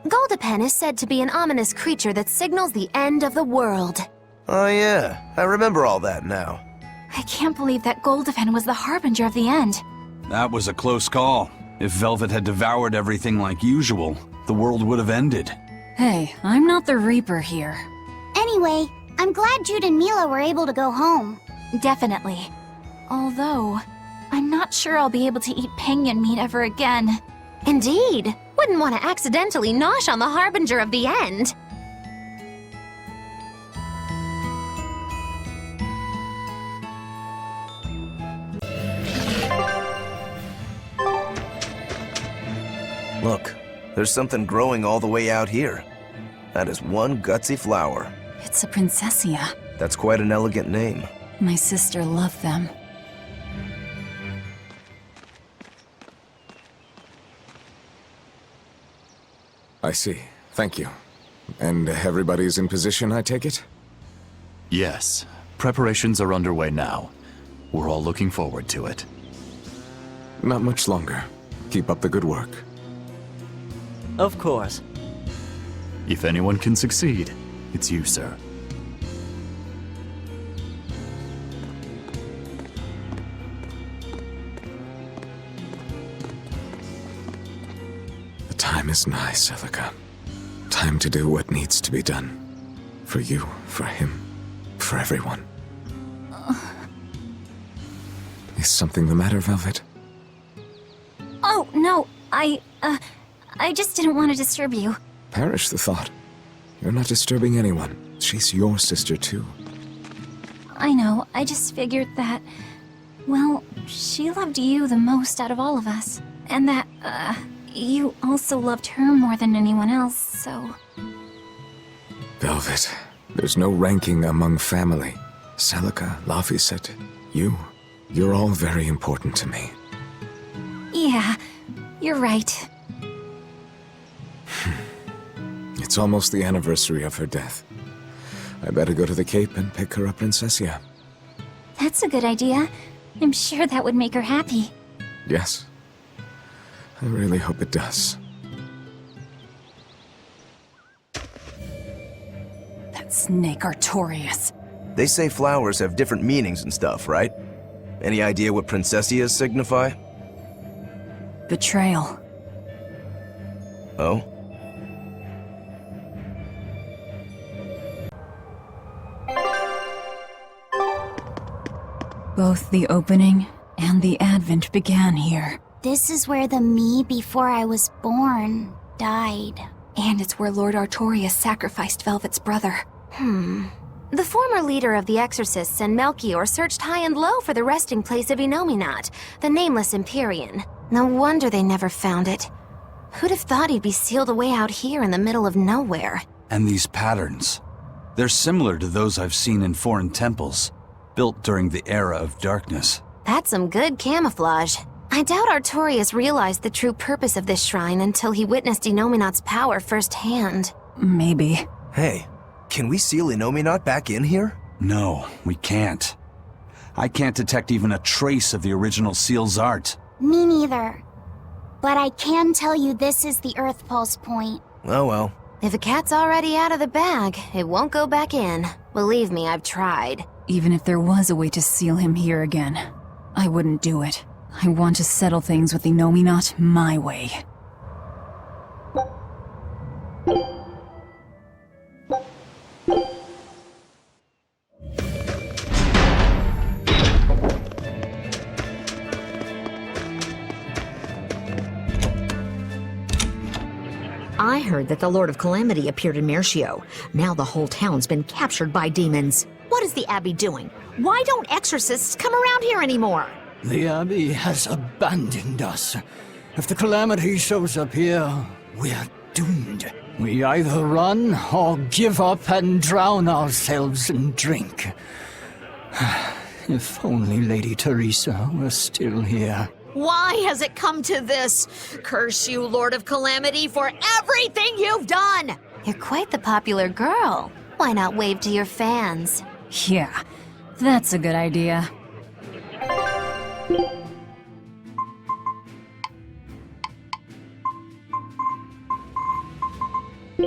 Goldapen is said to be an ominous creature that signals the end of the world. Oh yeah, I remember all that now. I can't believe that Goldapen was the harbinger of the end. That was a close call. If Velvet had devoured everything like usual, the world would have ended. Hey, I'm not the Reaper here. Anyway, I'm glad Jude and Mila were able to go home. Definitely. Although, I'm not sure I'll be able to eat penguin meat ever again. Indeed. Wouldn't want to accidentally nosh on the harbinger of the end. Look, there's something growing all the way out here. That is one gutsy flower. It's a princessia. That's quite an elegant name. My sister loved them. I see. Thank you. And everybody's in position, I take it? Yes. Preparations are underway now. We're all looking forward to it. Not much longer. Keep up the good work. Of course. If anyone can succeed, it's you, sir. The time is nigh, Celica. Time to do what needs to be done. For you, for him, for everyone. Is something the matter, Velvet? Oh, no, I just didn't want to disturb you. Perish the thought. You're not disturbing anyone. She's your sister, too. I know, I just figured that, well, she loved you the most out of all of us. And that, you also loved her more than anyone else, so... Velvet, there's no ranking among family. Celica, Laphicet, you're all very important to me. Yeah, you're right. It's almost the anniversary of her death. I better go to the Cape and pick her a princessia. That's a good idea. I'm sure that would make her happy. Yes. I really hope it does. That snake Artorias. They say flowers have different meanings and stuff, right? Any idea what princessias signify? Betrayal. Oh? Both the opening and the advent began here. This is where the me before I was born died. And it's where Lord Artorias sacrificed Velvet's brother. The former leader of the Exorcists and Melchior searched high and low for the resting place of Inominat, the nameless Empyrean. No wonder they never found it. Who'd have thought he'd be sealed away out here in the middle of nowhere? And these patterns. They're similar to those I've seen in foreign temples, built during the era of darkness. That's some good camouflage. I doubt Artorias realized the true purpose of this shrine until he witnessed Inominat's power firsthand. Maybe. Hey, can we seal Inominat back in here? No, we can't. I can't detect even a trace of the original seal's art. Me neither. But I can tell you this is the Earth Pulse point. Oh well. If a cat's already out of the bag, it won't go back in. Believe me, I've tried. Even if there was a way to seal him here again, I wouldn't do it. I want to settle things with Inominat my way. I heard that the Lord of Calamity appeared in Mercio. Now the whole town's been captured by demons. What is the Abbey doing? Why don't exorcists come around here anymore? The Abbey has abandoned us. If the Calamity shows up here, we're doomed. We either run or give up and drown ourselves in drink. If only Lady Teresa were still here. Why has it come to this? Curse you, Lord of Calamity, for everything you've done! You're quite the popular girl. Why not wave to your fans? Yeah, that's a good idea. I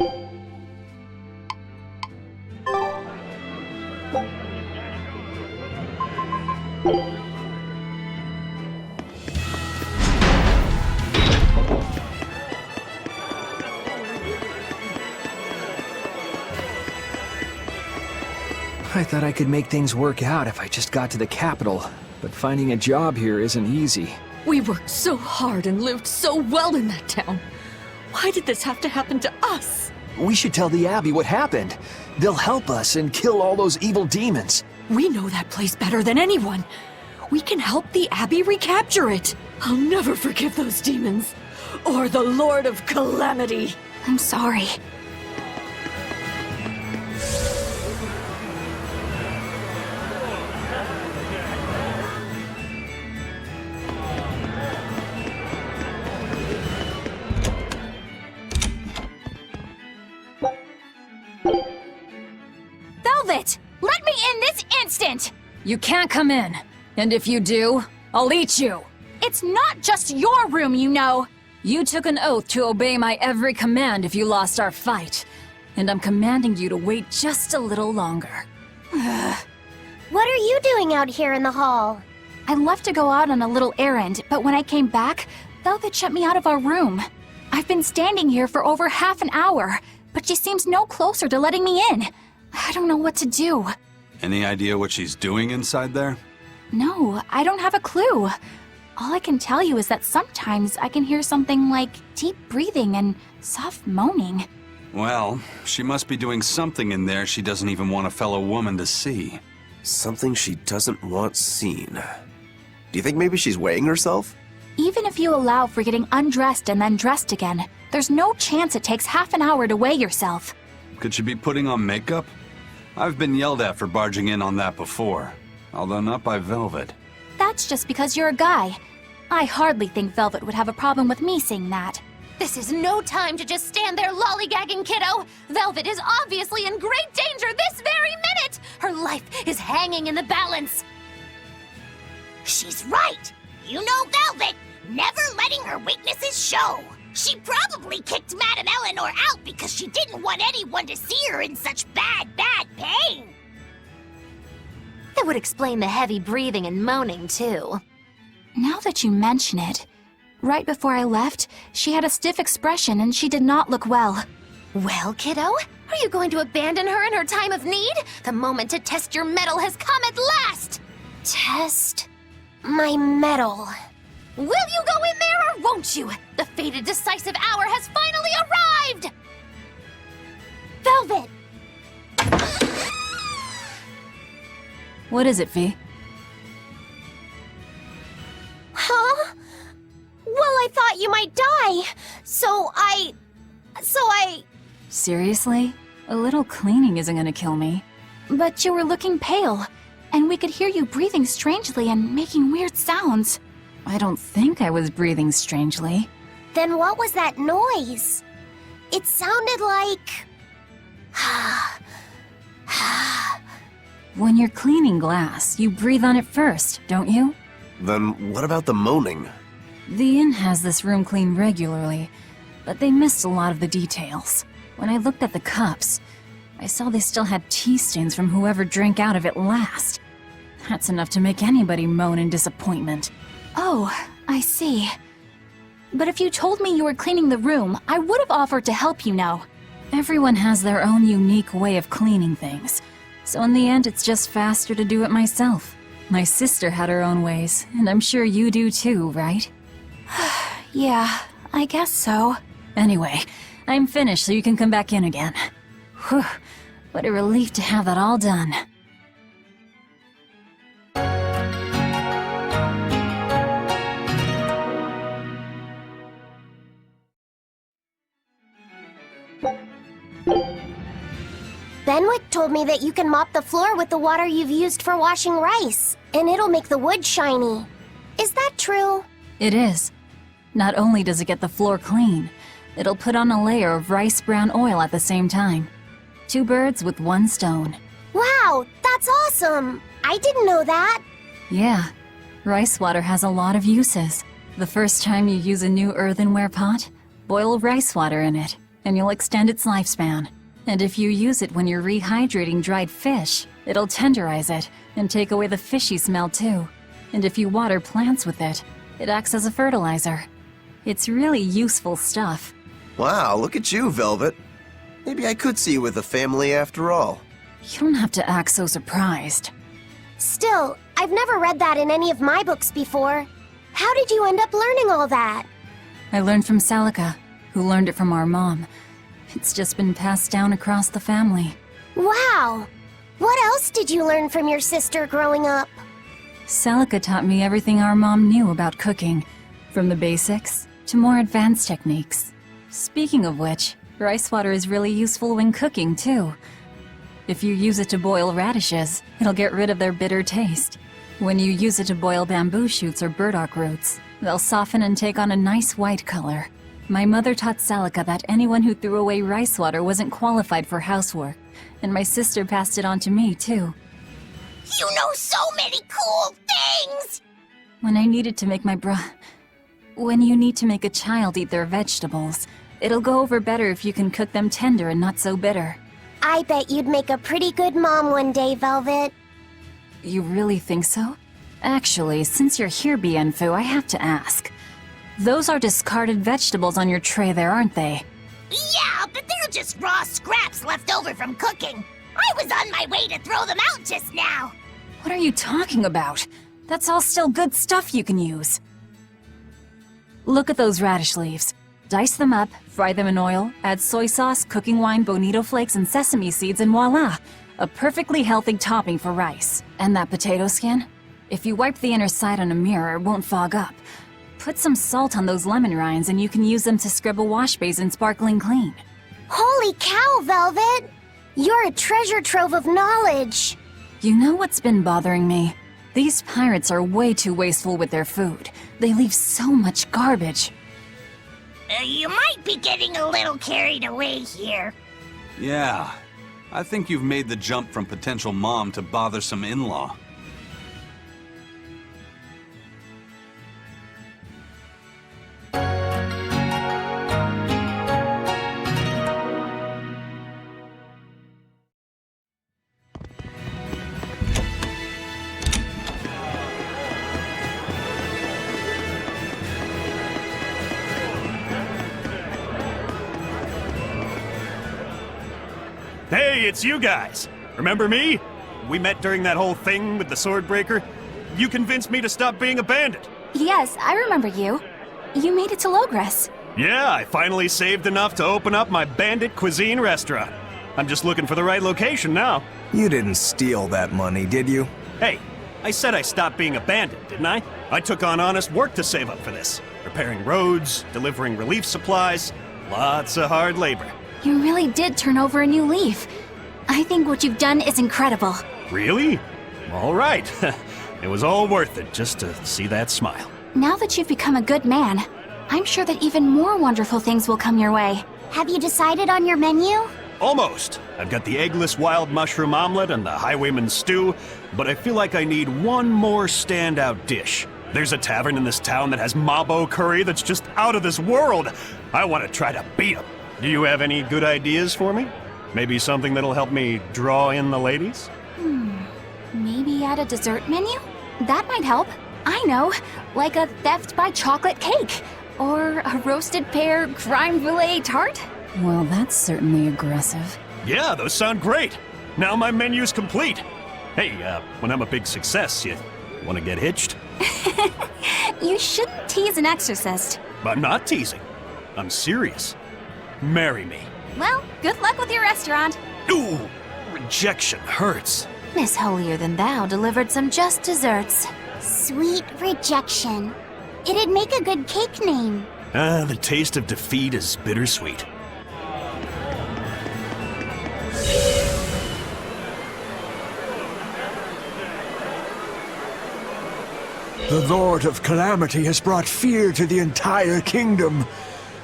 thought I could make things work out if I just got to the capital, but finding a job here isn't easy. We worked so hard and lived so well in that town. Why did this have to happen to us? We should tell the Abbey what happened. They'll help us and kill all those evil demons. We know that place better than anyone. We can help the Abbey recapture it. I'll never forgive those demons. Or the Lord of Calamity. I'm sorry. Velvet! Let me in this instant! You can't come in. And if you do, I'll eat you. It's not just your room, you know! You took an oath to obey my every command if you lost our fight. And I'm commanding you to wait just a little longer. What are you doing out here in the hall? I left to go out on a little errand, but when I came back, Velvet shut me out of our room. I've been standing here for over half an hour, but she seems no closer to letting me in. I don't know what to do. Any idea what she's doing inside there? No, I don't have a clue. All I can tell you is that sometimes I can hear something like deep breathing and soft moaning. Well, she must be doing something in there she doesn't even want a fellow woman to see. Something she doesn't want seen. Do you think maybe she's weighing herself? Even if you allow for getting undressed and then dressed again, there's no chance it takes half an hour to weigh yourself. Could she be putting on makeup? I've been yelled at for barging in on that before, although not by Velvet. That's just because you're a guy. I hardly think Velvet would have a problem with me saying that. This is no time to just stand there lollygagging, kiddo! Velvet is obviously in great danger this very minute! Her life is hanging in the balance! She's right! You know Velvet, never letting her weaknesses show! She probably kicked Madame Eleanor out because she didn't want anyone to see her in such bad pain! That would explain the heavy breathing and moaning, too. Now that you mention it, right before I left, she had a stiff expression and she did not look well. Well, kiddo, are you going to abandon her in her time of need? The moment to test your mettle has come at last! Test my mettle. Will you go in there or won't you? The fated decisive hour has finally arrived! Velvet! What is it, Fee? Huh? Well, I thought you might die. So I... Seriously? A little cleaning isn't gonna kill me. But you were looking pale, and we could hear you breathing strangely and making weird sounds. I don't think I was breathing strangely. Then what was that noise? It sounded like... When you're cleaning glass, you breathe on it first, don't you? Then what about the moaning? The inn has this room cleaned regularly, but they missed a lot of the details. When I looked at the cups, I saw they still had tea stains from whoever drank out of it last. That's enough to make anybody moan in disappointment. Oh, I see. But if you told me you were cleaning the room, I would have offered to help you know. Everyone has their own unique way of cleaning things, so in the end it's just faster to do it myself. My sister had her own ways, and I'm sure you do too, right? Yeah, I guess so. Anyway, I'm finished so you can come back in again. Whew, what a relief to have that all done. Benwick told me that you can mop the floor with the water you've used for washing rice, and it'll make the wood shiny. Is that true? It is. Not only does it get the floor clean, it'll put on a layer of rice bran oil at the same time. 2 birds with 1 stone. Wow, that's awesome! I didn't know that. Yeah, rice water has a lot of uses. The first time you use a new earthenware pot, boil rice water in it, and you'll extend its lifespan. And if you use it when you're rehydrating dried fish, it'll tenderize it and take away the fishy smell too. And if you water plants with it, it acts as a fertilizer. It's really useful stuff. Wow, look at you, Velvet. Maybe I could see you with a family after all. You don't have to act so surprised. Still, I've never read that in any of my books before. How did you end up learning all that? I learned from Celica, who learned it from our mom. It's just been passed down across the family. Wow! What else did you learn from your sister growing up? Celica taught me everything our mom knew about cooking, from the basics to more advanced techniques. Speaking of which, rice water is really useful when cooking, too. If you use it to boil radishes, it'll get rid of their bitter taste. When you use it to boil bamboo shoots or burdock roots, they'll soften and take on a nice white color. My mother taught Celica that anyone who threw away rice water wasn't qualified for housework, and my sister passed it on to me, too. You know so many cool things! When I needed to make When you need to make a child eat their vegetables, it'll go over better if you can cook them tender and not so bitter. I bet you'd make a pretty good mom one day, Velvet. You really think so? Actually, since you're here, Bienfu, I have to ask. Those are discarded vegetables on your tray there, aren't they? Yeah, but they're just raw scraps left over from cooking. I was on my way to throw them out just now. What are you talking about? That's all still good stuff you can use. Look at those radish leaves. Dice them up, fry them in oil, add soy sauce, cooking wine, bonito flakes, and sesame seeds, and voila! A perfectly healthy topping for rice. And that potato skin? If you wipe the inner side on a mirror, it won't fog up. Put some salt on those lemon rinds and you can use them to scrub a wash basin sparkling clean. Holy cow, Velvet! You're a treasure trove of knowledge. You know what's been bothering me? These pirates are way too wasteful with their food. They leave so much garbage. You might be getting a little carried away here. Yeah, I think you've made the jump from potential mom to bothersome in-law. Hey, it's you guys. Remember me? We met during that whole thing with the Swordbreaker. You convinced me to stop being a bandit. Yes, I remember you. You made it to Logres. Yeah, I finally saved enough to open up my bandit cuisine restaurant. I'm just looking for the right location now. You didn't steal that money, did you? Hey, I said I stopped being a bandit, didn't I? I took on honest work to save up for this. Repairing roads, delivering relief supplies, lots of hard labor. You really did turn over a new leaf. I think what you've done is incredible. Really? All right. It was all worth it just to see that smile. Now that you've become a good man, I'm sure that even more wonderful things will come your way. Have you decided on your menu? Almost. I've got the eggless wild mushroom omelet and the highwayman's stew, but I feel like I need one more standout dish. There's a tavern in this town that has mabo curry that's just out of this world. I want to try to beat them. Do you have any good ideas for me? Maybe something that'll help me draw in the ladies? Maybe add a dessert menu? That might help. I know, like a theft by chocolate cake. Or a roasted pear crème brûlée tart? Well, that's certainly aggressive. Yeah, those sound great. Now my menu's complete. Hey, when I'm a big success, you want to get hitched? You shouldn't tease an exorcist. I'm not teasing. I'm serious. Marry me. Well, good luck with your restaurant. Ooh, rejection hurts. Miss Holier Than Thou delivered some just desserts. Sweet rejection. It'd make a good cake name. The taste of defeat is bittersweet. The Lord of Calamity has brought fear to the entire kingdom.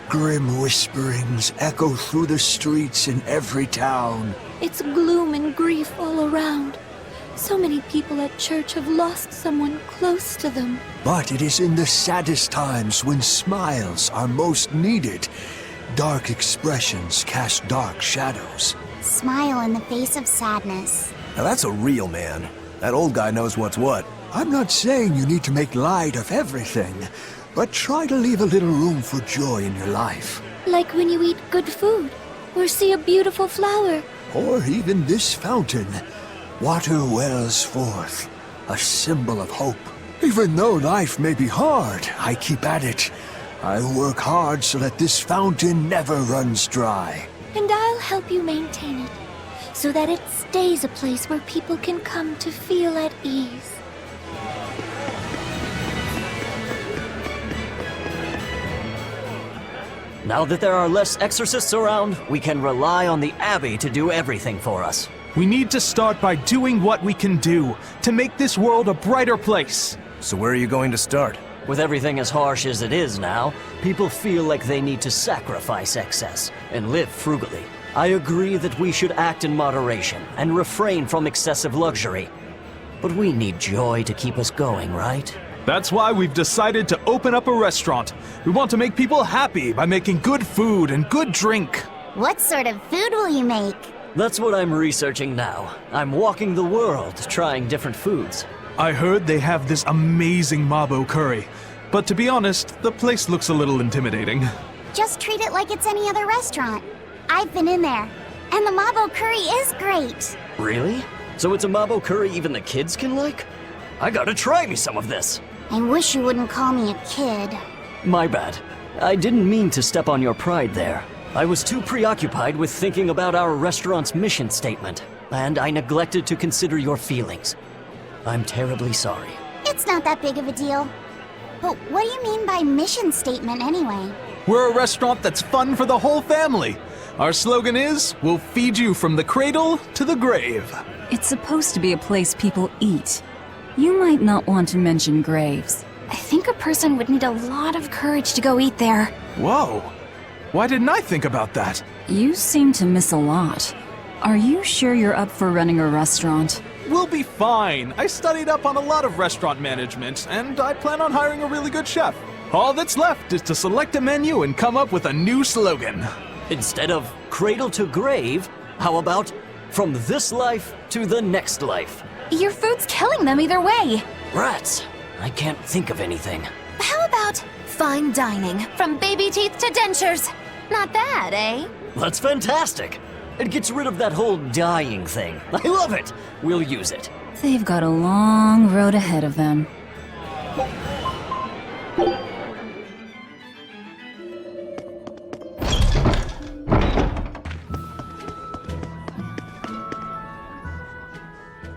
Grim whisperings echo through the streets in every town. It's gloom and grief all around. So many people at church have lost someone close to them. But it is in the saddest times when smiles are most needed Dark expressions cast dark shadows. Smile in the face of sadness. Now that's a real man. That old guy knows what's what. I'm not saying you need to make light of everything, but try to leave a little room for joy in your life. Like when you eat good food, or see a beautiful flower. Or even this fountain. Water wells forth, a symbol of hope. Even though life may be hard, I keep at it. I work hard so that this fountain never runs dry. And I'll help you maintain it, so that it stays a place where people can come to feel at ease. Now that there are less exorcists around, we can rely on the Abbey to do everything for us. We need to start by doing what we can do to make this world a brighter place. So where are you going to start? With everything as harsh as it is now, people feel like they need to sacrifice excess and live frugally. I agree that we should act in moderation and refrain from excessive luxury. But we need joy to keep us going, right? That's why we've decided to open up a restaurant. We want to make people happy by making good food and good drink. What sort of food will you make? That's what I'm researching now. I'm walking the world, trying different foods. I heard they have this amazing Mabo curry. But to be honest, the place looks a little intimidating. Just treat it like it's any other restaurant. I've been in there, and the Mabo curry is great. Really? So it's a Mabo curry even the kids can like? I gotta try me some of this. I wish you wouldn't call me a kid. My bad. I didn't mean to step on your pride there. I was too preoccupied with thinking about our restaurant's mission statement, and I neglected to consider your feelings. I'm terribly sorry. It's not that big of a deal. But what do you mean by mission statement anyway? We're a restaurant that's fun for the whole family. Our slogan is, we'll feed you from the cradle to the grave. It's supposed to be a place people eat. You might not want to mention graves. I think a person would need a lot of courage to go eat there. Whoa! Why didn't I think about that? You seem to miss a lot. Are you sure you're up for running a restaurant? We'll be fine. I studied up on a lot of restaurant management, and I plan on hiring a really good chef. All that's left is to select a menu and come up with a new slogan. Instead of cradle to grave, how about from this life to the next life? Your food's killing them either way. Rats! I can't think of anything. How about fine dining, from baby teeth to dentures? Not bad, eh? That's fantastic! It gets rid of that whole dying thing. I love it! We'll use it. They've got a long road ahead of them.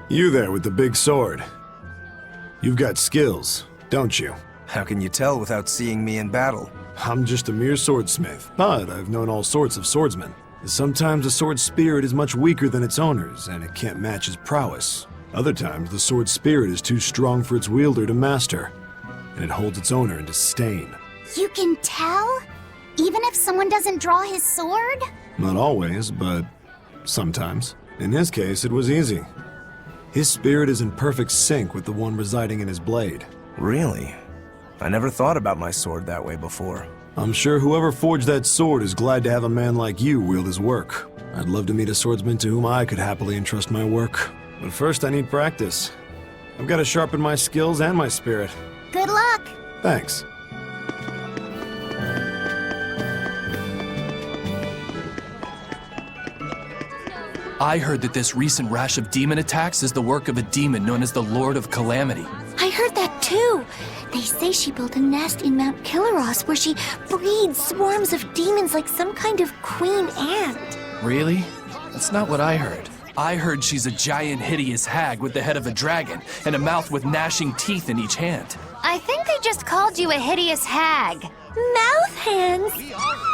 You there with the big sword. You've got skills, don't you? How can you tell without seeing me in battle? I'm just a mere swordsmith, but I've known all sorts of swordsmen. Sometimes a sword's spirit is much weaker than its owner's, and it can't match his prowess. Other times, the sword's spirit is too strong for its wielder to master, and it holds its owner in disdain. You can tell? Even if someone doesn't draw his sword? Not always, but sometimes. In his case, it was easy. His spirit is in perfect sync with the one residing in his blade. Really? I never thought about my sword that way before. I'm sure whoever forged that sword is glad to have a man like you wield his work. I'd love to meet a swordsman to whom I could happily entrust my work. But first I need practice. I've got to sharpen my skills and my spirit. Good luck! Thanks. I heard that this recent rash of demon attacks is the work of a demon known as the Lord of Calamity. I heard that too. They say she built a nest in Mount Killaros where she breeds swarms of demons like some kind of queen ant. Really? That's not what I heard. I heard she's a giant, hideous hag with the head of a dragon and a mouth with gnashing teeth in each hand. I think they just called you a hideous hag. Mouth hands?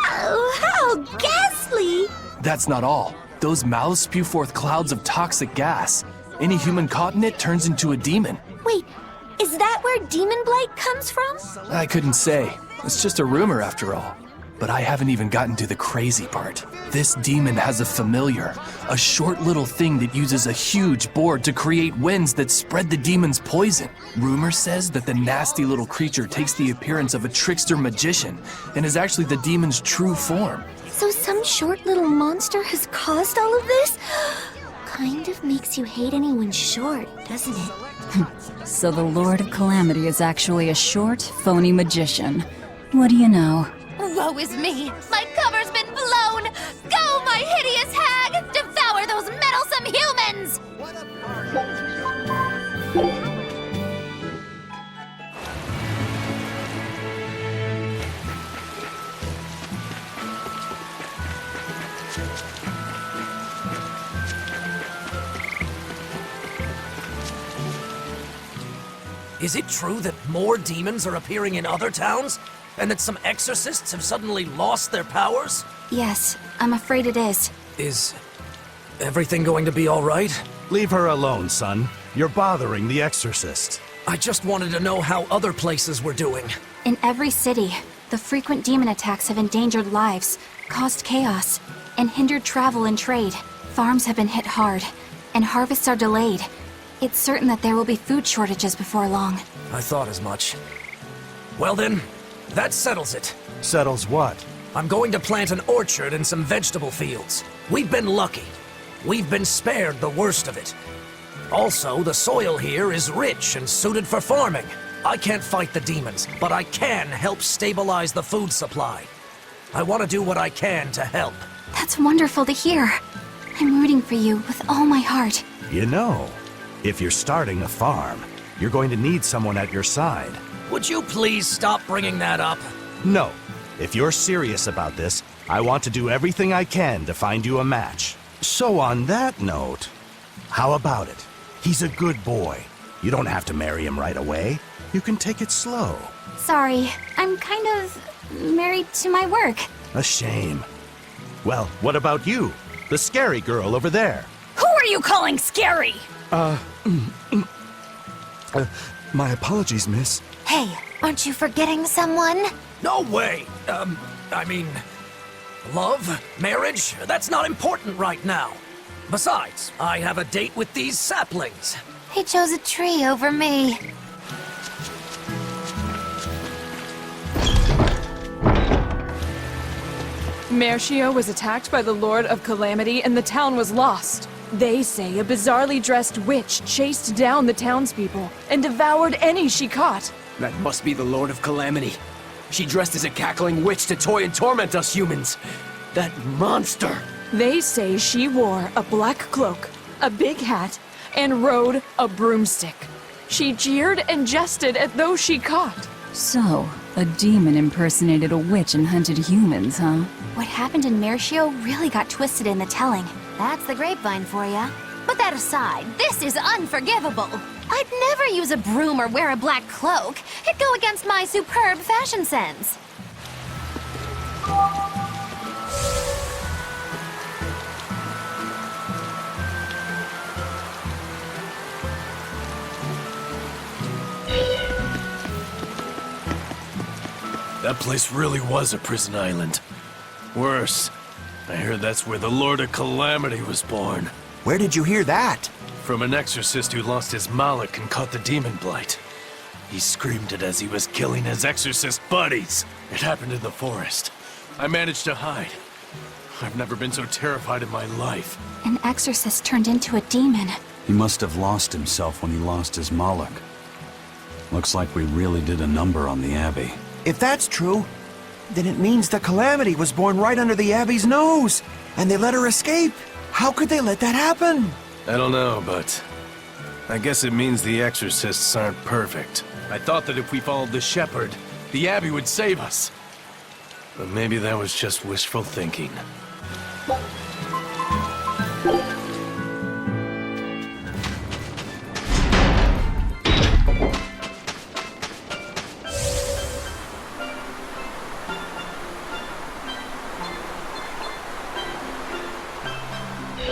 Oh, how ghastly! That's not all. Those mouths spew forth clouds of toxic gas. Any human caught in it turns into a demon. Wait, is that where demon blight comes from? I couldn't say. It's just a rumor after all. But I haven't even gotten to the crazy part. This demon has a familiar, a short little thing that uses a huge board to create winds that spread the demon's poison. Rumor says that the nasty little creature takes the appearance of a trickster magician and is actually the demon's true form. So some short little monster has caused all of this? Kind of makes you hate anyone short, doesn't it? So the Lord of Calamity is actually a short, phony magician. What do you know? Woe is me! My cover's been blown! Go, my hideous hag! Devour those meddlesome humans! Is it true that more demons are appearing in other towns? And that some exorcists have suddenly lost their powers? Yes, I'm afraid it is. Is everything going to be all right? Leave her alone, son. You're bothering the exorcist. I just wanted to know how other places were doing. In every city, the frequent demon attacks have endangered lives, caused chaos, and hindered travel and trade. Farms have been hit hard, and harvests are delayed. It's certain that there will be food shortages before long. I thought as much. Well then, that settles it. Settles what? I'm going to plant an orchard and some vegetable fields. We've been lucky. We've been spared the worst of it. Also, the soil here is rich and suited for farming. I can't fight the demons, but I can help stabilize the food supply. I want to do what I can to help. That's wonderful to hear. I'm rooting for you with all my heart. You know, if you're starting a farm, you're going to need someone at your side. Would you please stop bringing that up? No. If you're serious about this, I want to do everything I can to find you a match. So on that note, how about it? He's a good boy. You don't have to marry him right away. You can take it slow. Sorry, I'm kind of married to my work. A shame. Well, what about you? The scary girl over there. Who are you calling scary? My apologies, miss. Hey, aren't you forgetting someone? No way! I mean... love? Marriage? That's not important right now. Besides, I have a date with these saplings. He chose a tree over me. Mercio was attacked by the Lord of Calamity and the town was lost. They say a bizarrely dressed witch chased down the townspeople and devoured any she caught. That must be the Lord of Calamity. She dressed as a cackling witch to toy and torment us humans. That monster! They say she wore a black cloak, a big hat, and rode a broomstick. She jeered and jested at those she caught. So, a demon impersonated a witch and hunted humans, huh? What happened in Mercio really got twisted in the telling. That's the grapevine for ya. But that aside, this is unforgivable. I'd never use a broom or wear a black cloak. It'd go against my superb fashion sense. That place really was a prison island. Worse, I heard that's where the Lord of Calamity was born. Where did you hear that? From an exorcist who lost his mallet and caught the demon blight. He screamed it as he was killing his exorcist buddies. It happened in the forest. I managed to hide. I've never been so terrified in my life. An exorcist turned into a demon. He must have lost himself when he lost his Moloch. Looks like we really did a number on the Abbey. If that's true, then it means the Calamity was born right under the Abbey's nose, and they let her escape. How could they let that happen? I don't know, but I guess it means the exorcists aren't perfect. I thought that if we followed the shepherd, the Abbey would save us. But maybe that was just wishful thinking.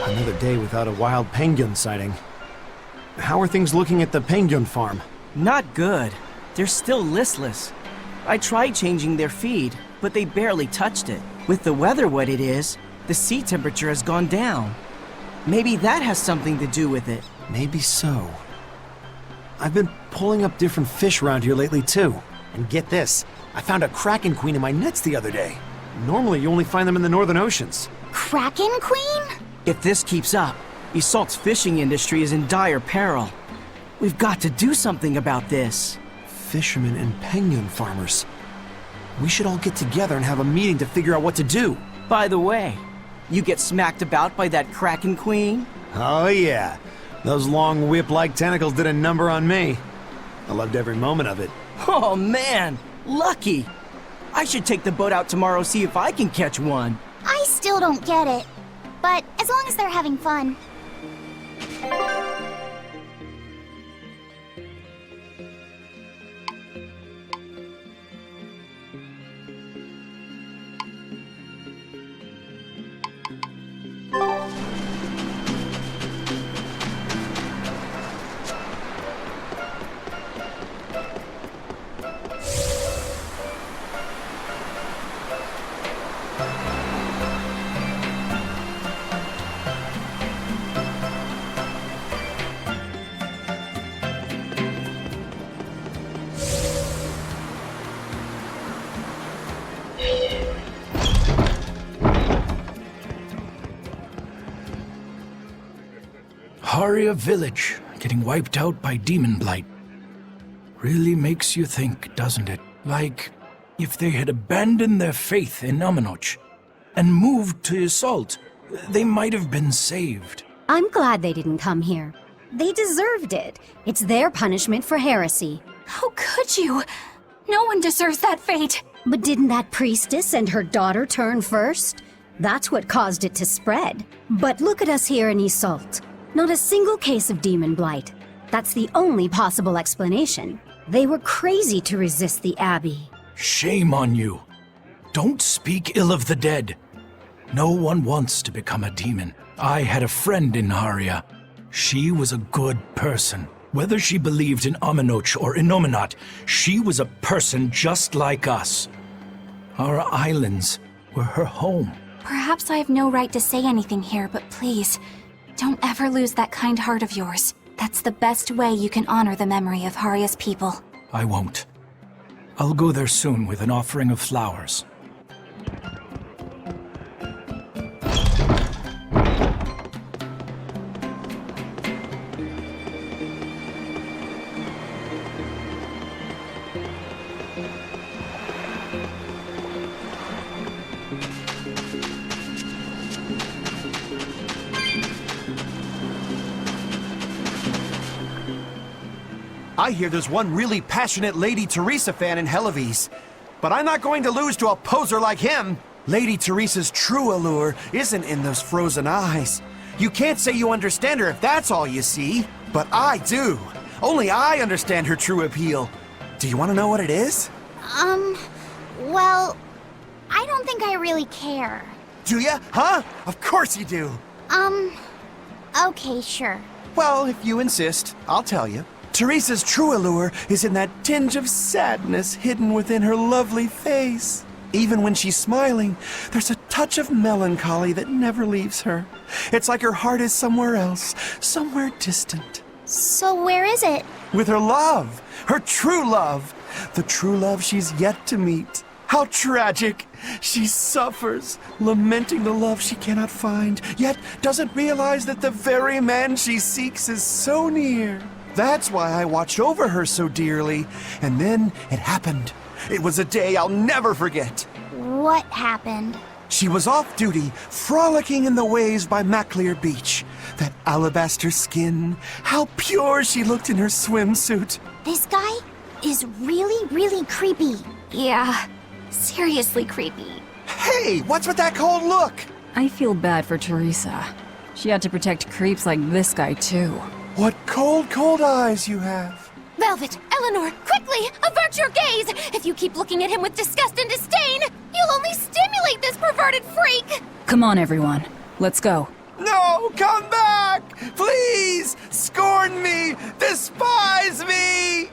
Another day without a wild penguin sighting. How are things looking at the penguin farm? Not good. They're still listless. I tried changing their feed, but they barely touched it. With the weather what it is, the sea temperature has gone down. Maybe that has something to do with it. Maybe so. I've been pulling up different fish around here lately, too. And get this, I found a kraken queen in my nets the other day. Normally, you only find them in the northern oceans. Kraken Queen? If this keeps up, Isolt's fishing industry is in dire peril. We've got to do something about this. Fishermen and penguin farmers. We should all get together and have a meeting to figure out what to do. By the way, you get smacked about by that Kraken Queen? Oh yeah. Those long whip-like tentacles did a number on me. I loved every moment of it. Oh man, lucky! I should take the boat out tomorrow, see if I can catch one. I still don't get it. But as long as they're having fun. Haria village getting wiped out by demon blight. Really makes you think, doesn't it? Like, if they had abandoned their faith in Aminoch and moved to Isolt, they might have been saved. I'm glad they didn't come here. They deserved it. It's their punishment for heresy. How could you? No one deserves that fate. But didn't that priestess and her daughter turn first? That's what caused it to spread. But look at us here in Isolt. Not a single case of demon blight. That's the only possible explanation. They were crazy to resist the Abbey. Shame on you. Don't speak ill of the dead. No one wants to become a demon. I had a friend in Haria. She was a good person. Whether she believed in Aminoch or Innominat, she was a person just like us. Our islands were her home. Perhaps I have no right to say anything here, but please, don't ever lose that kind heart of yours. That's the best way you can honor the memory of Haria's people. I won't. I'll go there soon with an offering of flowers. I hear there's one really passionate Lady Teresa fan in Helives. But I'm not going to lose to a poser like him. Lady Teresa's true allure isn't in those frozen eyes. You can't say you understand her if that's all you see. But I do. Only I understand her true appeal. Do you want to know what it is? Well, I don't think I really care. Do ya? Huh? Of course you do. Okay, sure. Well, if you insist, I'll tell you. Teresa's true allure is in that tinge of sadness hidden within her lovely face. Even when she's smiling, there's a touch of melancholy that never leaves her. It's like her heart is somewhere else, somewhere distant. So where is it? With her love, her true love, the true love she's yet to meet. How tragic! She suffers, lamenting the love she cannot find, yet doesn't realize that the very man she seeks is so near. That's why I watched over her so dearly. And then it happened. It was a day I'll never forget. What happened? She was off duty, frolicking in the waves by Maclear Beach. That alabaster skin, how pure she looked in her swimsuit. This guy is really, really creepy. Yeah, seriously creepy. Hey, what's with that cold look? I feel bad for Teresa. She had to protect creeps like this guy, too. What cold, cold eyes you have. Velvet, Eleanor, quickly, avert your gaze! If you keep looking at him with disgust and disdain, you'll only stimulate this perverted freak! Come on, everyone. Let's go. No, come back! Please! Scorn me! Despise me!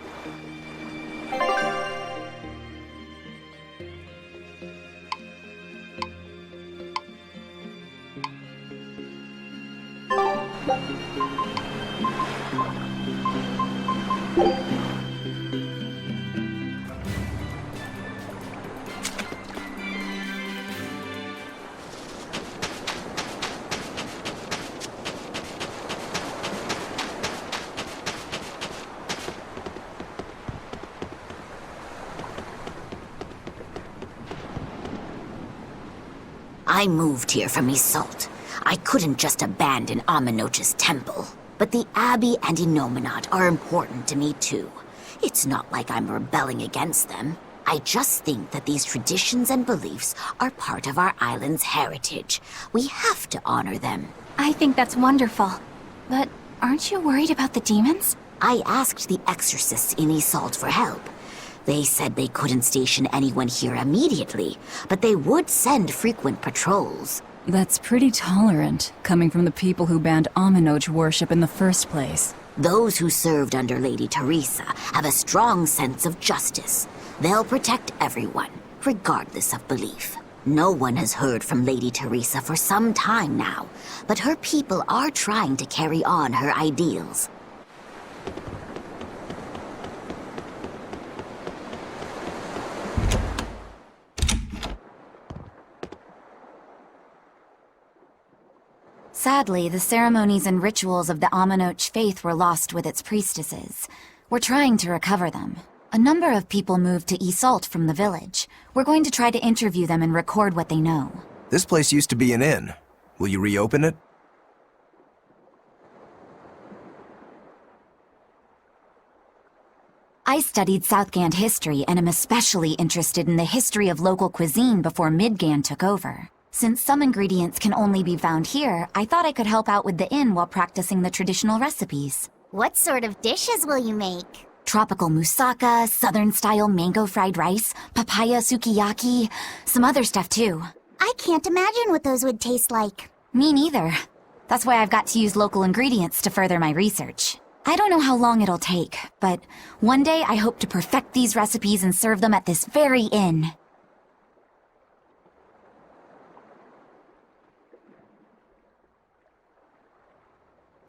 I moved here from Isolt. I couldn't just abandon Amenoch's temple. But the Abbey and Inominat are important to me too. It's not like I'm rebelling against them. I just think that these traditions and beliefs are part of our island's heritage. We have to honor them. I think that's wonderful. But aren't you worried about the demons? I asked the exorcists in Isolt for help. They said they couldn't station anyone here immediately, but they would send frequent patrols. That's pretty tolerant, coming from the people who banned Amenoch worship in the first place. Those who served under Lady Teresa have a strong sense of justice. They'll protect everyone, regardless of belief. No one has heard from Lady Teresa for some time now, but her people are trying to carry on her ideals. Sadly, the ceremonies and rituals of the Amenoch faith were lost with its priestesses. We're trying to recover them. A number of people moved to Isolt from the village. We're going to try to interview them and record what they know. This place used to be an inn. Will you reopen it? I studied Southgand history and am especially interested in the history of local cuisine before Midgand took over. Since some ingredients can only be found here, I thought I could help out with the inn while practicing the traditional recipes. What sort of dishes will you make? Tropical moussaka, southern-style mango fried rice, papaya sukiyaki, some other stuff too. I can't imagine what those would taste like. Me neither. That's why I've got to use local ingredients to further my research. I don't know how long it'll take, but one day I hope to perfect these recipes and serve them at this very inn.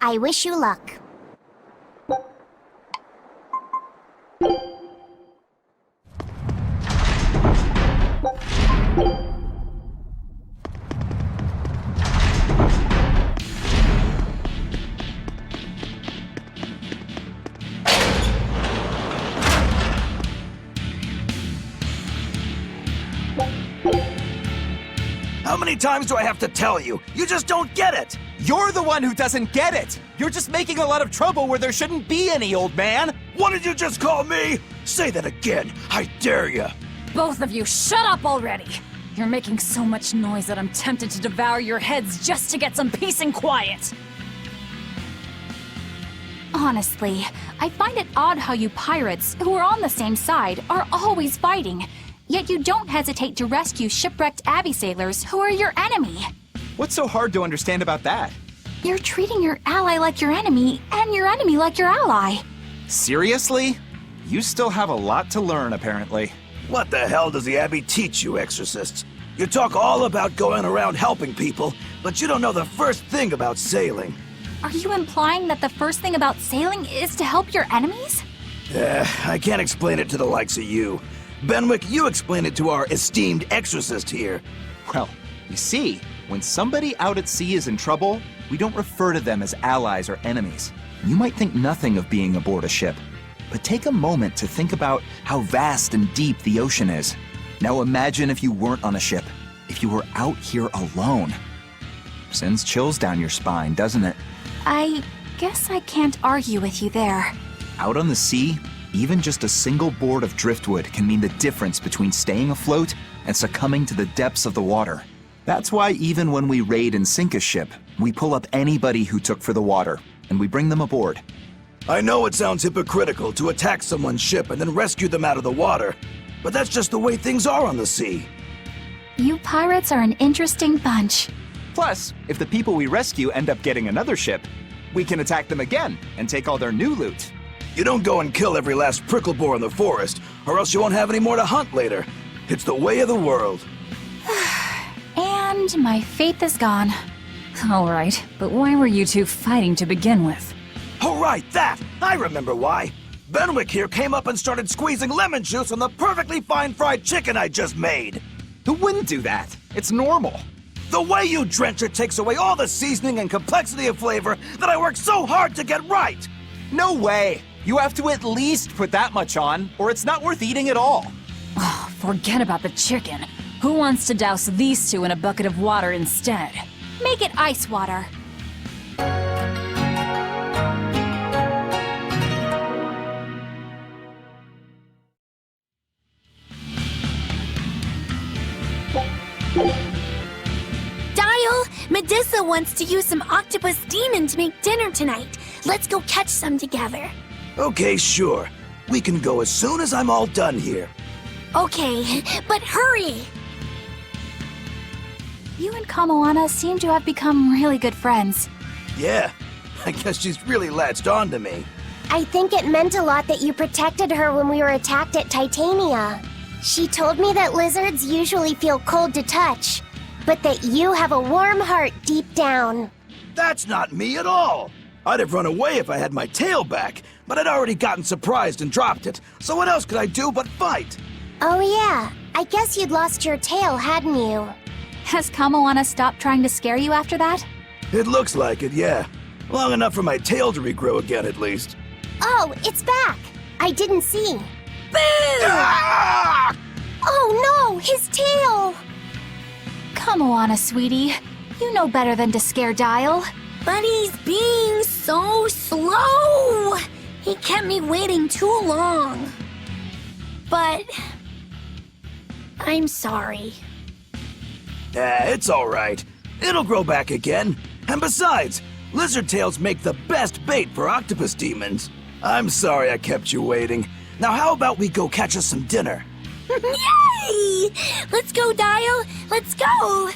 I wish you luck. How many times do I have to tell you? You just don't get it! You're the one who doesn't get it! You're just making a lot of trouble where there shouldn't be any, old man! What did you just call me? Say that again, I dare you! Both of you, shut up already! You're making so much noise that I'm tempted to devour your heads just to get some peace and quiet! Honestly, I find it odd how you pirates, who are on the same side, are always fighting. Yet you don't hesitate to rescue shipwrecked Abbey sailors who are your enemy. What's so hard to understand about that? You're treating your ally like your enemy, and your enemy like your ally. Seriously? You still have a lot to learn, apparently. What the hell does the Abbey teach you, exorcists? You talk all about going around helping people, but you don't know the first thing about sailing. Are you implying that the first thing about sailing is to help your enemies? I can't explain it to the likes of you. Benwick, you explain it to our esteemed exorcist here. Well, you see, when somebody out at sea is in trouble, we don't refer to them as allies or enemies. You might think nothing of being aboard a ship, but take a moment to think about how vast and deep the ocean is. Now imagine if you weren't on a ship, if you were out here alone. Sends chills down your spine, doesn't it? I guess I can't argue with you there. Out on the sea, even just a single board of driftwood can mean the difference between staying afloat and succumbing to the depths of the water. That's why even when we raid and sink a ship, we pull up anybody who took for the water, and we bring them aboard. I know it sounds hypocritical to attack someone's ship and then rescue them out of the water, but that's just the way things are on the sea. You pirates are an interesting bunch. Plus, if the people we rescue end up getting another ship, we can attack them again and take all their new loot. You don't go and kill every last prickle boar in the forest, or else you won't have any more to hunt later. It's the way of the world. And my faith is gone. Alright, but why were you two fighting to begin with? Oh, right, that! I remember why. Benwick here came up and started squeezing lemon juice on the perfectly fine fried chicken I just made. Who wouldn't do that? It's normal. The way you drench it takes away all the seasoning and complexity of flavor that I worked so hard to get right. No way! You have to at least put that much on, or it's not worth eating at all. Oh, forget about the chicken. Who wants to douse these two in a bucket of water instead? Make it ice water. Dial, Medusa wants to use some octopus demon to make dinner tonight. Let's go catch some together. Okay, sure. We can go as soon as I'm all done here. Okay, but hurry! You and Kamoana seem to have become really good friends. Yeah, I guess she's really latched on to me. I think it meant a lot that you protected her when we were attacked at Titania. She told me that lizards usually feel cold to touch, but that you have a warm heart deep down. That's not me at all. I'd have run away if I had my tail back, but I'd already gotten surprised and dropped it. So what else could I do but fight? Oh yeah, I guess you'd lost your tail, hadn't you? Has Kamoana stopped trying to scare you after that? It looks like it, yeah. Long enough for my tail to regrow again, at least. Oh, it's back! I didn't see. Boo! Ah! Oh no, his tail! Kamoana, sweetie. You know better than to scare Dial. But he's being so slow! He kept me waiting too long. But... I'm sorry. It's alright. It'll grow back again. And besides, lizard tails make the best bait for octopus demons. I'm sorry I kept you waiting. Now how about we go catch us some dinner? Yay! Let's go, Dial! Let's go!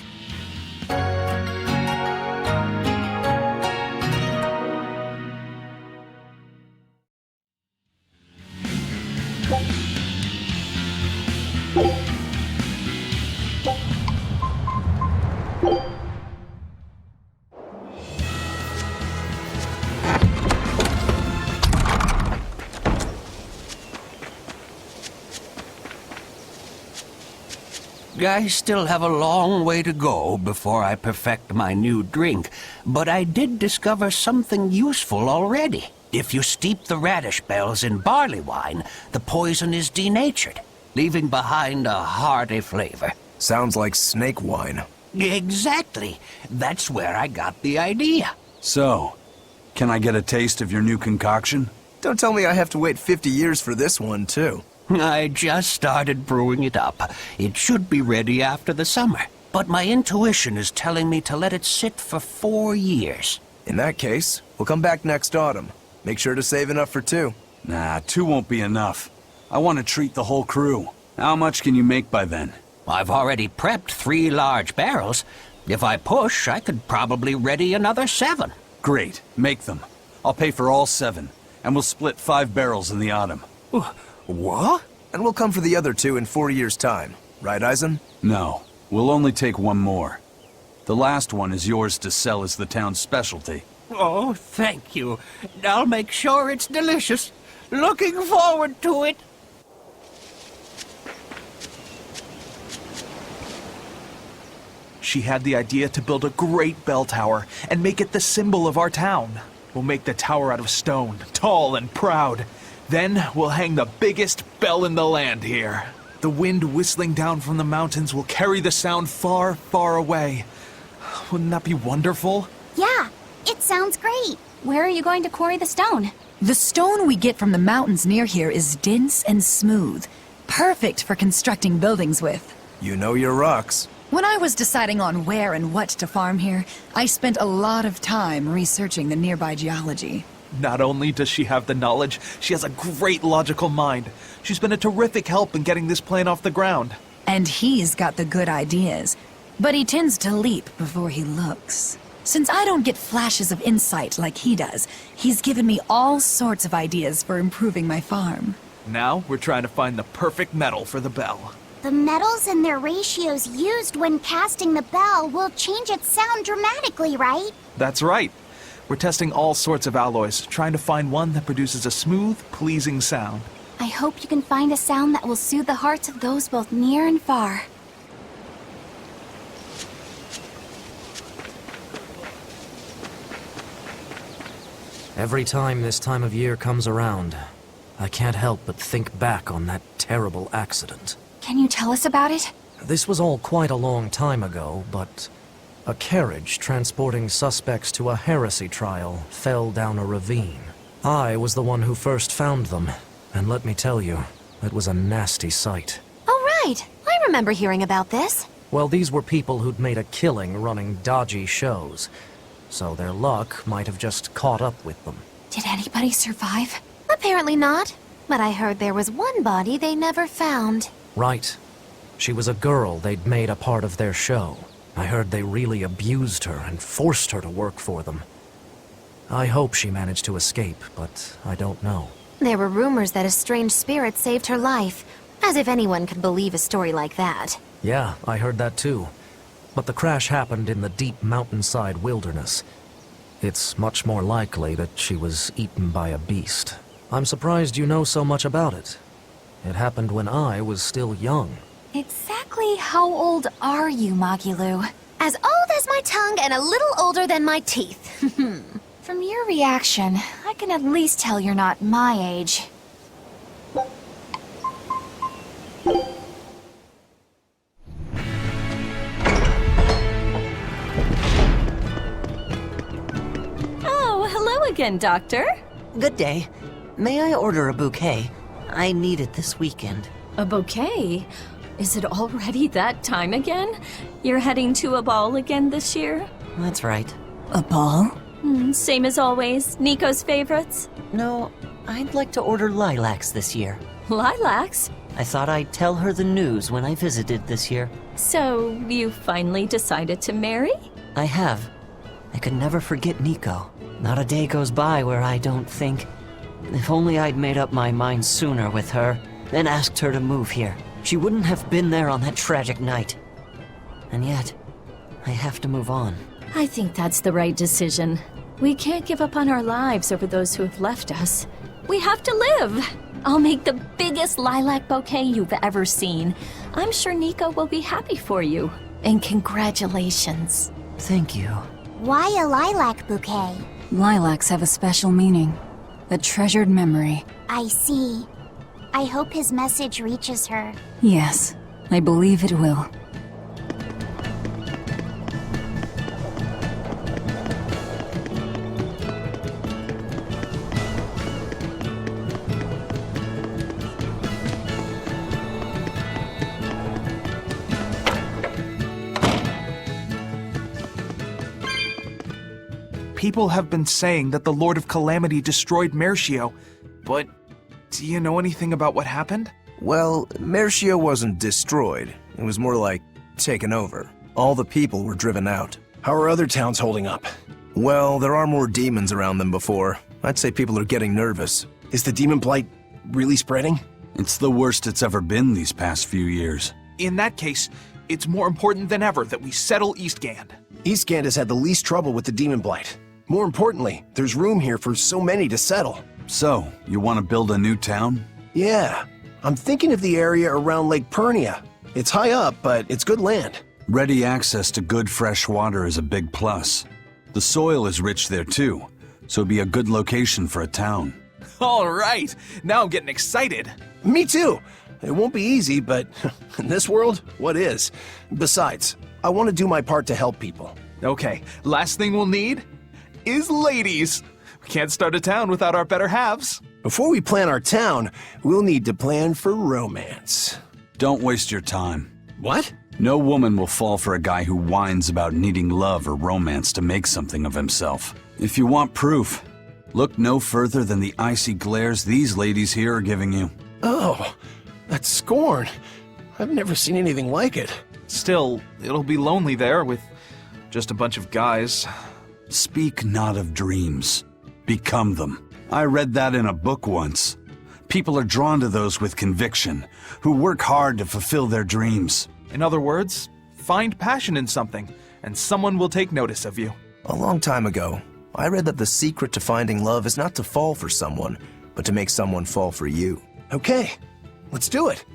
I still have a long way to go before I perfect my new drink, but I did discover something useful already. If you steep the radish bells in barley wine, the poison is denatured, leaving behind a hearty flavor. Sounds like snake wine. Exactly. That's where I got the idea. So, can I get a taste of your new concoction? Don't tell me I have to wait 50 years for this one, too. I just started brewing it up. It should be ready after the summer. But my intuition is telling me to let it sit for 4 years. In that case, we'll come back next autumn. Make sure to save enough for 2. Nah, 2 won't be enough. I want to treat the whole crew. How much can you make by then? I've already prepped 3 large barrels. If I push, I could probably ready another 7. Great. Make them. I'll pay for all 7, and we'll split 5 barrels in the autumn. What? And we'll come for the other 2 in 4 years' time. Right, Eisen? No. We'll only take 1 more. The last one is yours to sell as the town's specialty. Oh, thank you. I'll make sure it's delicious. Looking forward to it. She had the idea to build a great bell tower and make it the symbol of our town. We'll make the tower out of stone, tall and proud. Then we'll hang the biggest bell in the land here. The wind whistling down from the mountains will carry the sound far, far away. Wouldn't that be wonderful? Yeah, it sounds great. Where are you going to quarry the stone? The stone we get from the mountains near here is dense and smooth. Perfect for constructing buildings with. You know your rocks. When I was deciding on where and what to farm here, I spent a lot of time researching the nearby geology. Not only does she have the knowledge, she has a great logical mind. She's been a terrific help in getting this plan off the ground. And he's got the good ideas, but he tends to leap before he looks. Since I don't get flashes of insight like he does, he's given me all sorts of ideas for improving my farm. Now we're trying to find the perfect metal for the bell. The metals and their ratios used when casting the bell will change its sound dramatically, right? That's right. We're testing all sorts of alloys, trying to find one that produces a smooth, pleasing sound. I hope you can find a sound that will soothe the hearts of those both near and far. Every time this time of year comes around, I can't help but think back on that terrible accident. Can you tell us about it? This was all quite a long time ago, but a carriage transporting suspects to a heresy trial fell down a ravine. I was the one who first found them, and let me tell you, it was a nasty sight. Oh, right. I remember hearing about this. Well, these were people who'd made a killing running dodgy shows, so their luck might have just caught up with them. Did anybody survive? Apparently not. But I heard there was one body they never found. Right. She was a girl they'd made a part of their show. I heard they really abused her and forced her to work for them. I hope she managed to escape, but I don't know. There were rumors that a strange spirit saved her life. As if anyone could believe a story like that. Yeah, I heard that too. But the crash happened in the deep mountainside wilderness. It's much more likely that she was eaten by a beast. I'm surprised you know so much about it. It happened when I was still young. Exactly how old are you, Magilu? As old as my tongue and a little older than my teeth. From your reaction, I can at least tell you're not my age. Oh, hello again, Doctor. Good day. May I order a bouquet? I need it this weekend. A bouquet? Is it already that time again? You're heading to a ball again this year? That's right. A ball? Same as always. Nico's favorites? No, I'd like to order lilacs this year. Lilacs? I thought I'd tell her the news when I visited this year. So, you finally decided to marry? I have. I could never forget Nico. Not a day goes by where I don't think, if only I'd made up my mind sooner with her, then asked her to move here. She wouldn't have been there on that tragic night. And yet, I have to move on. I think that's the right decision. We can't give up on our lives over those who have left us. We have to live! I'll make the biggest lilac bouquet you've ever seen. I'm sure Nico will be happy for you. And congratulations. Thank you. Why a lilac bouquet? Lilacs have a special meaning. A treasured memory. I see. I hope his message reaches her. Yes, I believe it will. People have been saying that the Lord of Calamity destroyed Mercio, but do you know anything about what happened? Well, Mercio wasn't destroyed. It was more like taken over. All the people were driven out. How are other towns holding up? Well, there are more demons around than before. I'd say people are getting nervous. Is the demon blight really spreading? It's the worst it's ever been these past few years. In that case, it's more important than ever that we settle Eastgand. Eastgand has had the least trouble with the demon blight. More importantly, there's room here for so many to settle. So, you want to build a new town? Yeah. I'm thinking of the area around Lake Pernia. It's high up, but it's good land. Ready access to good fresh water is a big plus. The soil is rich there too, so it'd be a good location for a town. All right, now I'm getting excited. Me too. It won't be easy, but in this world, what is? Besides, I want to do my part to help people. Okay, last thing we'll need is ladies. We can't start a town without our better halves. Before we plan our town, we'll need to plan for romance. Don't waste your time. What? No woman will fall for a guy who whines about needing love or romance to make something of himself. If you want proof, look no further than the icy glares these ladies here are giving you. Oh, that's scorn. I've never seen anything like it. Still, it'll be lonely there with just a bunch of guys. Speak not of dreams. Become them. I read that in a book once. People are drawn to those with conviction, who work hard to fulfill their dreams. In other words, find passion in something, and someone will take notice of you. A long time ago, I read that the secret to finding love is not to fall for someone, but to make someone fall for you. Okay, let's do it.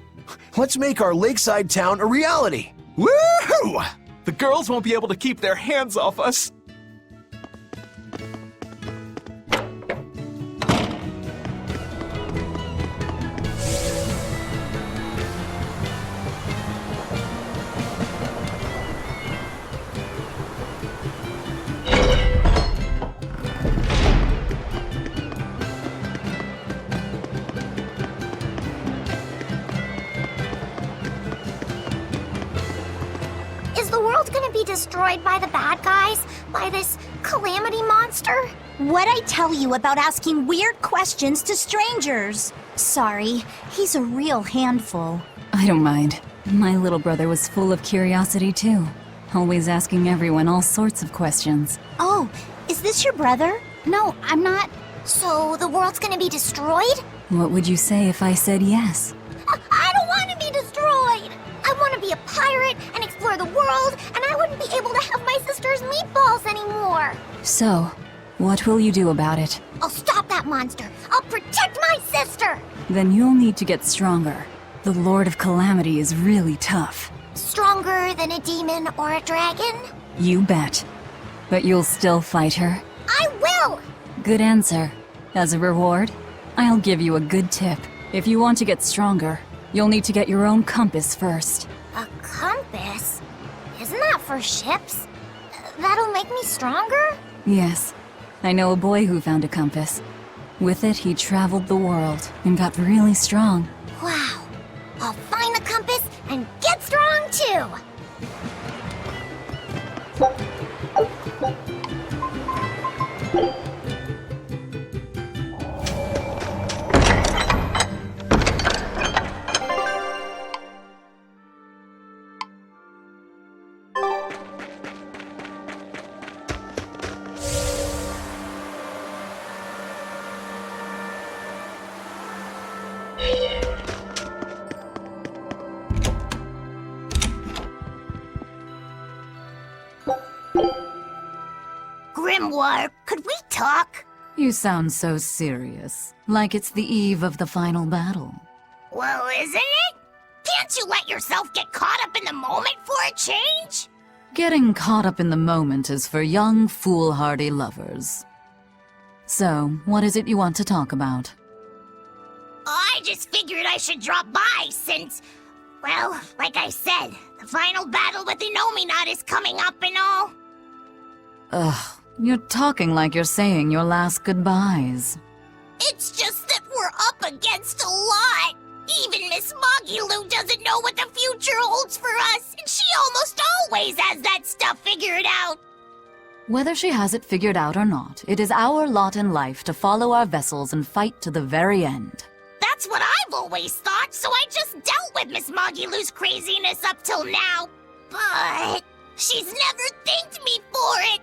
Let's make our lakeside town a reality. Woohoo! The girls won't be able to keep their hands off us. Is the world gonna be destroyed by the bad guys? By this calamity monster? What'd I tell you about asking weird questions to strangers? Sorry, he's a real handful. I don't mind. My little brother was full of curiosity too, always asking everyone all sorts of questions. Oh, is this your brother? No, I'm not. So the world's gonna be destroyed? What would you say if I said yes? I don't want to be destroyed! I want to be a pirate and explore the world, and I wouldn't be able to have my sister's meatballs anymore! So, what will you do about it? I'll stop that monster! I'll protect my sister! Then you'll need to get stronger. The Lord of Calamity is really tough. Stronger than a demon or a dragon? You bet. But you'll still fight her? I will! Good answer. As a reward, I'll give you a good tip. If you want to get stronger, you'll need to get your own compass first. A compass? Isn't that for ships? That'll make me stronger? Yes. I know a boy who found a compass. With it, he traveled the world and got really strong. Wow. I'll find the compass and get strong too! Grimoire, could we talk? You sound so serious, like it's the eve of the final battle. Well, isn't it? Can't you let yourself get caught up in the moment for a change? Getting caught up in the moment is for young, foolhardy lovers. So, what is it you want to talk about? I just figured I should drop by since, well, like I said, the final battle with Inominat is coming up and all. Ugh, you're talking like you're saying your last goodbyes. It's just that we're up against a lot. Even Miss Moggy doesn't know what the future holds for us, and she almost always has that stuff figured out. Whether she has it figured out or not, it is our lot in life to follow our vessels and fight to the very end. That's what I've always thought, so I just dealt with Miss Moggy craziness up till now. But she's never thanked me for it.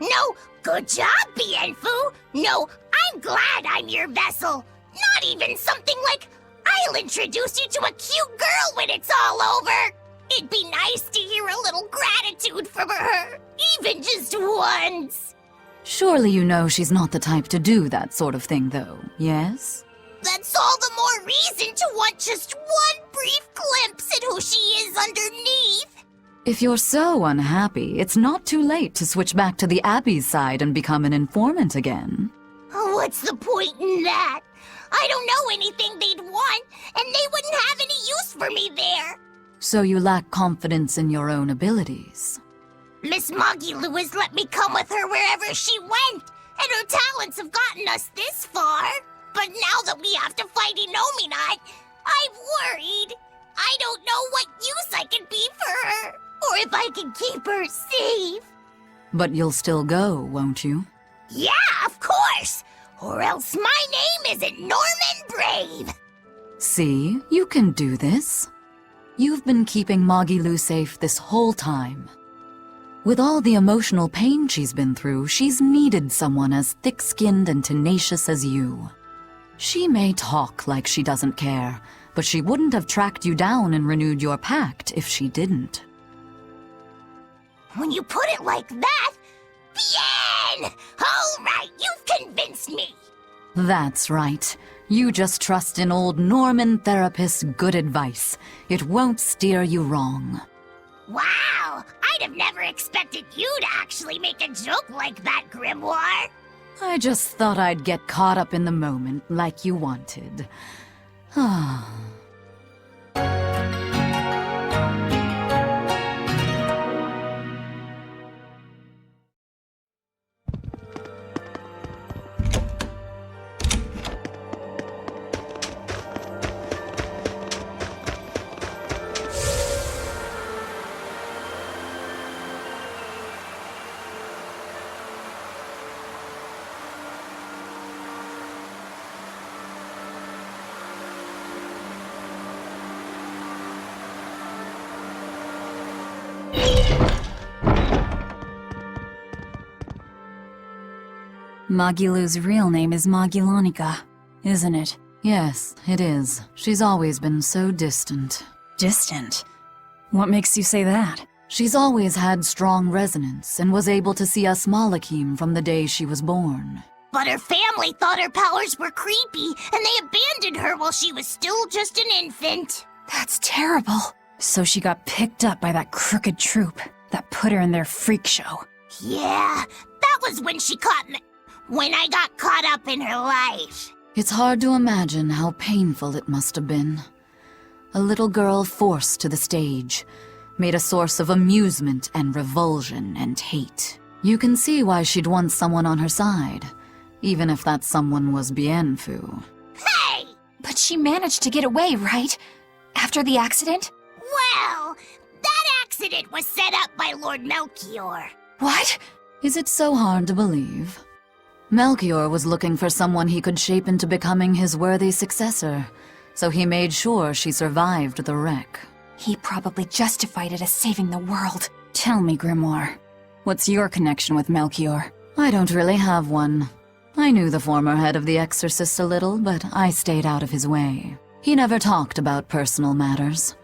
No, good job, Bienfu. No, I'm glad I'm your vessel. Not even something like, I'll introduce you to a cute girl when it's all over. It'd be nice to hear a little gratitude from her, even just once. Surely you know she's not the type to do that sort of thing, though, yes? That's all the more reason to want just one brief glimpse at who she is underneath. If you're so unhappy, it's not too late to switch back to the Abbey's side and become an informant again. What's the point in that? I don't know anything they'd want, and they wouldn't have any use for me there. So you lack confidence in your own abilities. Miss Moggy has let me come with her wherever she went, and her talents have gotten us this far. But now that we have to fight Inominat, I'm worried. I don't know what use I can be for her, or if I can keep her safe. But you'll still go, won't you? Yeah, of course! Or else my name isn't Norman Brave! See, you can do this. You've been keeping Moggy safe this whole time. With all the emotional pain she's been through, she's needed someone as thick-skinned and tenacious as you. She may talk like she doesn't care, but she wouldn't have tracked you down and renewed your pact if she didn't. When you put it like that, bien! All right, you've convinced me. That's right. You just trust in old Norman therapist's good advice. It won't steer you wrong. Wow, I'd have never expected you to actually make a joke like that, Grimoire. I just thought I'd get caught up in the moment like you wanted. Ah. Magilu's real name is Magilanica, isn't it? Yes, it is. She's always been so distant. Distant? What makes you say that? She's always had strong resonance and was able to see us Malakim from the day she was born. But her family thought her powers were creepy, and they abandoned her while she was still just an infant. That's terrible. So she got picked up by that crooked troupe that put her in their freak show. Yeah, that was when she caught me. When I got caught up in her life. It's hard to imagine how painful it must have been. A little girl forced to the stage, made a source of amusement and revulsion and hate. You can see why she'd want someone on her side, even if that someone was Bienfu. Hey! But she managed to get away, right? After the accident? Well, that accident was set up by Lord Melchior. What? Is it so hard to believe? Melchior was looking for someone he could shape into becoming his worthy successor, so he made sure she survived the wreck. He probably justified it as saving the world. Tell me, Grimoire, what's your connection with Melchior? I don't really have one. I knew the former head of the Exorcist a little, but I stayed out of his way. He never talked about personal matters.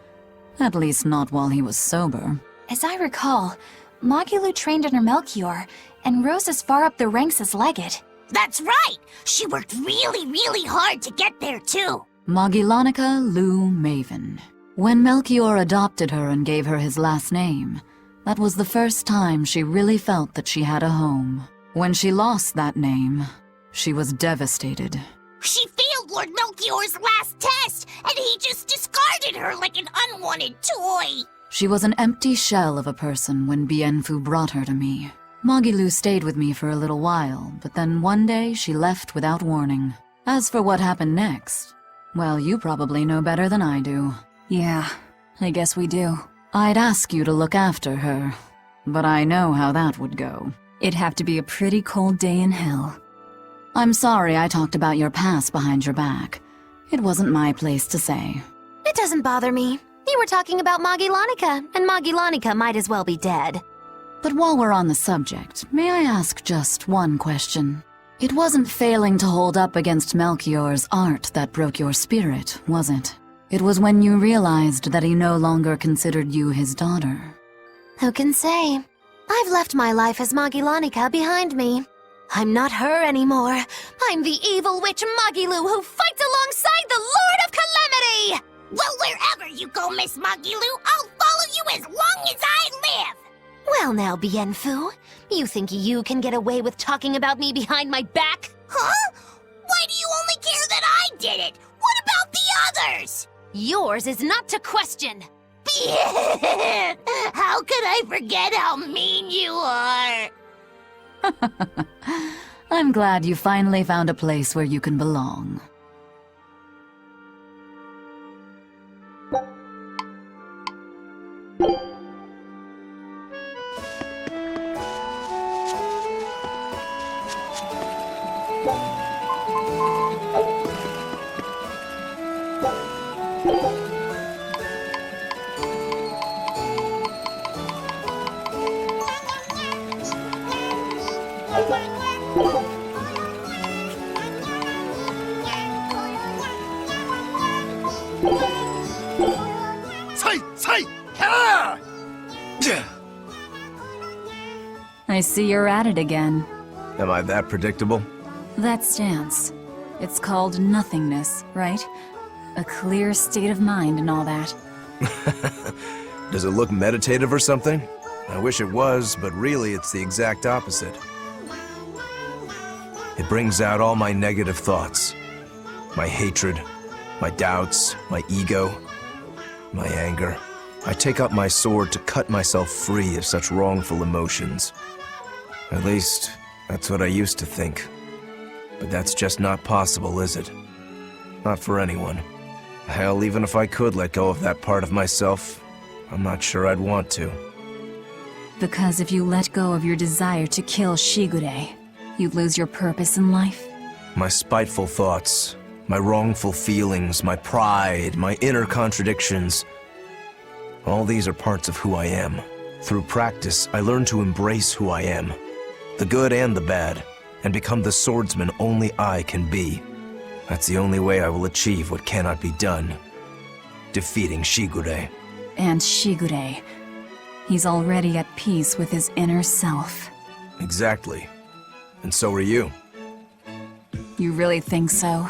At least not while he was sober. As I recall, Magilu trained under Melchior and rose as far up the ranks as Legate. That's right! She worked really, really hard to get there, too. Magilanica Lou Maven. When Melchior adopted her and gave her his last name, that was the first time she really felt that she had a home. When she lost that name, she was devastated. She failed Lord Melchior's last test, and he just discarded her like an unwanted toy. She was an empty shell of a person when Bienfu brought her to me. Magilu stayed with me for a little while, but then one day she left without warning. As for what happened next, well, you probably know better than I do. Yeah, I guess we do. I'd ask you to look after her, but I know how that would go. It'd have to be a pretty cold day in hell. I'm sorry I talked about your past behind your back. It wasn't my place to say. It doesn't bother me. You were talking about Magilanica, and Magilanica might as well be dead. But while we're on the subject, may I ask just one question? It wasn't failing to hold up against Melchior's art that broke your spirit, was it? It was when you realized that he no longer considered you his daughter. Who can say? I've left my life as Magilanica behind me. I'm not her anymore. I'm the evil witch Magilu who fights alongside the Lord of Calamity! Well, wherever you go, Miss Magilu, I'll follow you as long as I live! Well now, Bienfu, you think you can get away with talking about me behind my back? Huh? Why do you only care that I did it? What about the others? Yours is not to question. How could I forget how mean you are? I'm glad you finally found a place where you can belong. I see you're at it again. Am I that predictable? That stance. It's called nothingness, right? A clear state of mind and all that. Does it look meditative or something? I wish it was, but really it's the exact opposite. It brings out all my negative thoughts. My hatred, my doubts, my ego, my anger. I take up my sword to cut myself free of such wrongful emotions. At least, that's what I used to think. But that's just not possible, is it? Not for anyone. Hell, even if I could let go of that part of myself, I'm not sure I'd want to. Because if you let go of your desire to kill Shigure, you'd lose your purpose in life? My spiteful thoughts, my wrongful feelings, my pride, my inner contradictions. All these are parts of who I am. Through practice, I learn to embrace who I am, the good and the bad, and become the swordsman only I can be. That's the only way I will achieve what cannot be done. Defeating Shigure. And Shigure. He's already at peace with his inner self. Exactly. And so are you. You really think so?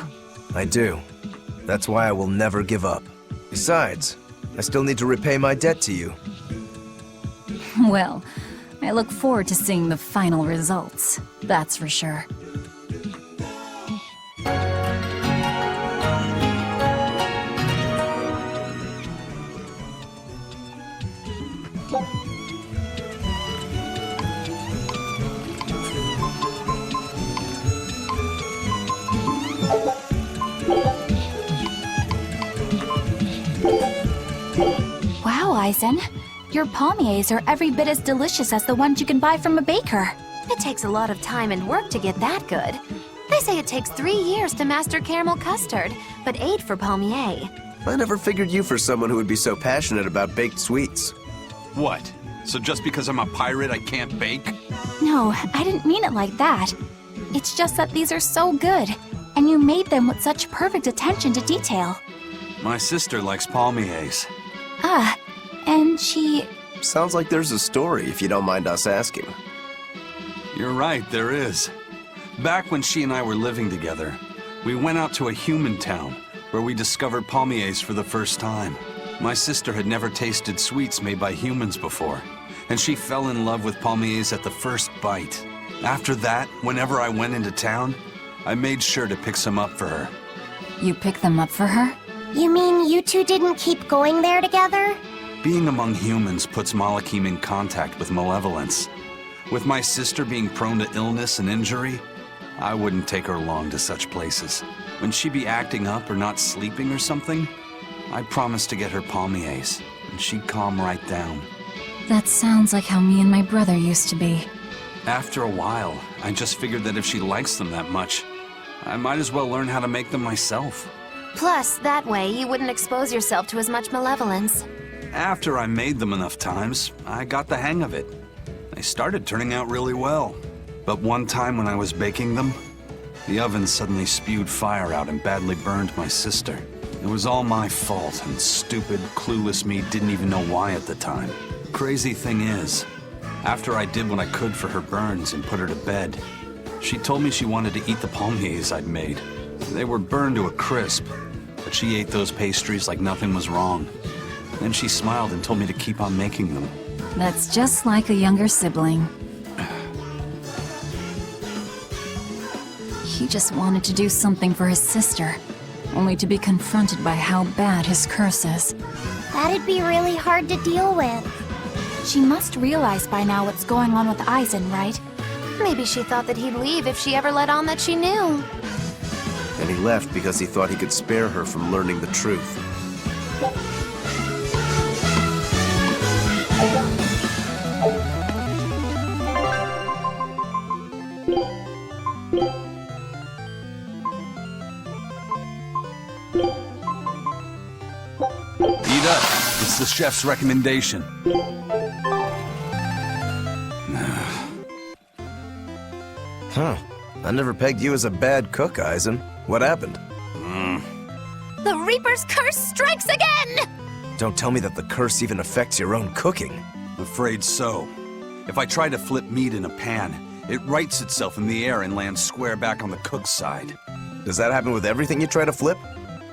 I do. That's why I will never give up. Besides, I still need to repay my debt to you. Well, I look forward to seeing the final results. That's for sure. Wow, Eisen. Your palmiers are every bit as delicious as the ones you can buy from a baker. It takes a lot of time and work to get that good. They say it takes 3 years to master caramel custard, but 8 for palmier. I never figured you for someone who would be so passionate about baked sweets. What? So just because I'm a pirate, I can't bake? No, I didn't mean it like that. It's just that these are so good, and you made them with such perfect attention to detail. My sister likes palmiers. Ah, and she... Sounds like there's a story, if you don't mind us asking. You're right, there is. Back when she and I were living together, we went out to a human town where we discovered palmiers for the first time. My sister had never tasted sweets made by humans before, and she fell in love with palmiers at the first bite. After that, whenever I went into town, I made sure to pick some up for her. You picked them up for her? You mean you two didn't keep going there together? Being among humans puts Malakim in contact with malevolence. With my sister being prone to illness and injury, I wouldn't take her along to such places. When she'd be acting up or not sleeping or something, I'd promise to get her palmiers, and she'd calm right down. That sounds like how me and my brother used to be. After a while, I just figured that if she likes them that much, I might as well learn how to make them myself. Plus, that way you wouldn't expose yourself to as much malevolence. After I made them enough times, I got the hang of it. They started turning out really well. But one time when I was baking them, the oven suddenly spewed fire out and badly burned my sister. It was all my fault, and stupid, clueless me didn't even know why at the time. Crazy thing is, after I did what I could for her burns and put her to bed, she told me she wanted to eat the palmiers I'd made. They were burned to a crisp, but she ate those pastries like nothing was wrong. Then she smiled and told me to keep on making them. That's just like a younger sibling. He just wanted to do something for his sister, only to be confronted by how bad his curse is. That'd be really hard to deal with. She must realize by now what's going on with Eisen, right? Maybe she thought that he'd leave if she ever let on that she knew. And he left because he thought he could spare her from learning the truth. Eat up. It's the chef's recommendation. Huh. I never pegged you as a bad cook, Eisen. What happened? The Reaper's curse strikes again! Don't tell me that the curse even affects your own cooking. Afraid so. If I try to flip meat in a pan, it rights itself in the air and lands square back on the cook's side. Does that happen with everything you try to flip?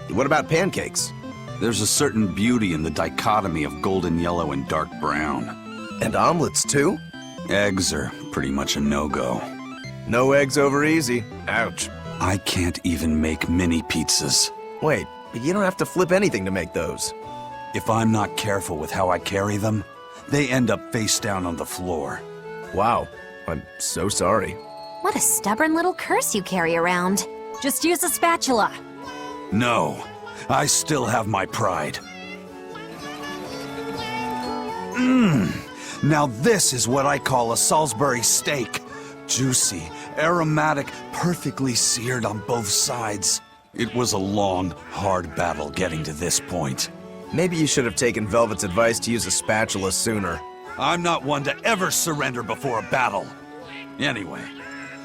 What about pancakes? There's a certain beauty in the dichotomy of golden yellow and dark brown. And omelets, too? Eggs are pretty much a no-go. No eggs over easy. Ouch. I can't even make mini pizzas. Wait, but you don't have to flip anything to make those. If I'm not careful with how I carry them, they end up face down on the floor. Wow, I'm so sorry. What a stubborn little curse you carry around. Just use a spatula. No, I still have my pride. Now this is what I call a Salisbury steak. Juicy, aromatic, perfectly seared on both sides. It was a long, hard battle getting to this point. Maybe you should have taken Velvet's advice to use a spatula sooner. I'm not one to ever surrender before a battle. Anyway,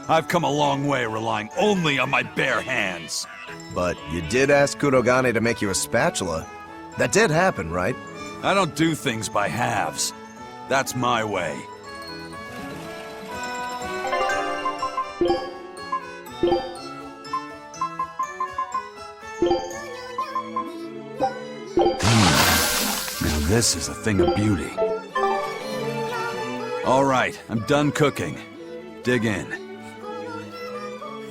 I've come a long way relying only on my bare hands. But you did ask Kurogane to make you a spatula. That did happen, right? I don't do things by halves. That's my way. Now this is a thing of beauty. All right, I'm done cooking. Dig in.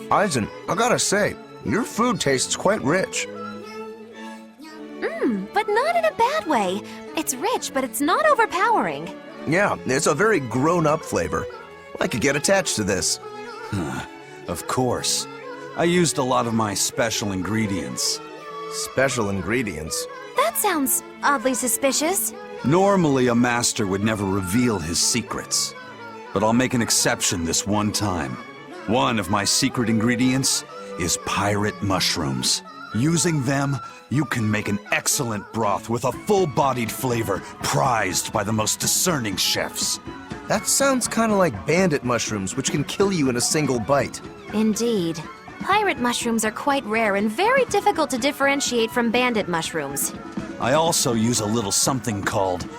Aizen, I gotta say, your food tastes quite rich. But not in a bad way. It's rich, but it's not overpowering. Yeah, it's a very grown-up flavor. I could get attached to this. Of course. I used a lot of my special ingredients. Special ingredients? That sounds oddly suspicious. Normally, a master would never reveal his secrets. But I'll make an exception this one time. One of my secret ingredients is pirate mushrooms. Using them, you can make an excellent broth with a full-bodied flavor prized by the most discerning chefs. That sounds kind of like bandit mushrooms, which can kill you in a single bite. Indeed. Pirate mushrooms are quite rare and very difficult to differentiate from bandit mushrooms. I also use a little something called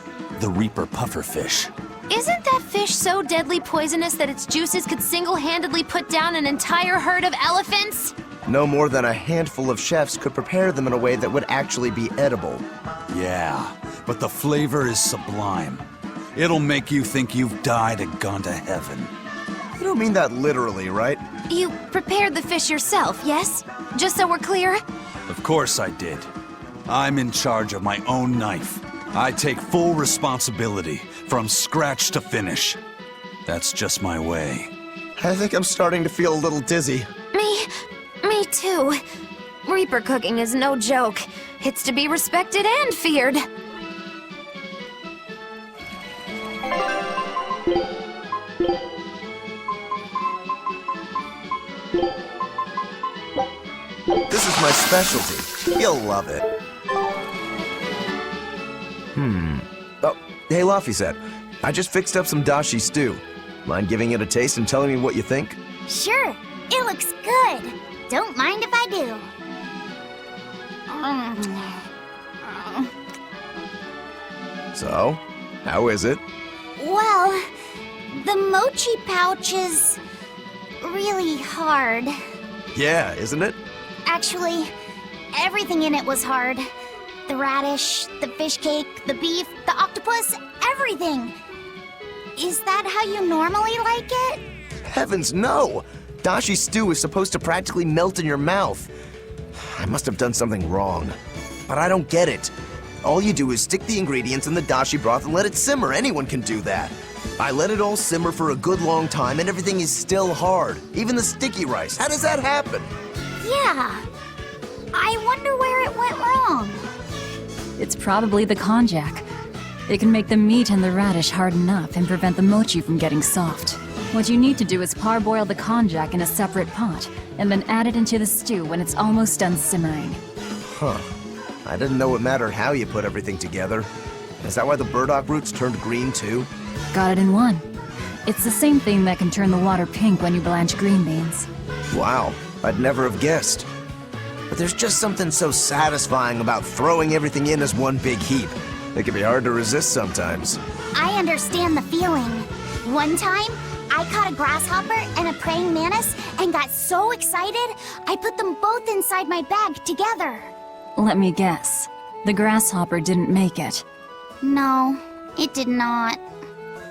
the Reaper pufferfish. Isn't that fish so deadly poisonous that its juices could single-handedly put down an entire herd of elephants? No more than a handful of chefs could prepare them in a way that would actually be edible. Yeah, but the flavor is sublime. It'll make you think you've died and gone to heaven. You don't mean that literally, right? You prepared the fish yourself, yes? Just so we're clear? Of course I did. I'm in charge of my own knife. I take full responsibility, from scratch to finish. That's just my way. I think I'm starting to feel a little dizzy. Me too. Reaper cooking is no joke. It's to be respected and feared. This is my specialty. You'll love it. Oh, hey Laphicet. I just fixed up some dashi stew. Mind giving it a taste and telling me what you think? Sure, it looks good. Don't mind if I do. So, how is it? Well, the mochi pouch is really hard. Yeah, isn't it? Actually, everything in it was hard. The radish, the fish cake, the beef, the octopus, everything. Is that how you normally like it? Heavens, no! Dashi stew is supposed to practically melt in your mouth. I must have done something wrong. But I don't get it. All you do is stick the ingredients in the dashi broth and let it simmer. Anyone can do that. I let it all simmer for a good long time and everything is still hard. Even the sticky rice. How does that happen? Yeah. I wonder where it went wrong. It's probably the konjac. It can make the meat and the radish harden up and prevent the mochi from getting soft. What you need to do is parboil the konjac in a separate pot, and then add it into the stew when it's almost done simmering. Huh. I didn't know it mattered how you put everything together. Is that why the burdock roots turned green too? Got it in one. It's the same thing that can turn the water pink when you blanch green beans. Wow, I'd never have guessed. But there's just something so satisfying about throwing everything in as one big heap. It can be hard to resist sometimes. I understand the feeling. One time, I caught a grasshopper and a praying mantis and got so excited, I put them both inside my bag together. Let me guess. The grasshopper didn't make it. No, it did not.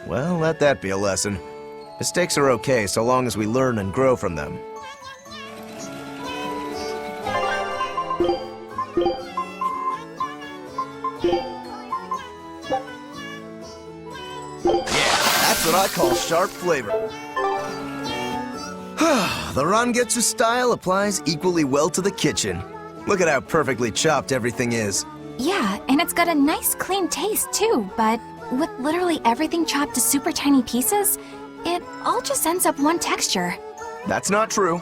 Well, let that be a lesson. Mistakes are okay so long as we learn and grow from them. That's what I call sharp flavor. The rangetsu style applies equally well to the kitchen. Look at how perfectly chopped everything is. Yeah, and it's got a nice clean taste too, but with literally everything chopped to super tiny pieces, it all just ends up one texture. That's not true.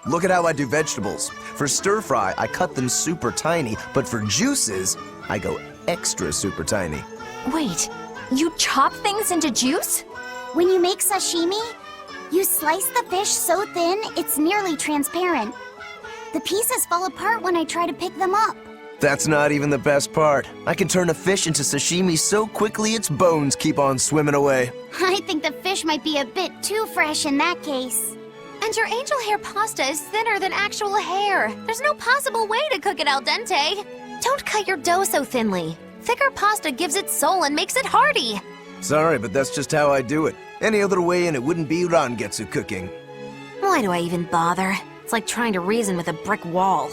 Look at how I do vegetables. For stir fry, I cut them super tiny, but for juices, I go extra super tiny. Wait, you chop things into juice? When you make sashimi, you slice the fish so thin it's nearly transparent. The pieces fall apart when I try to pick them up. That's not even the best part. I can turn a fish into sashimi so quickly its bones keep on swimming away. I think the fish might be a bit too fresh in that case. And your angel hair pasta is thinner than actual hair. There's no possible way to cook it al dente. Don't cut your dough so thinly. Thicker pasta gives it soul and makes it hearty. Sorry, but that's just how I do it. Any other way and it wouldn't be rangetsu cooking. Why do I even bother? It's like trying to reason with a brick wall.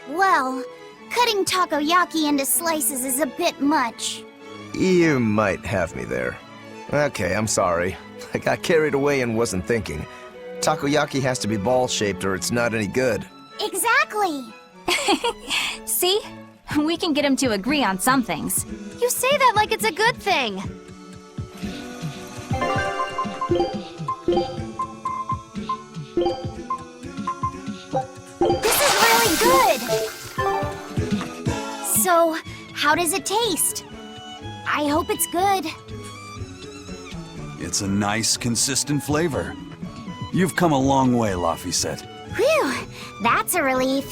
Well, cutting takoyaki into slices is a bit much. You might have me there. Okay, I'm sorry. I got carried away and wasn't thinking. Takoyaki has to be ball-shaped or it's not any good. Exactly! See? We can get him to agree on some things. You say that like it's a good thing. This is really good! So, how does it taste? I hope it's good. It's a nice, consistent flavor. You've come a long way, Laphicet. Whew, that's a relief.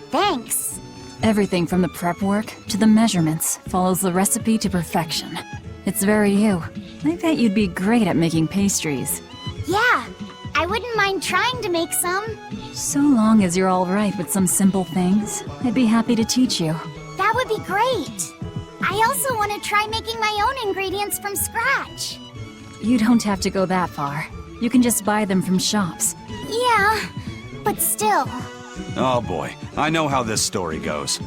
Thanks. Everything from the prep work to the measurements follows the recipe to perfection. It's very you. I bet you'd be great at making pastries. Yeah, I wouldn't mind trying to make some. So long as you're all right with some simple things, I'd be happy to teach you. That would be great. I also want to try making my own ingredients from scratch. You don't have to go that far. You can just buy them from shops. Yeah, but still. Oh boy, I know how this story goes.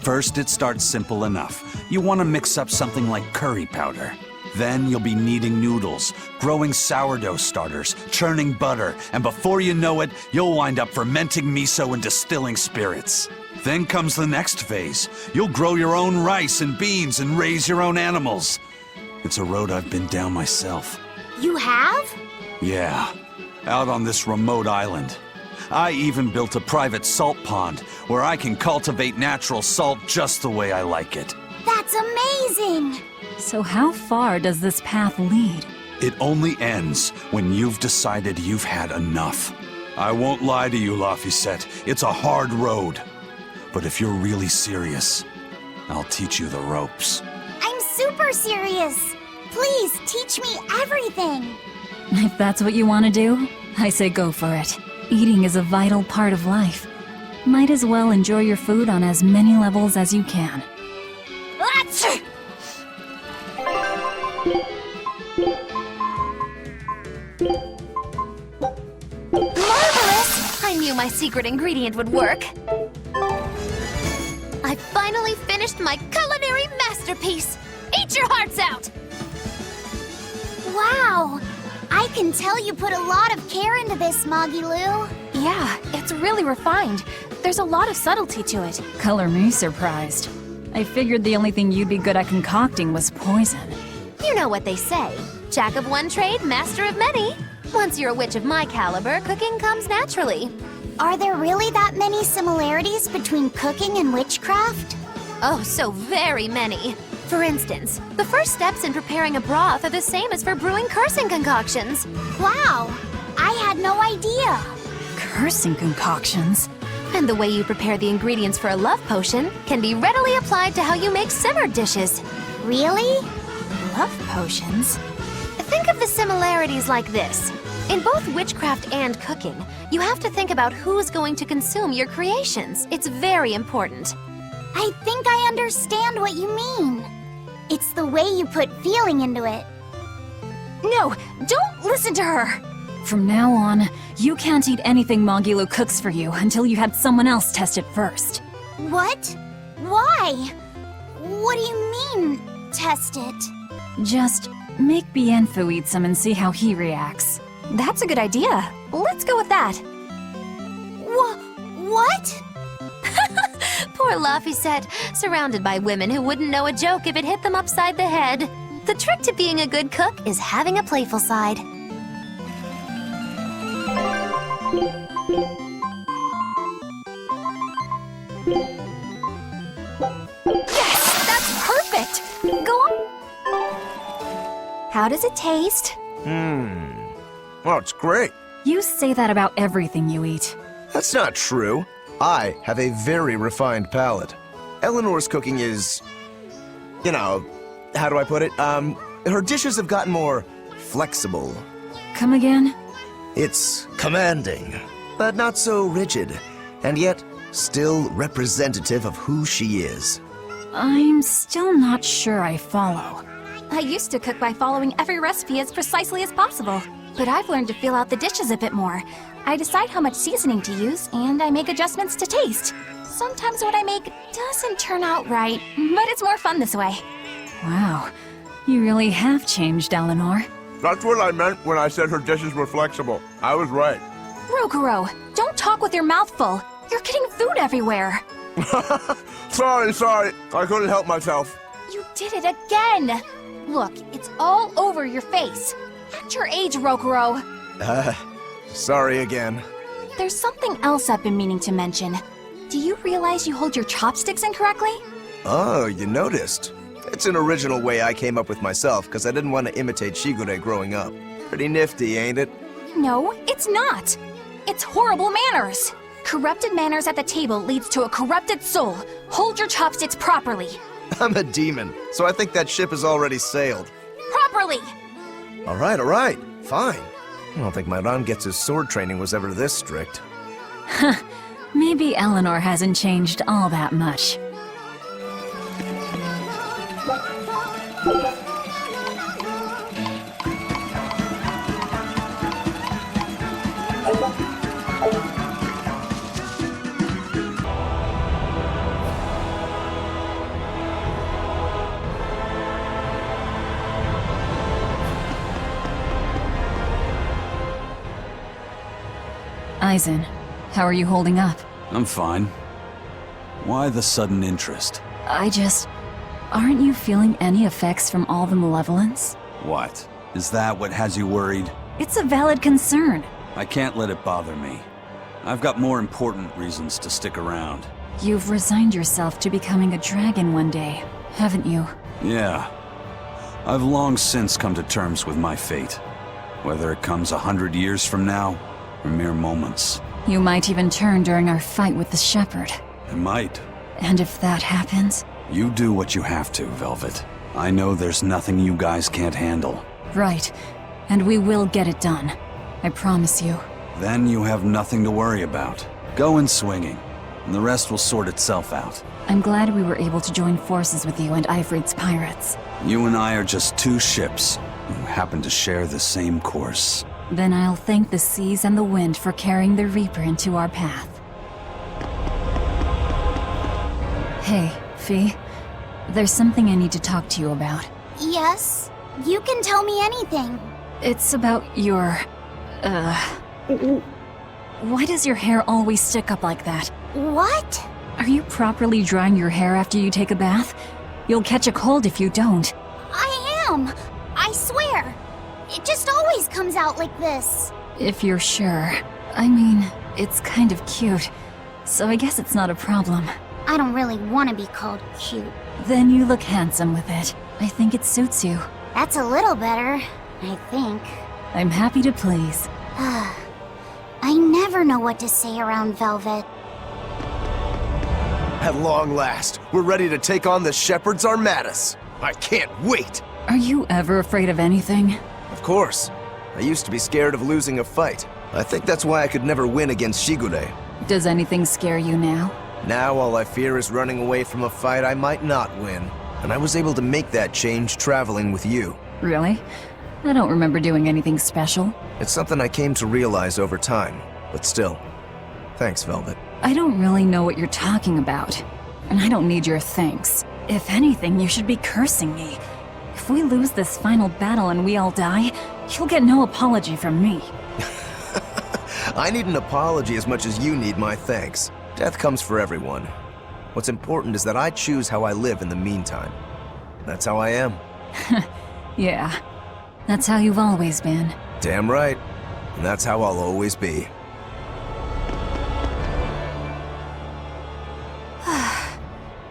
First, it starts simple enough. You want to mix up something like curry powder. Then you'll be kneading noodles, growing sourdough starters, churning butter, and before you know it, you'll wind up fermenting miso and distilling spirits. Then comes the next phase. You'll grow your own rice and beans and raise your own animals. It's a road I've been down myself. You have? Yeah, out on this remote island. I even built a private salt pond where I can cultivate natural salt just the way I like it. That's amazing! So how far does this path lead? It only ends when you've decided you've had enough. I won't lie to you, Laphicet. It's a hard road. But if you're really serious, I'll teach you the ropes. I'm super serious! Please, teach me everything! If that's what you want to do, I say go for it. Eating is a vital part of life. Might as well enjoy your food on as many levels as you can. Achoo! Marvelous! I knew my secret ingredient would work. I finally finished my culinary masterpiece! Eat your hearts out! Wow! I can tell you put a lot of care into this, Magilu. Yeah, it's really refined. There's a lot of subtlety to it. Color me surprised. I figured the only thing you'd be good at concocting was poison. You know what they say. Jack of one trade, master of many. Once you're a witch of my caliber, cooking comes naturally. Are there really that many similarities between cooking and witchcraft? Oh, so very many. For instance, the first steps in preparing a broth are the same as for brewing cursing concoctions. Wow! I had no idea. Cursing concoctions? And the way you prepare the ingredients for a love potion can be readily applied to how you make simmered dishes. Really? Love potions? Think of the similarity disparities like this. In both witchcraft and cooking, you have to think about who's going to consume your creations. It's very important. I think I understand what you mean. It's the way you put feeling into it. No, don't listen to her! From now on, you can't eat anything Magilu cooks for you until you had someone else test it first. What? Why? What do you mean, test it? Just make Bienfu eat some and see how he reacts. That's a good idea. Let's go with that. What? Poor Laphicet, surrounded by women who wouldn't know a joke if it hit them upside the head. The trick to being a good cook is having a playful side. Yes! That's perfect! Go on. How does it taste? Well, it's great. You say that about everything you eat. That's not true. I have a very refined palate. Eleanor's cooking is, you know, how do I put it? Her dishes have gotten more flexible. Come again? It's commanding, but not so rigid, and yet still representative of who she is. I'm still not sure I follow. I used to cook by following every recipe as precisely as possible, but I've learned to feel out the dishes a bit more. I decide how much seasoning to use, and I make adjustments to taste. Sometimes what I make doesn't turn out right, but it's more fun this way. Wow, you really have changed, Eleanor. That's what I meant when I said her dishes were flexible. I was right. Rokuro, don't talk with your mouth full. You're getting food everywhere. Sorry. I couldn't help myself. You did it again. Look, it's all over your face. Act your age, Rokuro. Sorry again. There's something else I've been meaning to mention. Do you realize you hold your chopsticks incorrectly? Oh, you noticed. It's an original way I came up with myself, because I didn't want to imitate Shigure growing up. Pretty nifty, ain't it? No, it's not. It's horrible manners. Corrupted manners at the table leads to a corrupted soul. Hold your chopsticks properly. I'm a demon, so I think that ship has already sailed. Properly! All right, fine. I don't think my Rangetsu's sword training was ever this strict. Huh, maybe Eleanor hasn't changed all that much. Aizen, how are you holding up? I'm fine. Why the sudden interest? Aren't you feeling any effects from all the malevolence? What? Is that what has you worried? It's a valid concern. I can't let it bother me. I've got more important reasons to stick around. You've resigned yourself to becoming a dragon one day, haven't you? Yeah. I've long since come to terms with my fate. Whether it comes 100 years from now, or mere moments. You might even turn during our fight with the Shepherd. I might. And if that happens? You do what you have to, Velvet. I know there's nothing you guys can't handle. Right. And we will get it done. I promise you. Then you have nothing to worry about. Go in swinging, and the rest will sort itself out. I'm glad we were able to join forces with you and Ifrit's pirates. You and I are just two ships who happen to share the same course. Then I'll thank the seas and the wind for carrying the Reaper into our path. Hey, Fee. There's something I need to talk to you about. Yes? You can tell me anything. It's about your... Why does your hair always stick up like that? What? Are you properly drying your hair after you take a bath? You'll catch a cold if you don't. I am! I swear! It just always comes out like this. If you're sure. I mean, it's kind of cute, so I guess it's not a problem. I don't really want to be called cute. Then you look handsome with it. I think it suits you. That's a little better, I think. I'm happy to please. I never know what to say around Velvet. At long last, we're ready to take on the Shepherd's Armadas. I can't wait! Are you ever afraid of anything? Of course. I used to be scared of losing a fight. I think that's why I could never win against Shigure. Does anything scare you now? Now all I fear is running away from a fight I might not win. And I was able to make that change traveling with you. Really? I don't remember doing anything special. It's something I came to realize over time. But still, thanks, Velvet. I don't really know what you're talking about. And I don't need your thanks. If anything, you should be cursing me. If we lose this final battle and we all die, you'll get no apology from me. I need an apology as much as you need my thanks. Death comes for everyone. What's important is that I choose how I live in the meantime. That's how I am. Yeah, that's how you've always been. Damn right. And that's how I'll always be.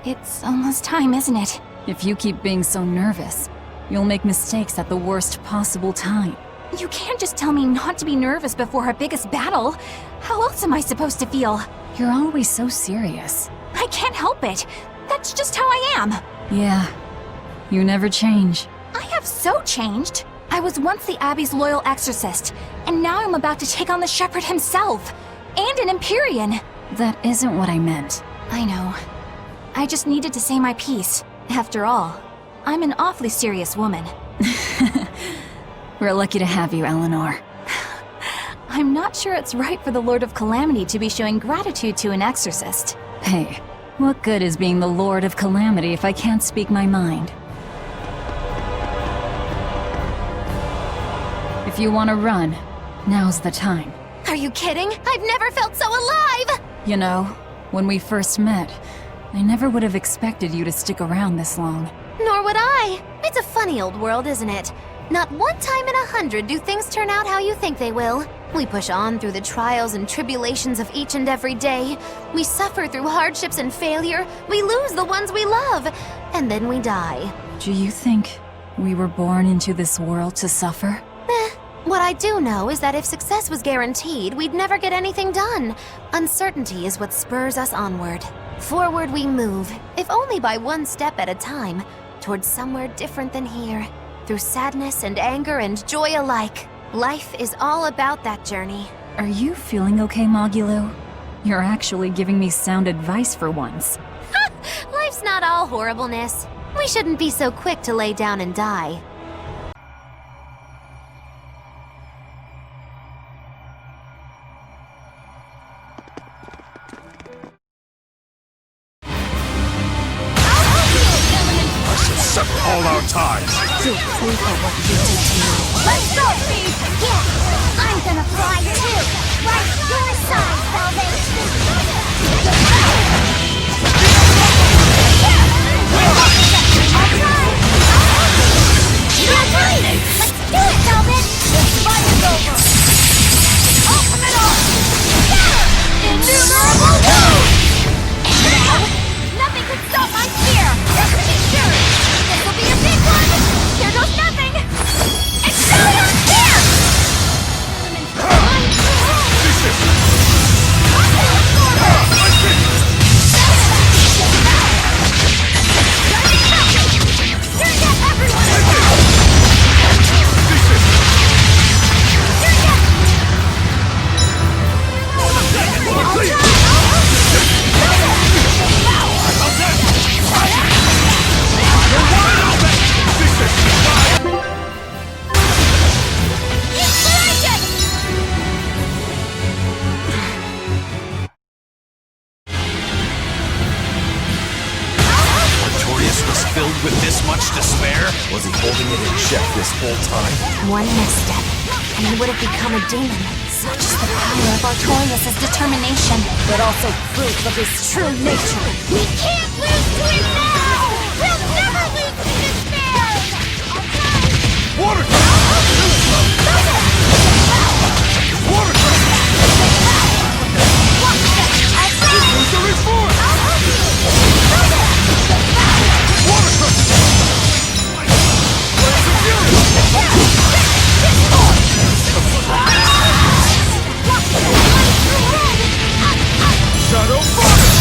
It's almost time, isn't it? If you keep being so nervous, you'll make mistakes at the worst possible time. You can't just tell me not to be nervous before our biggest battle. How else am I supposed to feel? You're always so serious. I can't help it. That's just how I am. Yeah, you never change. I have so changed. I was once the Abbey's loyal exorcist, and now I'm about to take on the Shepherd himself. And an Empyrean. That isn't what I meant. I know. I just needed to say my piece. After all, I'm an awfully serious woman. We're lucky to have you, Eleanor. I'm not sure it's right for the Lord of Calamity to be showing gratitude to an exorcist. Hey, what good is being the Lord of Calamity if I can't speak my mind? If you want to run, now's the time. Are you kidding? I've never felt so alive! You know, when we first met, I never would have expected you to stick around this long. Nor would I. It's a funny old world, isn't it? Not one time in 100 do things turn out how you think they will. We push on through the trials and tribulations of each and every day. We suffer through hardships and failure. We lose the ones we love. And then we die. Do you think we were born into this world to suffer? What I do know is that if success was guaranteed, we'd never get anything done. Uncertainty is what spurs us onward. Forward we move, if only by one step at a time, towards somewhere different than here. Through sadness and anger and joy alike. Life is all about that journey. Are you feeling okay, Magilu? You're actually giving me sound advice for once. Life's not all horribleness. We shouldn't be so quick to lay down and die. Suck all our ties. You'll prove what you did to me. Let's go, Steve! Yeah, I'm gonna fly too! Right your side, Velvet! Let's do it, Velvet! This fight is over! Ultimate arm! Innumerable wounds! Nothing can stop my spear! Rest assured! This'll be a big one! Here goes nothing! Excellion here! With this much despair? Was he holding it in check this whole time? One misstep, and he would have become a demon. Such is the power of Artorias' determination, but also proof of his true nature. We can't lose to him now! We'll never lose to despair! Water! Shadow Fire!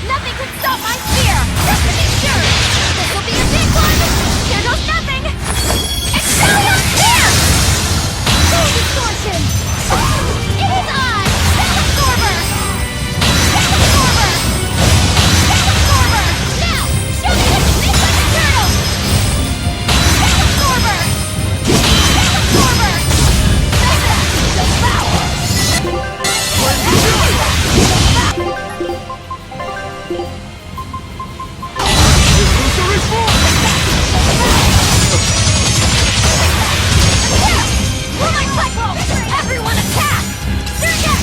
Nothing can stop my spear! Just to be sure! This'll be a big one! Here goes nothing! Excellion Spear! Soul Distortion! It is I! Veil Absorber! Veil Absorber! Veil Absorber! Now! Show me what you think like a turtle! Veil Absorber! Veil Absorber! Devour! Everyone attack! Surgeon!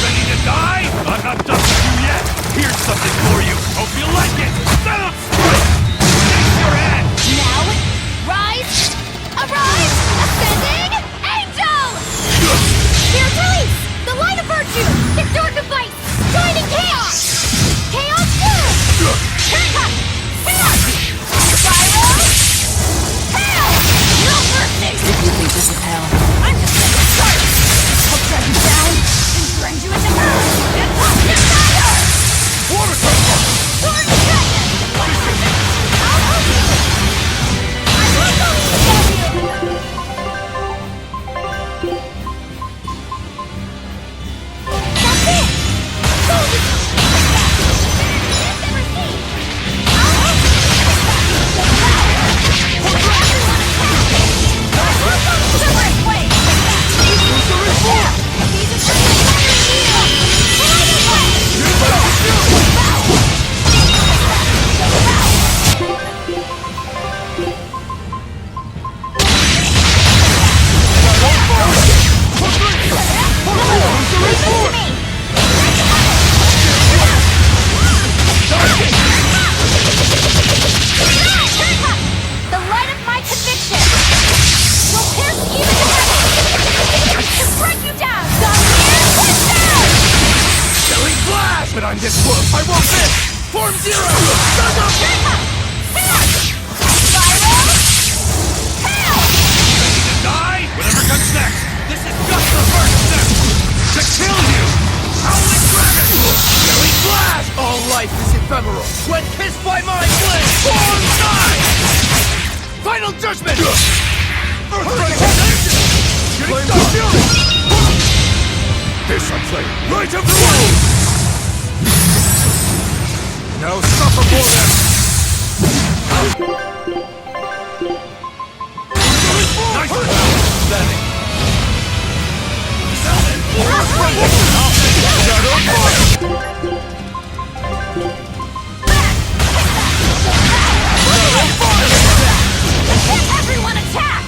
Ready to die? I'm not done with you yet! Here's something for you! Hope you like it! Set up strike! Raise your head! Now, rise! Arise! Ascending! Angel! Here, release! The light of virtue! The dark device! Guiding chaos! Chaos two! Haircut! Chaos! Spiral! Hell! No mercy! If you think this is hell, I'm just getting started! I'll drag you down and grind you into hell! And pop your fire! Water cycle! Sword dragon! I'll help you! I will believe in you! That's it! Soul Never seen! I'll help you! Everyone attack! I will go the right way! Yeah! These are the light of my conviction will pierce even the heavens to break you down! Down here, push down! Silly blast! But I'm this close! I won't miss! Form zero! Shut up! Spiral! Hell! Ready to die? Whatever comes next! This is just the first step! To kill you! Howling dragon! Silly blast! All life is ephemeral when kissed by my blade! Form nine! Final judgment! Earthquake! Getting stuck feeling! This I play right of rule! Now suffer for them! Nice standing! Everyone attack!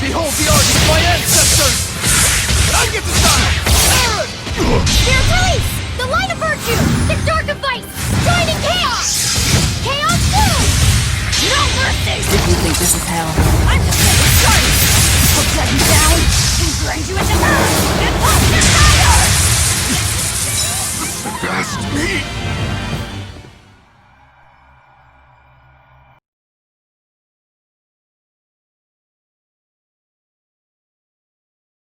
Behold the art of my ancestors! I get the style! Here, release! The light of virtue! The dark of vice! Joining chaos! Chaos blue! No mercy! If you think this is hell, I'm just getting started! I'll shut you down!